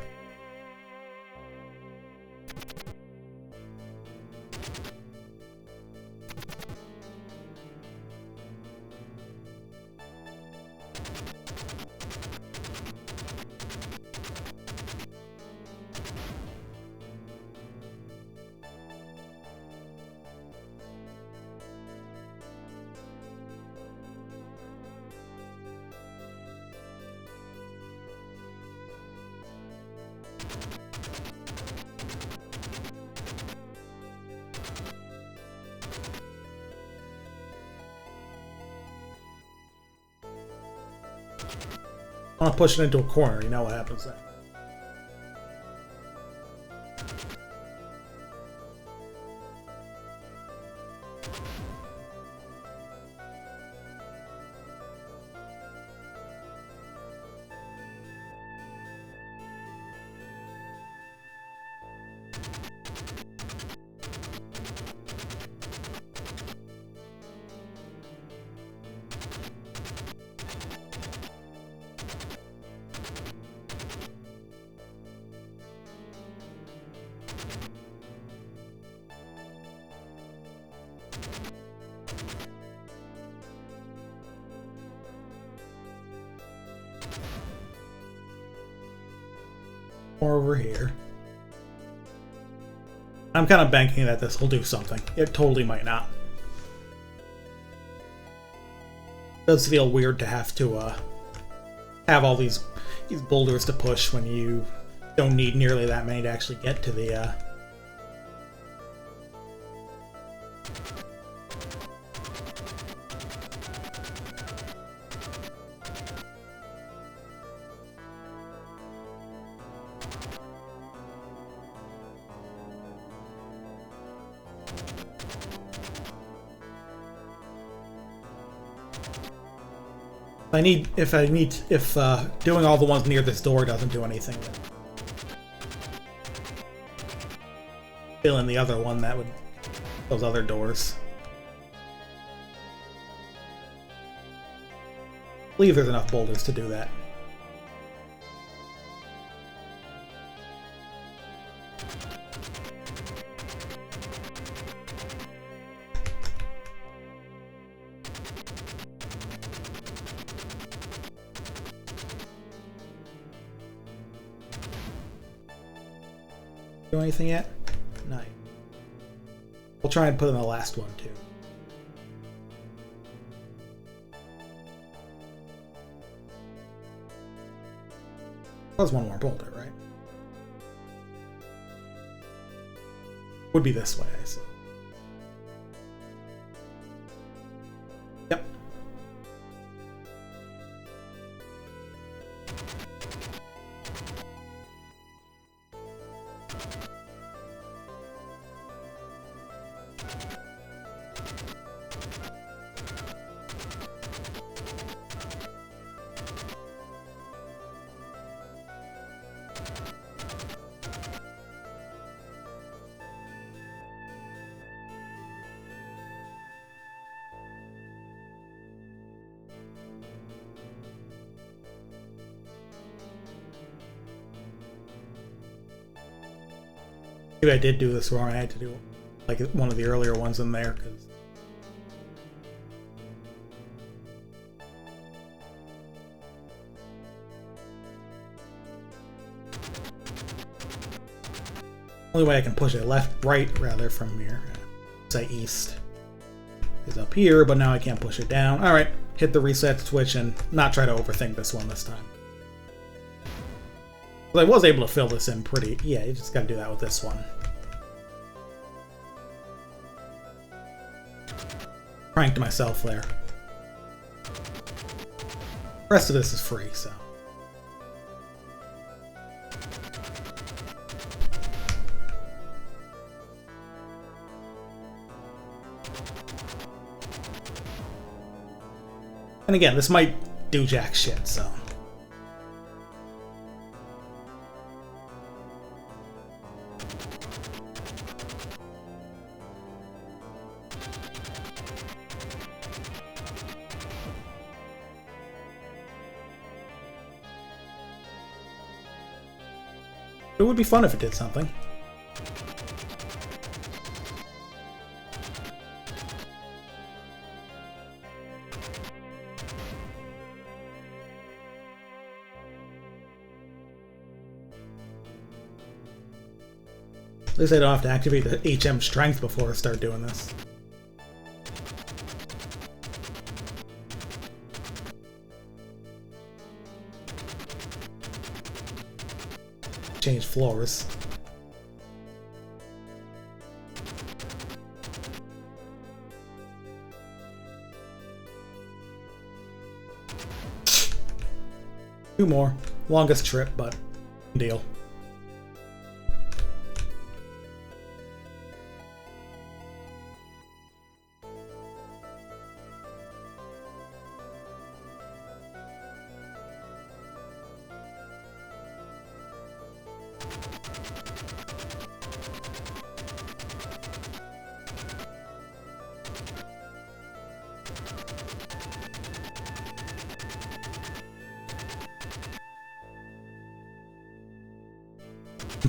want to push it into a corner, you know what happens then. More over here. I'm kind of banking that this will do something. It totally might not. It does feel weird to have have all these boulders to push when you don't need nearly that many to actually get to the if doing all the ones near this door doesn't do anything, then fill in the other one that would those other doors. I believe there's enough boulders to do that. Do anything yet? No. We'll try and put in the last one too. That was one more boulder, right? Would be this way, I see. Yep. Maybe I did do this wrong. I had to do like one of the earlier ones in there because only way I can push it right rather from here, say east, is up here, but now I can't push it down. All right, hit the reset switch and not try to overthink this one this time. I was able to fill this in pretty... Yeah, you just gotta do that with this one. Pranked myself there. The rest of this is free, so... And again, this might do jack shit, so... It would be fun if it did something. At least I don't have to activate the HM strength before I start doing this. Change floors. 2 more. Longest trip, but deal.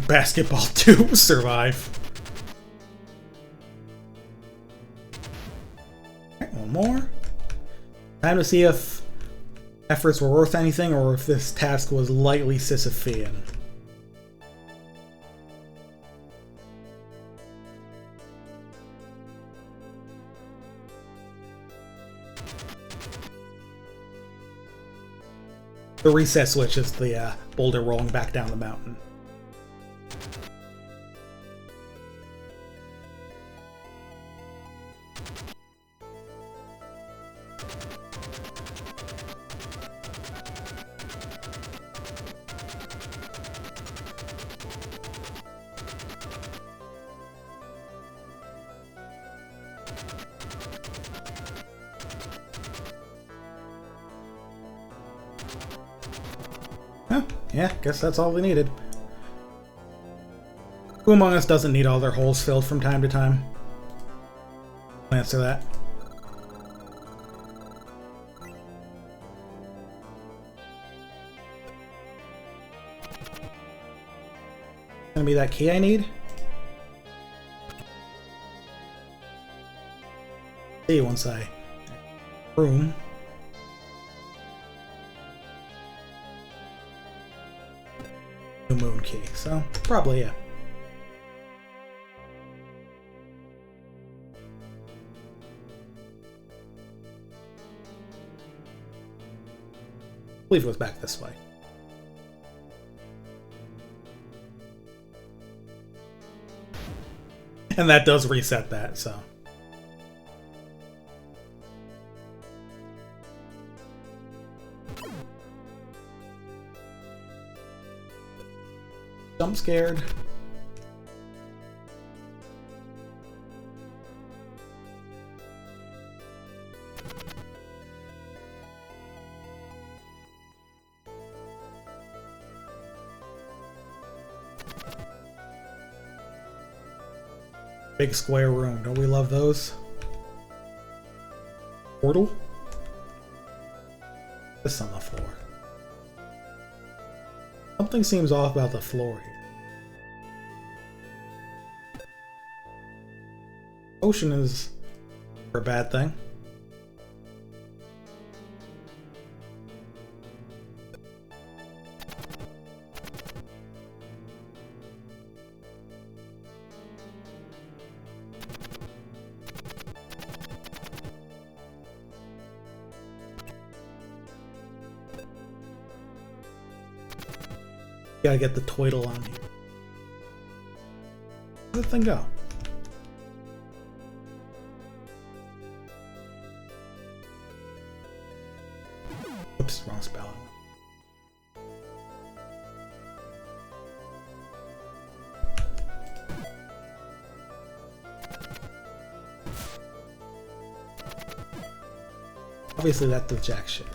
Basketball 2 survive. Alright, one more. Time to see if efforts were worth anything or if this task was lightly Sisyphean. The reset switch is the boulder rolling back down the mountain. Yeah, guess that's all we needed. Who among us doesn't need all their holes filled from time to time? I'll answer that. Gonna be that key I need? See, once I room. Moon key, so probably yeah. I believe it was back this way. And that does reset that, so. Jump scared. Big square room. Don't we love those? Portal? This on the floor. Something seems off about the floor here. Ocean is a bad thing. Gotta get the twiddle on here. Where'd the thing go? Oops, wrong spelling. Obviously that does jack shit.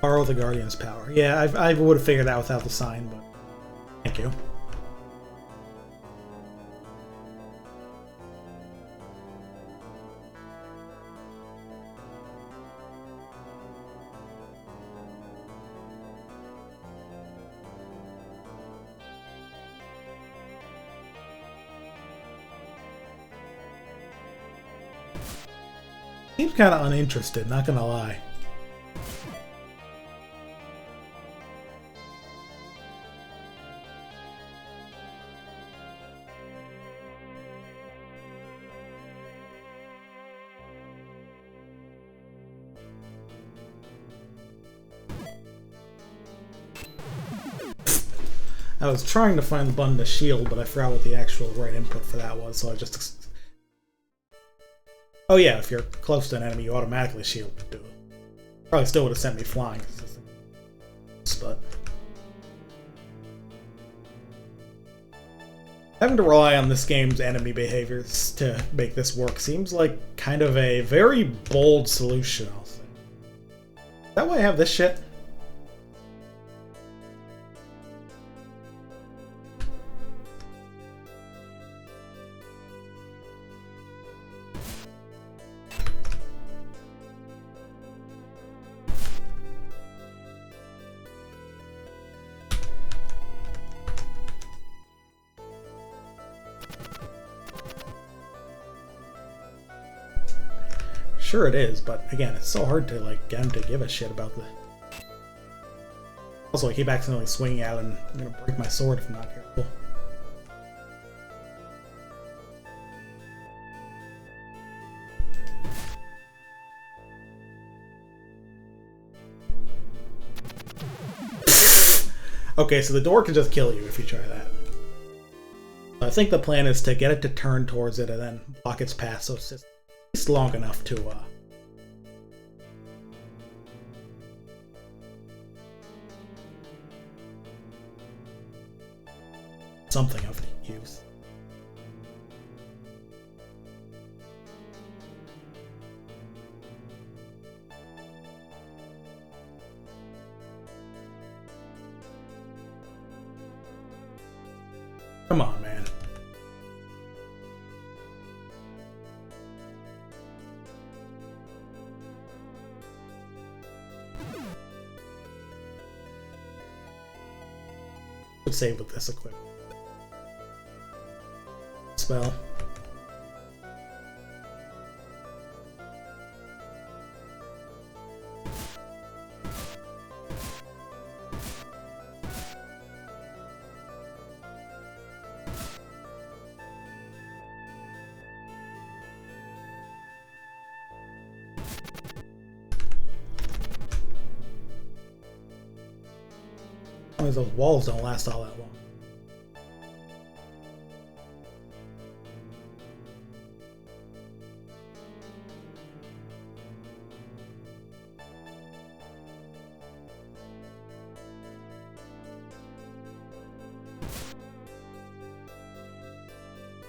Borrow the Guardian's power. Yeah, I would have figured that without the sign, but thank you. Seems kind of uninterested, not gonna lie. I was trying to find the button to shield, but I forgot what the actual right input for that was, so I just... Oh yeah, if you're close to an enemy, you automatically shield. Probably still would have sent me flying. But having to rely on this game's enemy behaviors to make this work seems like kind of a very bold solution, I'll say. Is that why I have this shit? Sure it is, but again, it's so hard to like get him to give a shit about the. Also, I keep accidentally swinging out, and I'm gonna break my sword if I'm not careful. Okay, so the door can just kill you if you try that. I think the plan is to get it to turn towards it and then block its path so it's just at least long enough to something of use. Come on, man. Would save with this equipment. Spell. Those walls don't last all that long.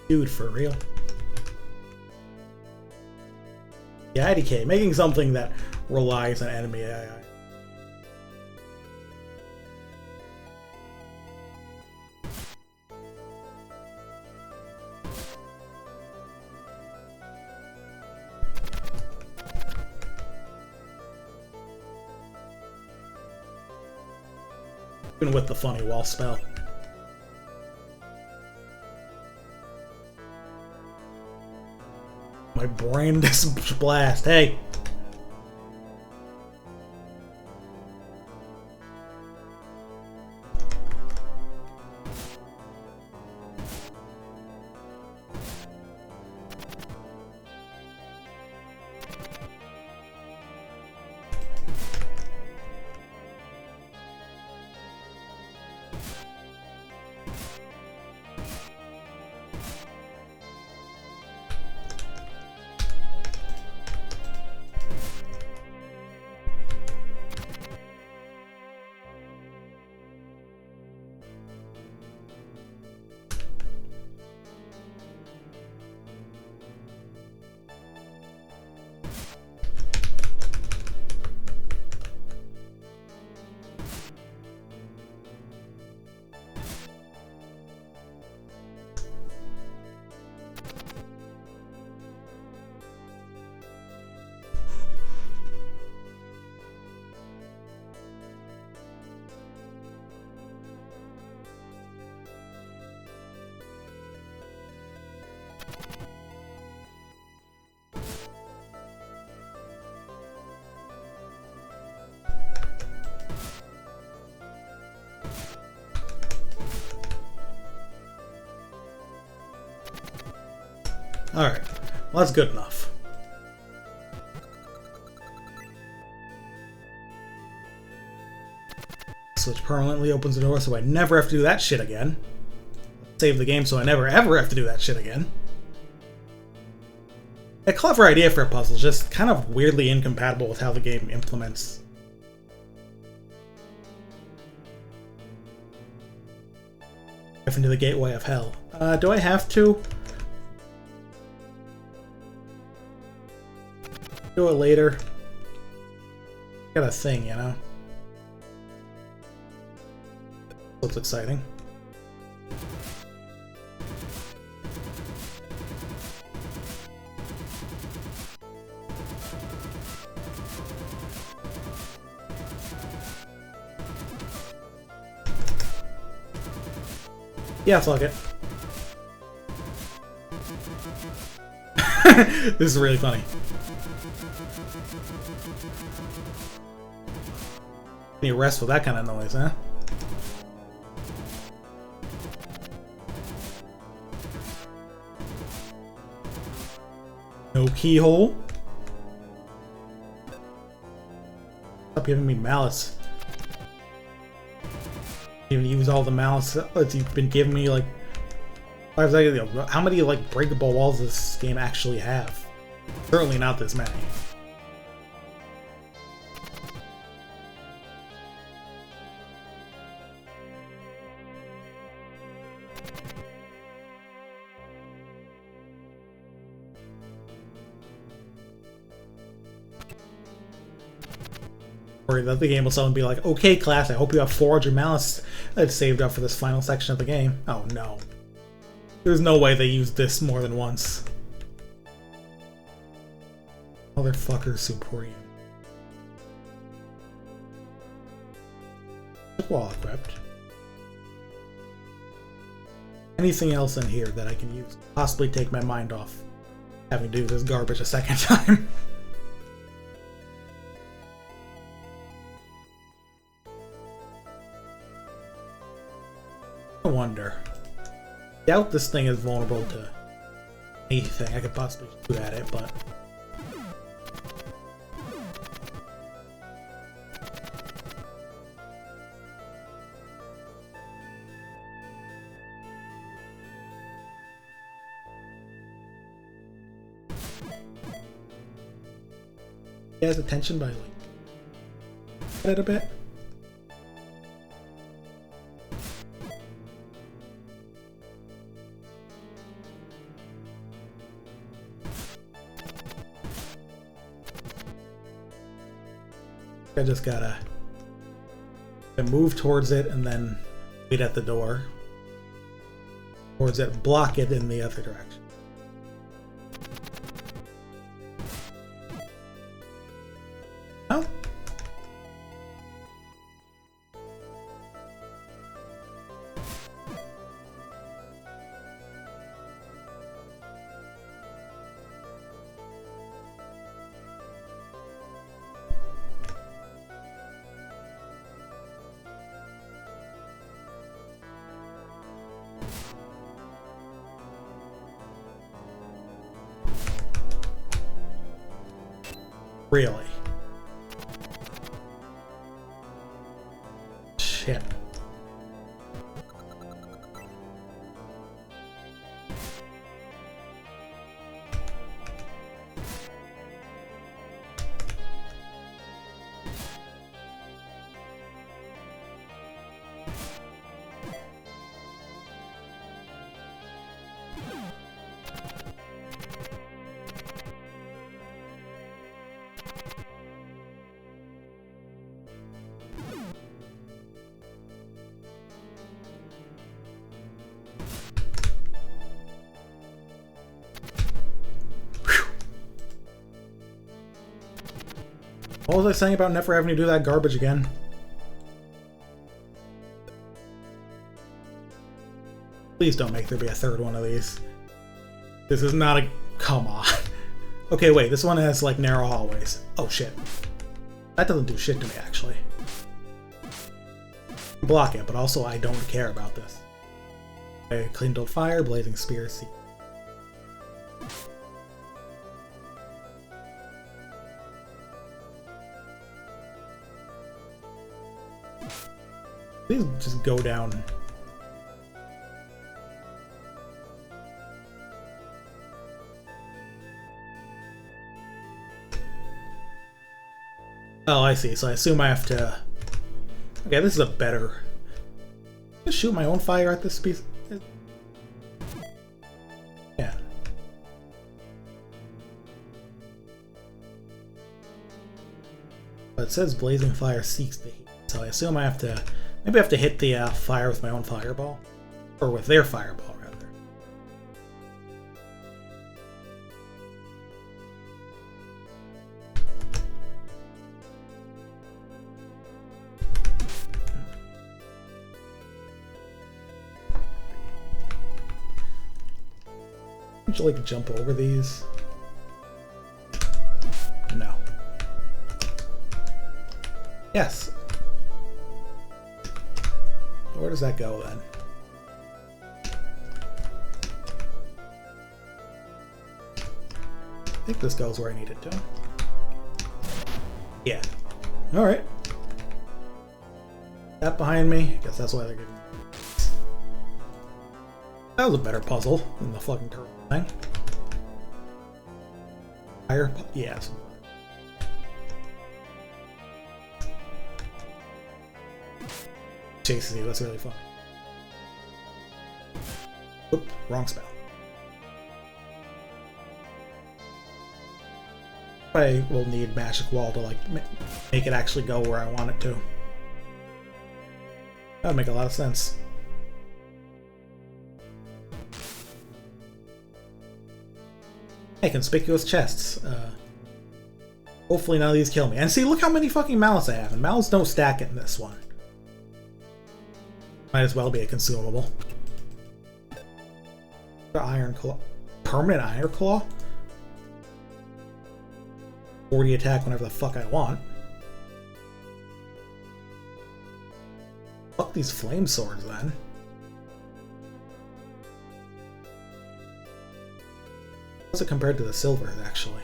Dude, for real? Yeah, IDK, making something that relies on enemy AI. Even with the funny wall spell. My Brandish blast, hey! Alright, well that's good enough. Switch permanently opens the door so I never have to do that shit again. Save the game so I never ever have to do that shit again. A clever idea for a puzzle, just kind of weirdly incompatible with how the game implements. Into the gateway of hell. Do I have to? Do it later. Got a thing, you know? Looks exciting. Yeah, fuck it. This is really funny. You rest with that kind of noise, huh? No keyhole? Stop giving me malice. Even use all the malice that you've been giving me, like 5 seconds ago. How many like breakable walls does this game actually have? Certainly not this many. Or that the game will suddenly be like, okay class, I hope you have 400 malice that's saved up for this final section of the game. Oh no. There's no way they used this more than once. Motherfucker Supreme. Wall equipped. Anything else in here that I can use? Possibly take my mind off having to do this garbage a second time. I wonder. Doubt this thing is vulnerable to anything I could possibly shoot at it, but he has attention by like it a bit. I just gotta move towards it and then wait at the door. Towards it, block it in the other direction. Oh. Really? Shit. What was I saying about never having to do that garbage again? Please don't make there be a third one of these. This is not a... Come on. Okay, wait, this one has, like, narrow hallways. Oh, shit. That doesn't do shit to me, actually. Block it, but also I don't care about this. Okay, clean build fire, blazing spear, see. Please just go down. Oh, I see. So I assume I have to... Okay, this is a better... Just shoot my own fire at this piece? Yeah. But it says blazing fire seeks the heat. So I assume I have to... Maybe I have to hit the fire with my own fireball. Or with their fireball, rather. Would you like jump over these? No. Yes. Where does that go then? I think this goes where I need it to. Yeah. Alright. That behind me. I guess that's why they're getting... That was a better puzzle than the fucking turtle thing. Higher? Yes. Chases you, that's really fun. Oop, wrong spell. I will need Magic Wall to like make it actually go where I want it to. That would make a lot of sense. Hey, conspicuous chests. Hopefully none of these kill me. And see, look how many fucking mallets I have. And mallets don't stack in this one. Might as well be a consumable. Iron Claw. Permanent Iron Claw? 40 attack whenever the fuck I want. Fuck these flame swords then. How's it compared to the silver, actually?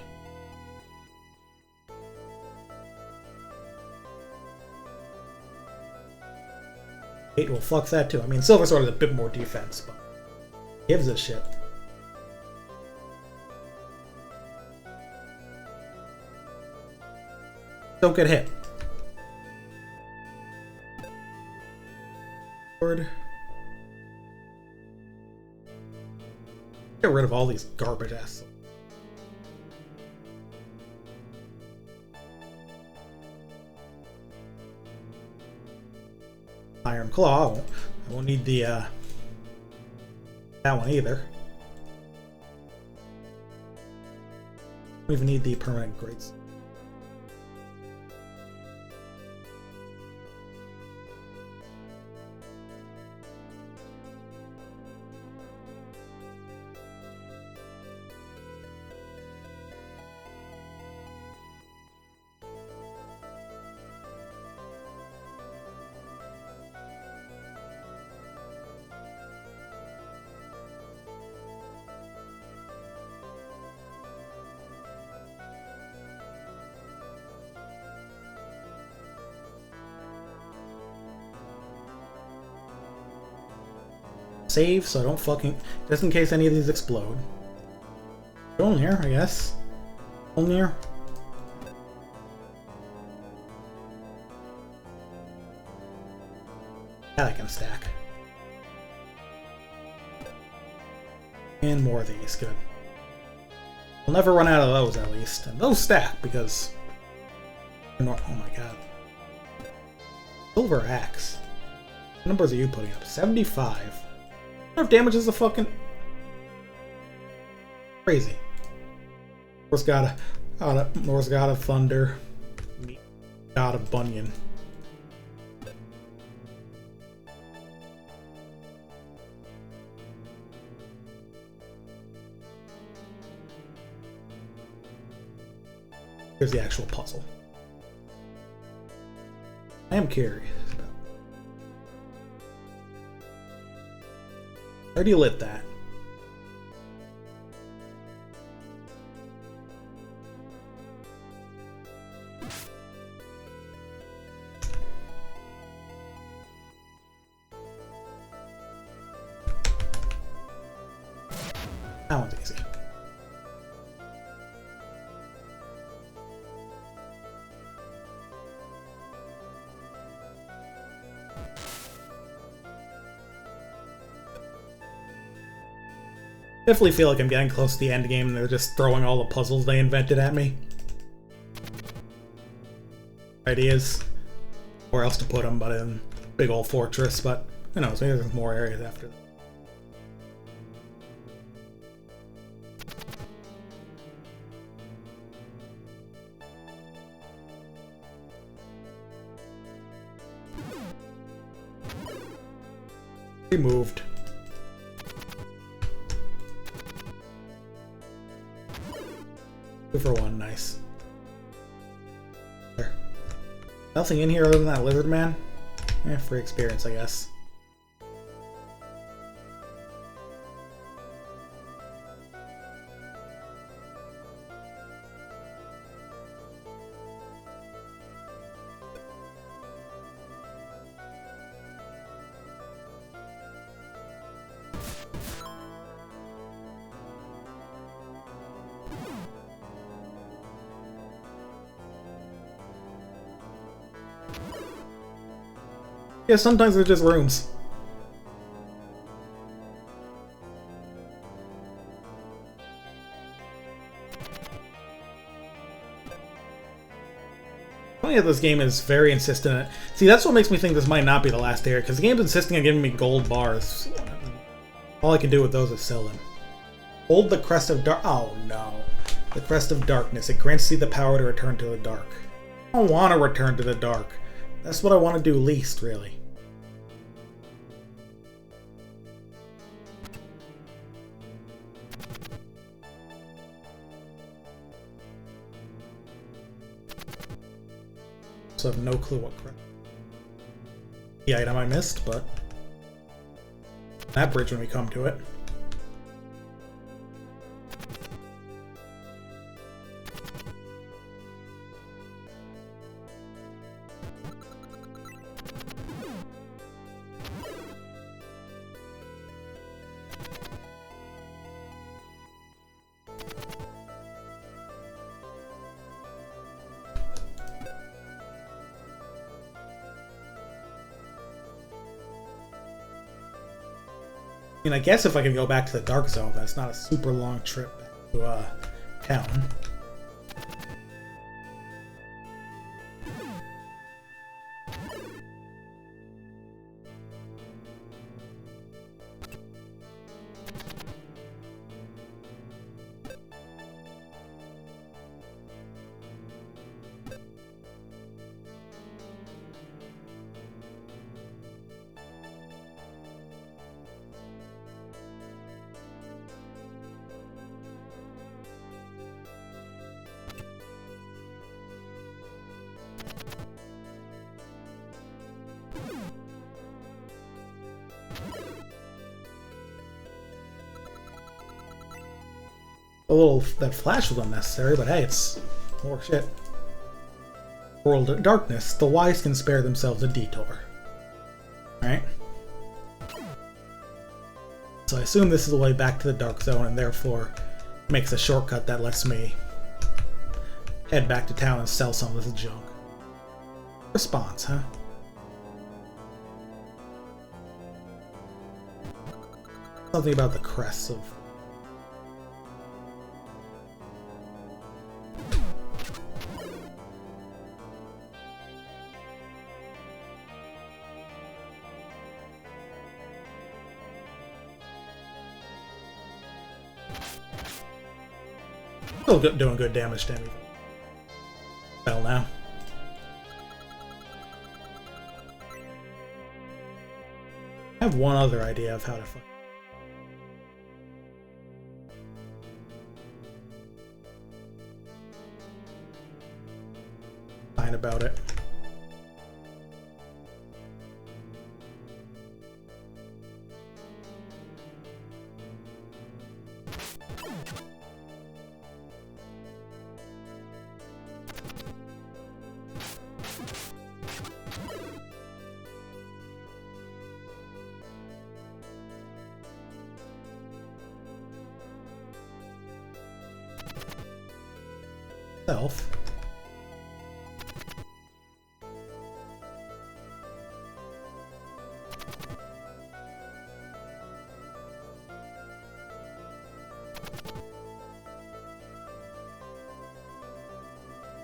Well, fuck that too. I mean, silver sword is a bit more defense, but gives a shit. Don't get hit. Get rid of all these garbage ass. Iron Claw. I won't need the that one either. Don't even need the permanent greats. Save so I don't fucking... Just in case any of these explode. Here, I guess. Here. That I can stack. And more of these, good. We'll never run out of those at least. And those stack because... Oh my god. Silver Axe. What numbers are you putting up? 75. What damage is the fucking... Crazy. Norse god of thunder. God of Bunyan. Here's the actual puzzle. I am curious about. I already lit that. That one's easy. Definitely feel like I'm getting close to the end game and they're just throwing all the puzzles they invented at me. Ideas. Where else to put them but in big old fortress, but who knows, maybe there's more areas after that. Moved. 2 for 1, nice. There. Nothing in here other than that lizard man? Eh, free experience, I guess. Yeah, sometimes they're just rooms. Funny that this game is very insistent. See, that's what makes me think this might not be the last area, because the game's insisting on giving me gold bars. All I can do with those is sell them. Hold the crest of dark. Oh no. The crest of darkness. It grants thee the power to return to the dark. I don't want to return to the dark. That's what I want to do least, really. So I have no clue what the item I missed, but that bridge when we come to it. I mean, I guess if I can go back to the Dark Zone, that's not a super long trip to town. That flash was unnecessary, but hey, it's more shit. World of Darkness. The wise can spare themselves a detour. Alright? So I assume this is the way back to the Dark Zone, and therefore makes a shortcut that lets me head back to town and sell some of this junk. Response, huh? Something about the crests of... Still doing good damage to me. Well, now. I have one other idea of how to fight. Fine about it. Self.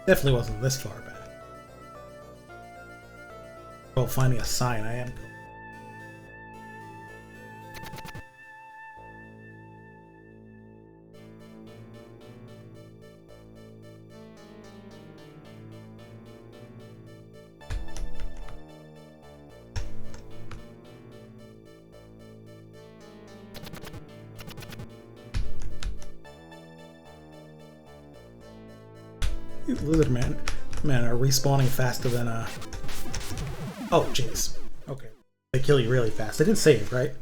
Definitely wasn't this far back. Well, finding a sign, I am. These lizard man are respawning faster than Oh, jeez. Okay. They kill you really fast. They didn't save, right?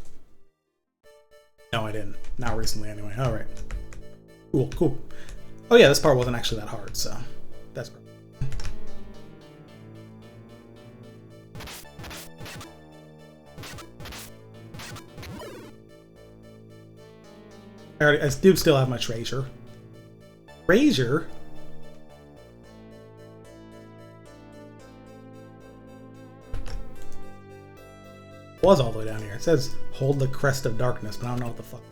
No, I didn't. Not recently, anyway. Alright. Cool, cool. Oh yeah, this part wasn't actually that hard, so... That's great. I do still have my treasure. Treasure? Was all the way down here. It says hold the crest of darkness, but I don't know what the fuck.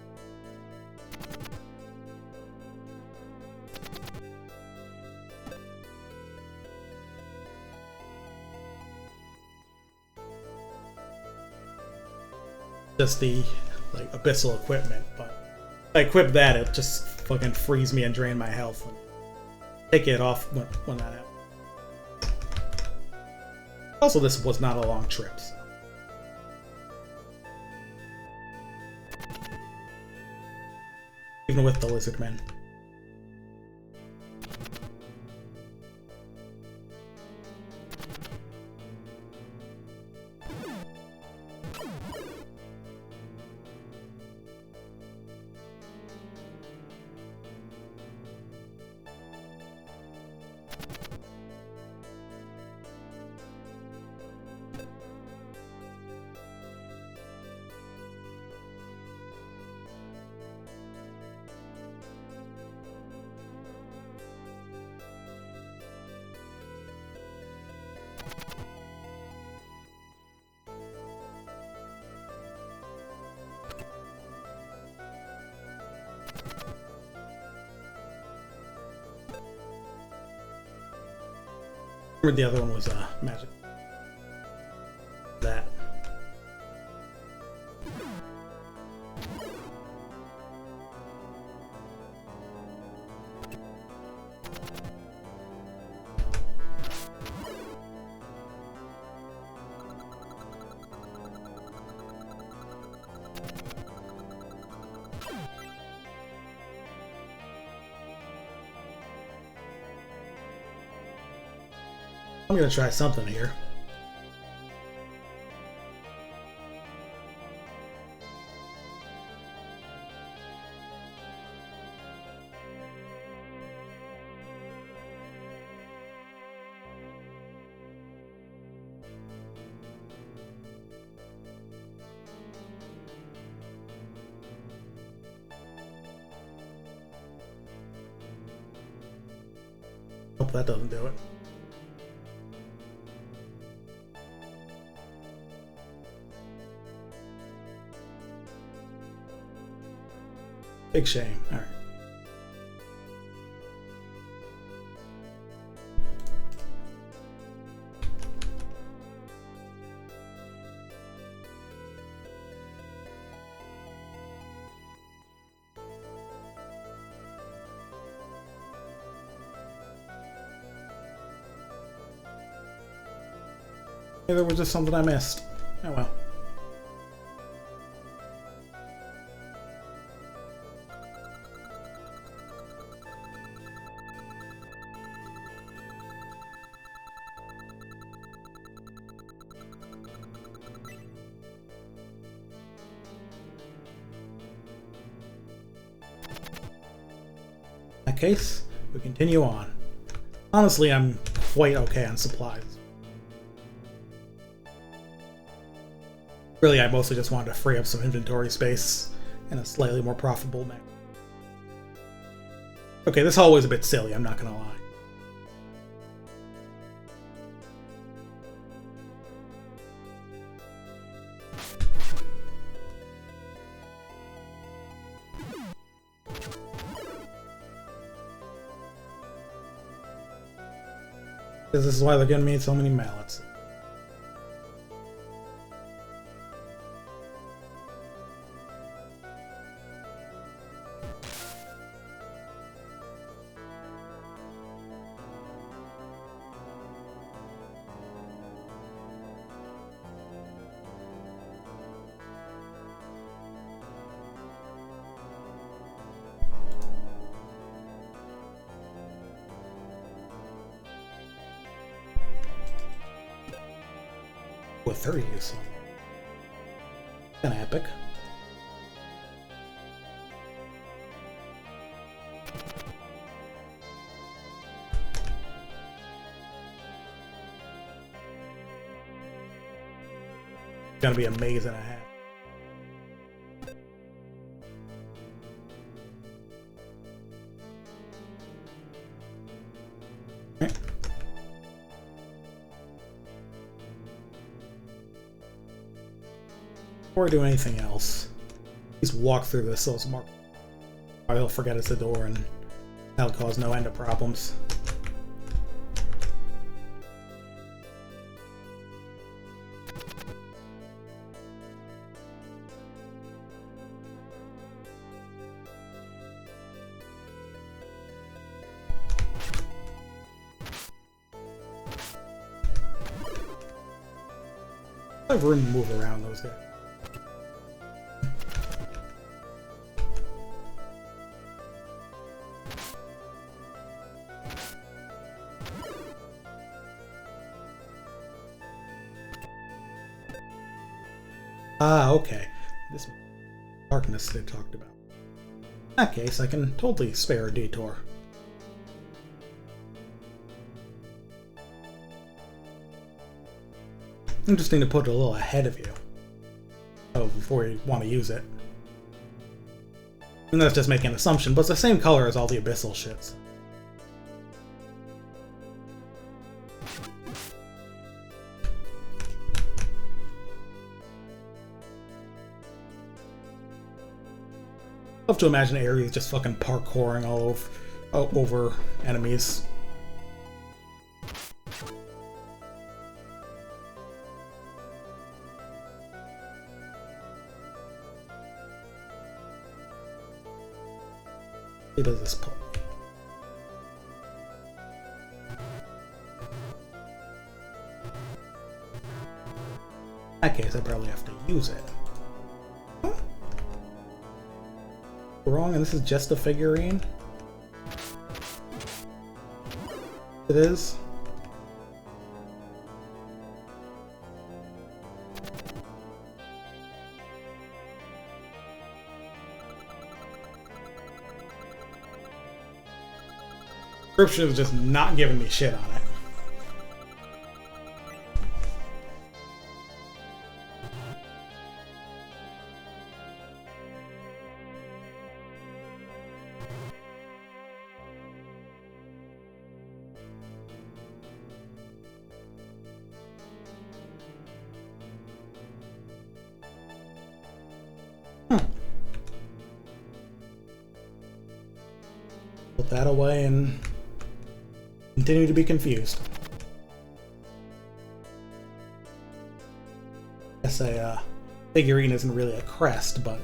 Just the like abyssal equipment, but if I equip that, it just fucking frees me and drain my health. And take it off when that happens. Also, this was not a long trip. So. Even with the lizard men. The other one was magic. That. I'm gonna try something here. Hope that doesn't do it. Big shame. All right. Maybe there was just something I missed. Oh well. Case, we continue on. Honestly, I'm quite okay on supplies. Really, I mostly just wanted to free up some inventory space in a slightly more profitable mech. Okay, this hallway's a bit silly, I'm not gonna lie. Because this is why they're giving me so many mallets. With 30 is kind of epic. It's gonna be a maze and a half. Right. Before I do anything else, please walk through this so it's marked. I'll forget it's a door and that'll cause no end of problems. I have room to move around those guys. Ah, okay. This darkness they talked about. In that case, I can totally spare a detour. Interesting to put it a little ahead of you. Oh, before you want to use it. And that's just making an assumption, but it's the same color as all the abyssal shits. I love to imagine Ares just fucking parkouring all over enemies. He does this part. In that case, I probably have to use it. Huh? Wrong, and this is just a figurine? It is? Description is just not giving me shit on it. Put that away and continue to be confused. Guess a figurine isn't really a crest, but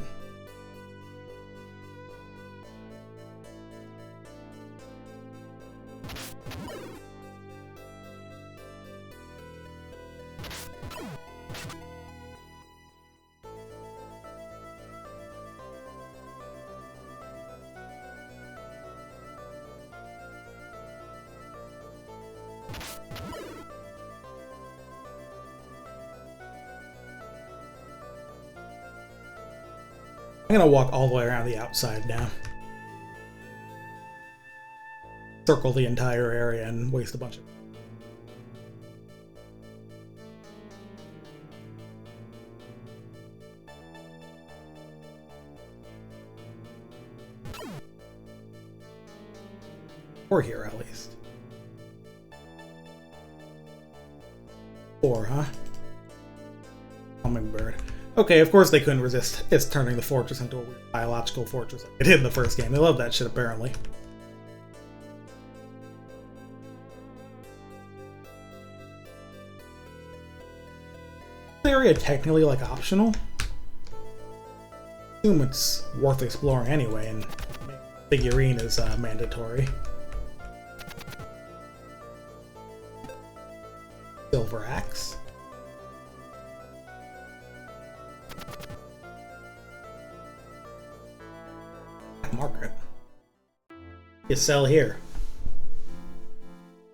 I'm gonna walk all the way around the outside now. Circle the entire area and waste a bunch of... Or here, at least. 4, huh? Hummingbird. Okay, of course they couldn't resist. It's turning the fortress into a weird biological fortress like it did in the first game. They love that shit, apparently. area technically like optional? I assume it's worth exploring anyway, and figurine is mandatory. Silver axe. Margaret. You sell here.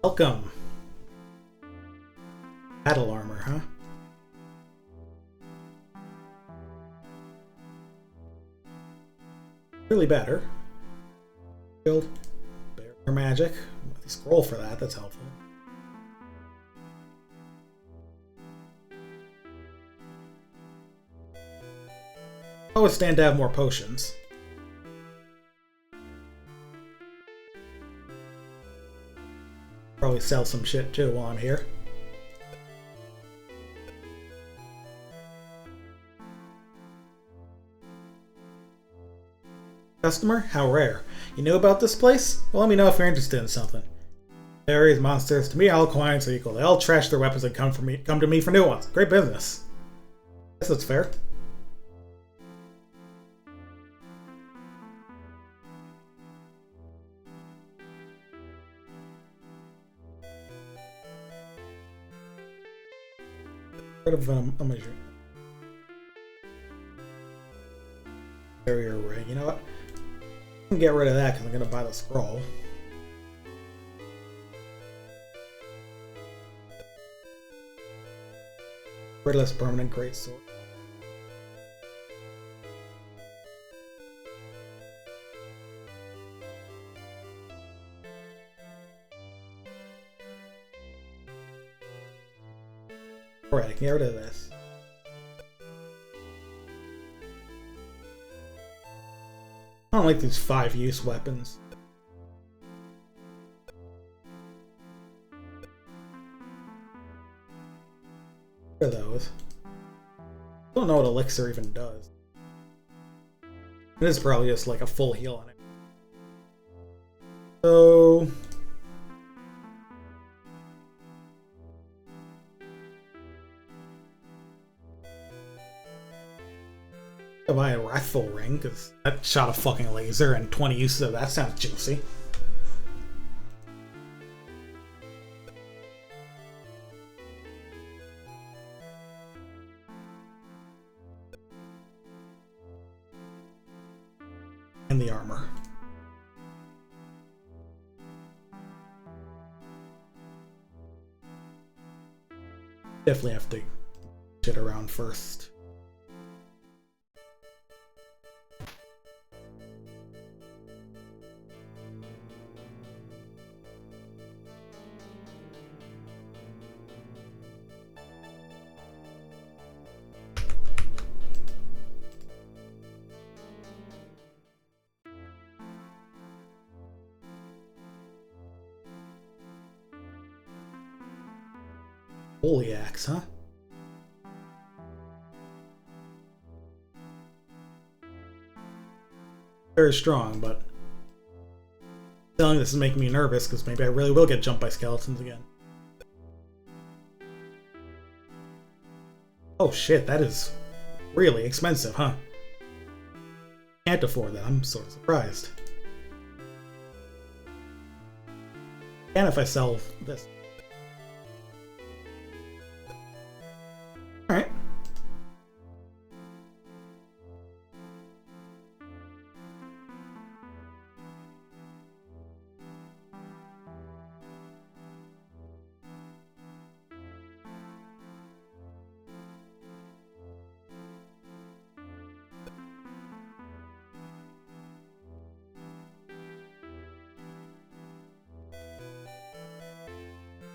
Welcome. Battle armor, huh? Really better. Shield. Barrier magic. Scroll for that, that's helpful. Always stand to have more potions. Probably sell some shit too while I'm here. Customer? How rare. You knew about this place? Well, let me know if you're interested in something. Fairies, monsters, to me all clients are equal. They all trash their weapons and come to me for new ones. Great business. Guess that's fair. Rid of a measure. Barrier ring. You know what? I can get rid of that because I'm going to buy the scroll. Wordless permanent greatsword. Alright, I can get rid of this. I don't like these 5-use weapons. What are those? I don't know what elixir even does. It is probably just like a full heal on it. So... I'll buy a Wrathful Ring, because that shot a fucking laser and 20 uses of that sounds juicy. And the armor. Definitely have to get around first. Holy axe, huh? Very strong, but selling this is making me nervous because maybe I really will get jumped by skeletons again. Oh shit, that is really expensive, huh? Can't afford that. I'm sort of surprised. And if I sell this. Alright.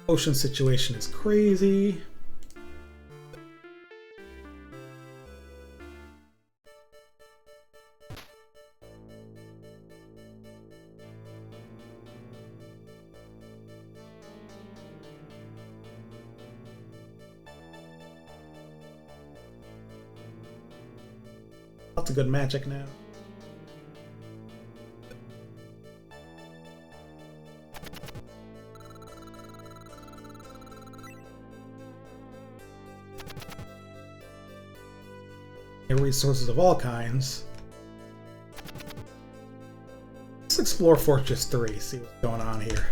Ocean situation is crazy. Lots of good magic now. resources of all kinds. Let's explore Fortress 3, see what's going on here.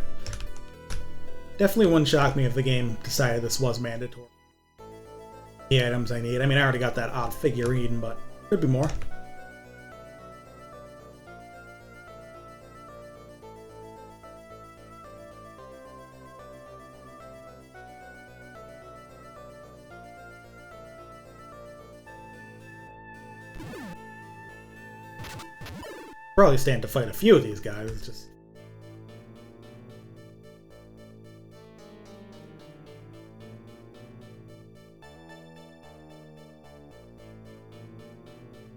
Definitely wouldn't shock me if the game decided this was mandatory. The items I need. I mean, I already got that odd figurine, but could be more. Probably stand to fight a few of these guys. It's just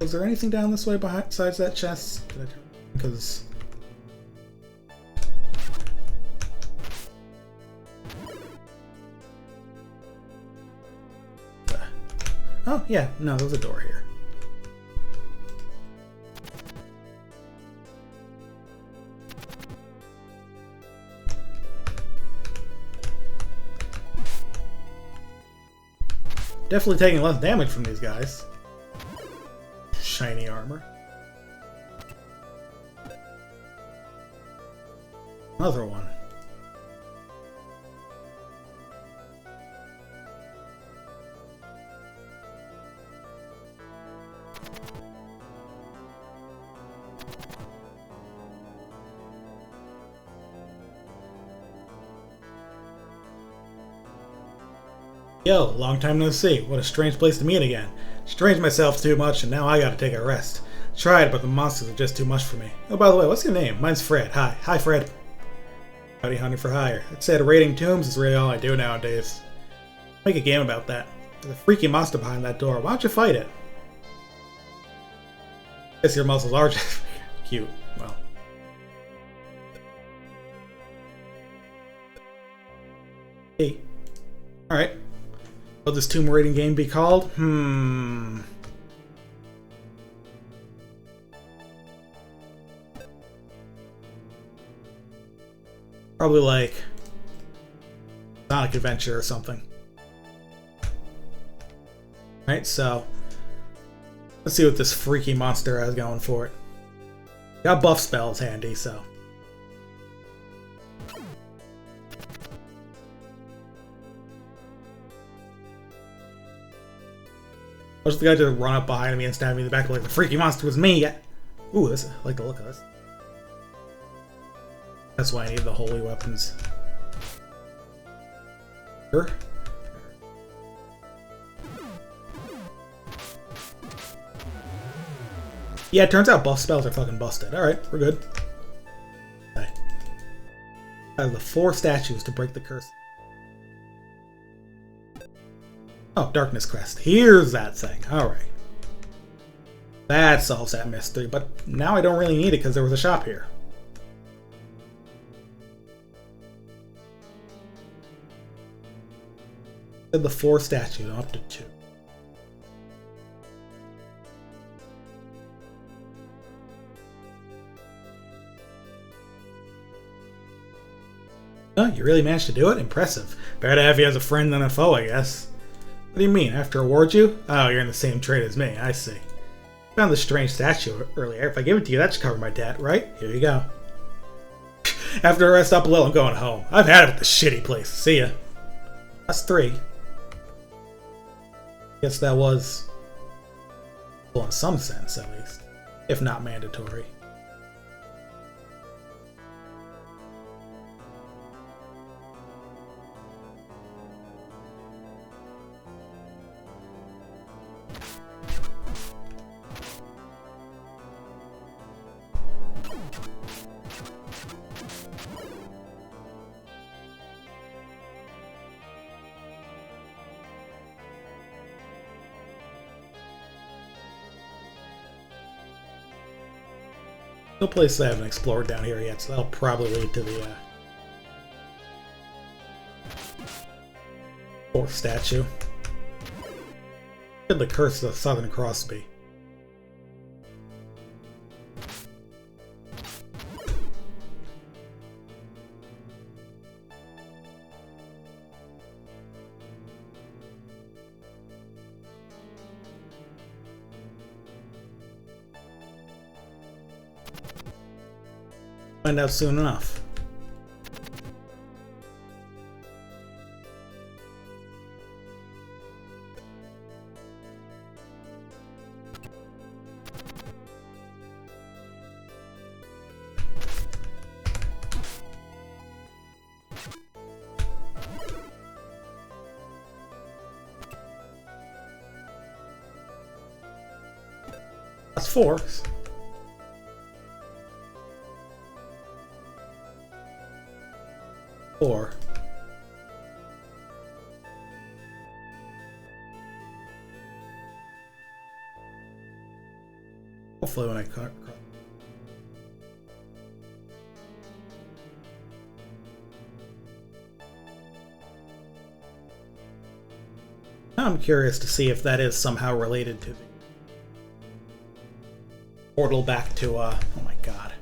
was there anything down this way besides that chest? Because oh yeah, no, there's a door here. Definitely taking less damage from these guys. Shiny armor. Another one. Yo, long time no see. What a strange place to meet again. Strained myself too much and now I gotta take a rest. Tried, but the monsters are just too much for me. Oh, by the way, what's your name? Mine's Fred. Hi. Hi, Fred. Bounty hunter for hire. I'd say raiding tombs is really all I do nowadays. Make a game about that. There's a freaky monster behind that door. Why don't you fight it? Guess your muscles are just cute. Well. Hey. Alright. Will this tomb raiding game be called? Probably like Sonic Adventure or something. Right, so let's see what this freaky monster has going for it. Got buff spells handy, so. Watch the guy just run up behind me and stab me in the back like the freaky monster was me. Ooh, I like the look of this. That's why I need the holy weapons. Sure. Yeah, it turns out buff spells are fucking busted. Alright, we're good. Okay. I have the 4 statues to break the curse. Oh, Darkness Crest. Here's that thing. Alright. That solves that mystery, but now I don't really need it because there was a shop here. The 4 statues, I'm up to 2. Oh, you really managed to do it? Impressive. Better to have you as a friend than a foe, I guess. What do you mean? After award you? Oh, you're in the same trade as me. I see. Found this strange statue earlier. If I give it to you, that should cover my debt, right? Here you go. After I rest up a little, I'm going home. I've had it at this shitty place. See ya. That's 3. Guess that was, well, in some sense at least, if not mandatory. No place I haven't explored down here yet, so that'll probably lead to the 4th statue. Could the curse of the Southern Cross be? Find out soon enough. That's 4. Hopefully when I cut. I'm curious to see if that is somehow related to the portal back to, oh my god.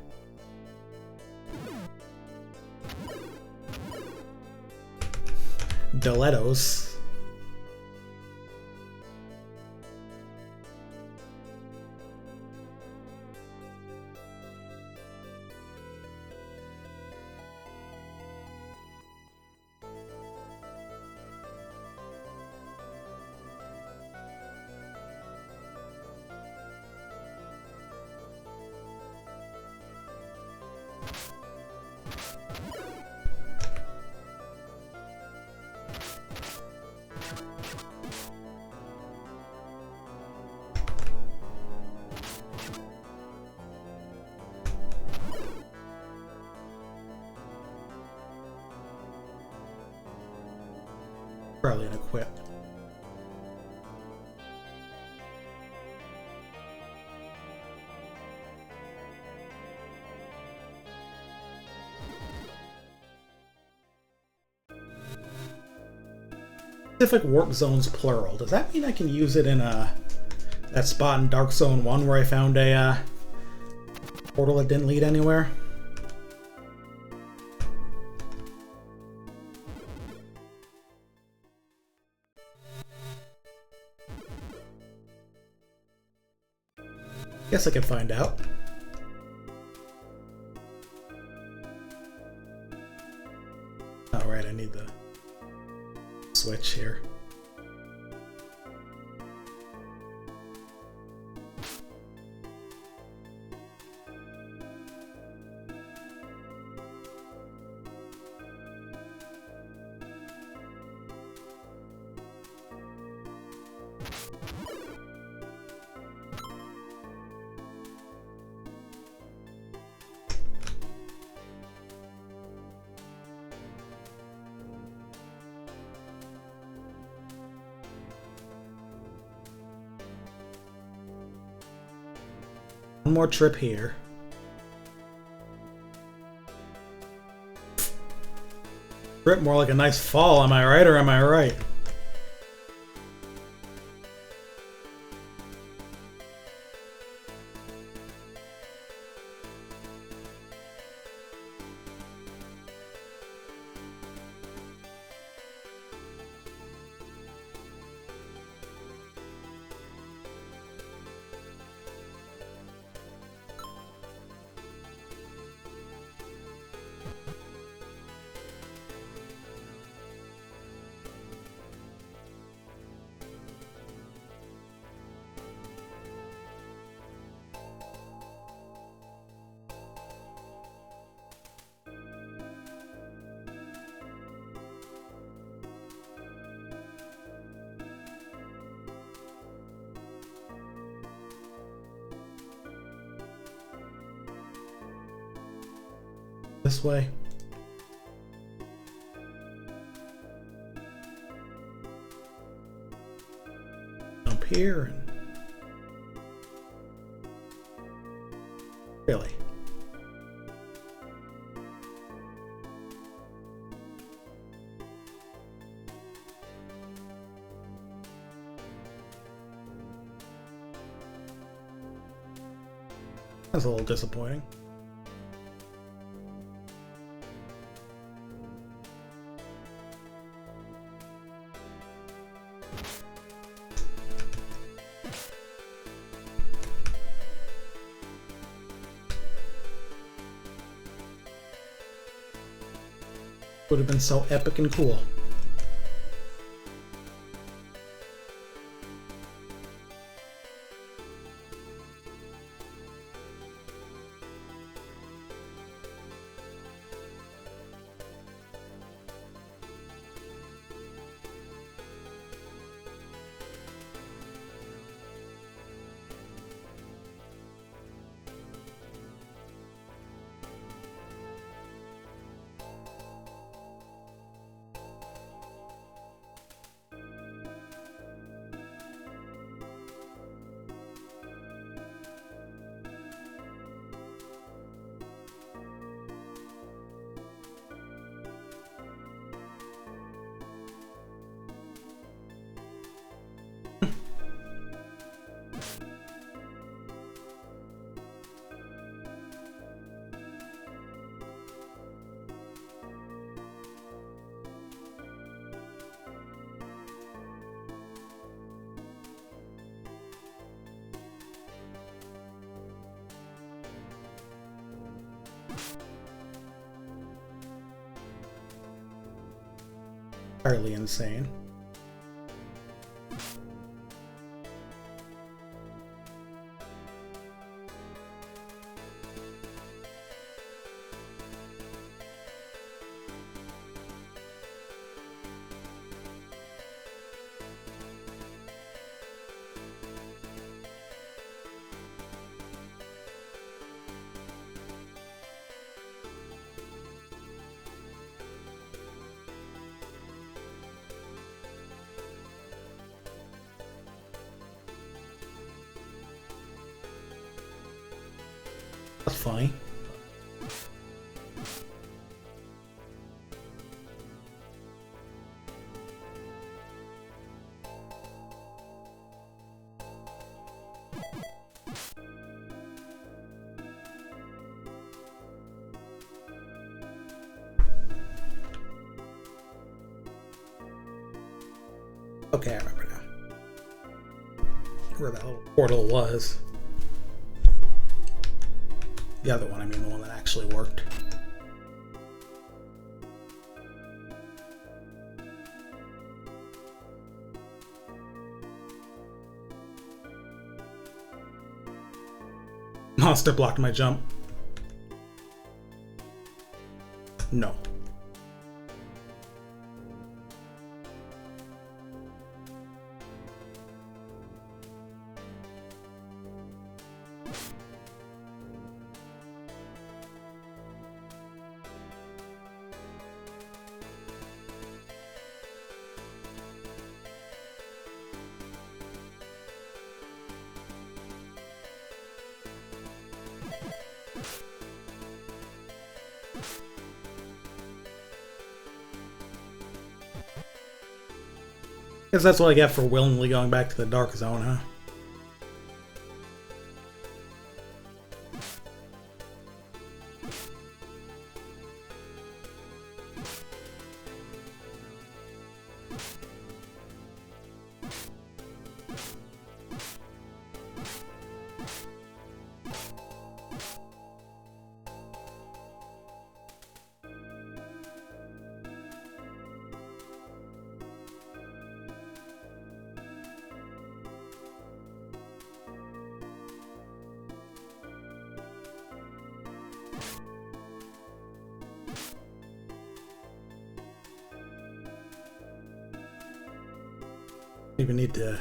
Dolettos. Probably an equip. Specific warp zones plural. Does that mean I can use it in that spot in Dark Zone 1 where I found a portal that didn't lead anywhere? Guess I could find out. Alright, I need the switch here. One more trip here. Trip more like a nice fall, am I right or am I right? This way. Up here and really. That's a little disappointing. Would have been so epic and cool. Entirely insane. That's funny. Okay, I remember now. Where that little portal was. The other one, I mean the one that actually worked. Monster blocked my jump. No. Guess that's what I get for willingly going back to the Dark Zone, huh? Even need to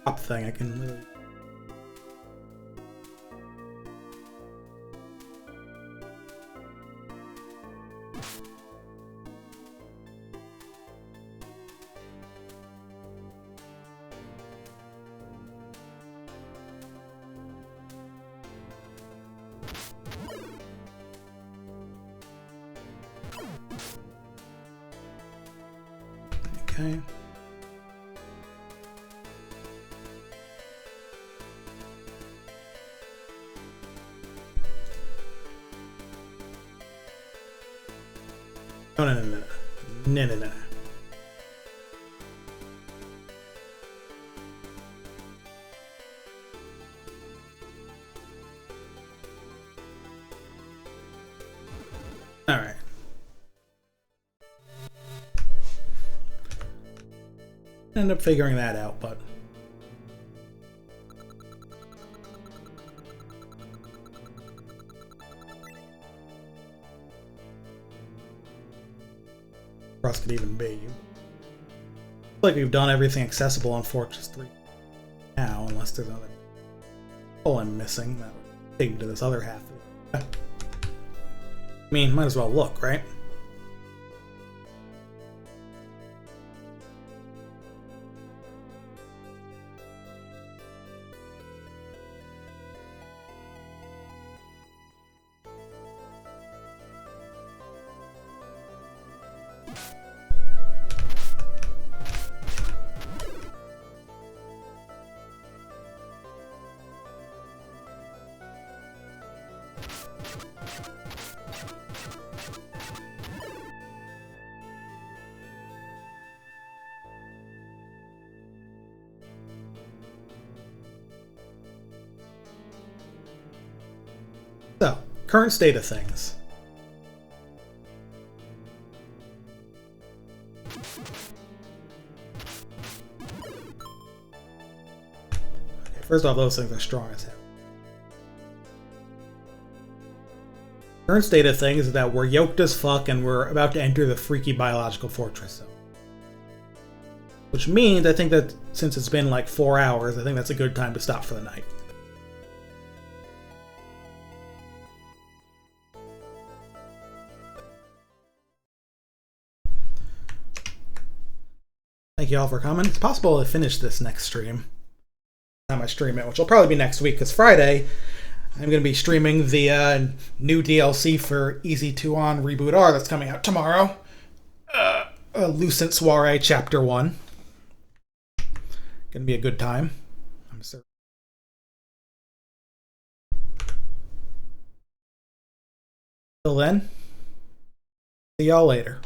top thing. I can literally. Okay. No, no, no, no, no, no, no. All right. End up figuring that out, but Cross could even be. Looks like we've done everything accessible on Fortress 3 now, unless there's another hole I'm missing that would take me to this other half. I mean, might as well look, right? So, current state of things. Okay, first off, those things are strong as hell. Current state of things is that we're yoked as fuck and we're about to enter the freaky biological fortress zone. Which means, I think that since it's been like 4 hours, I think that's a good time to stop for the night. Thank you all for coming. It's possible to finish this next stream. Time I stream it, which will probably be next week, because Friday I'm going to be streaming the new DLC for Easy 2 on Reboot R that's coming out tomorrow. Lucent Soiree Chapter 1. Gonna be a good time, I'm certain. Till then, see y'all later.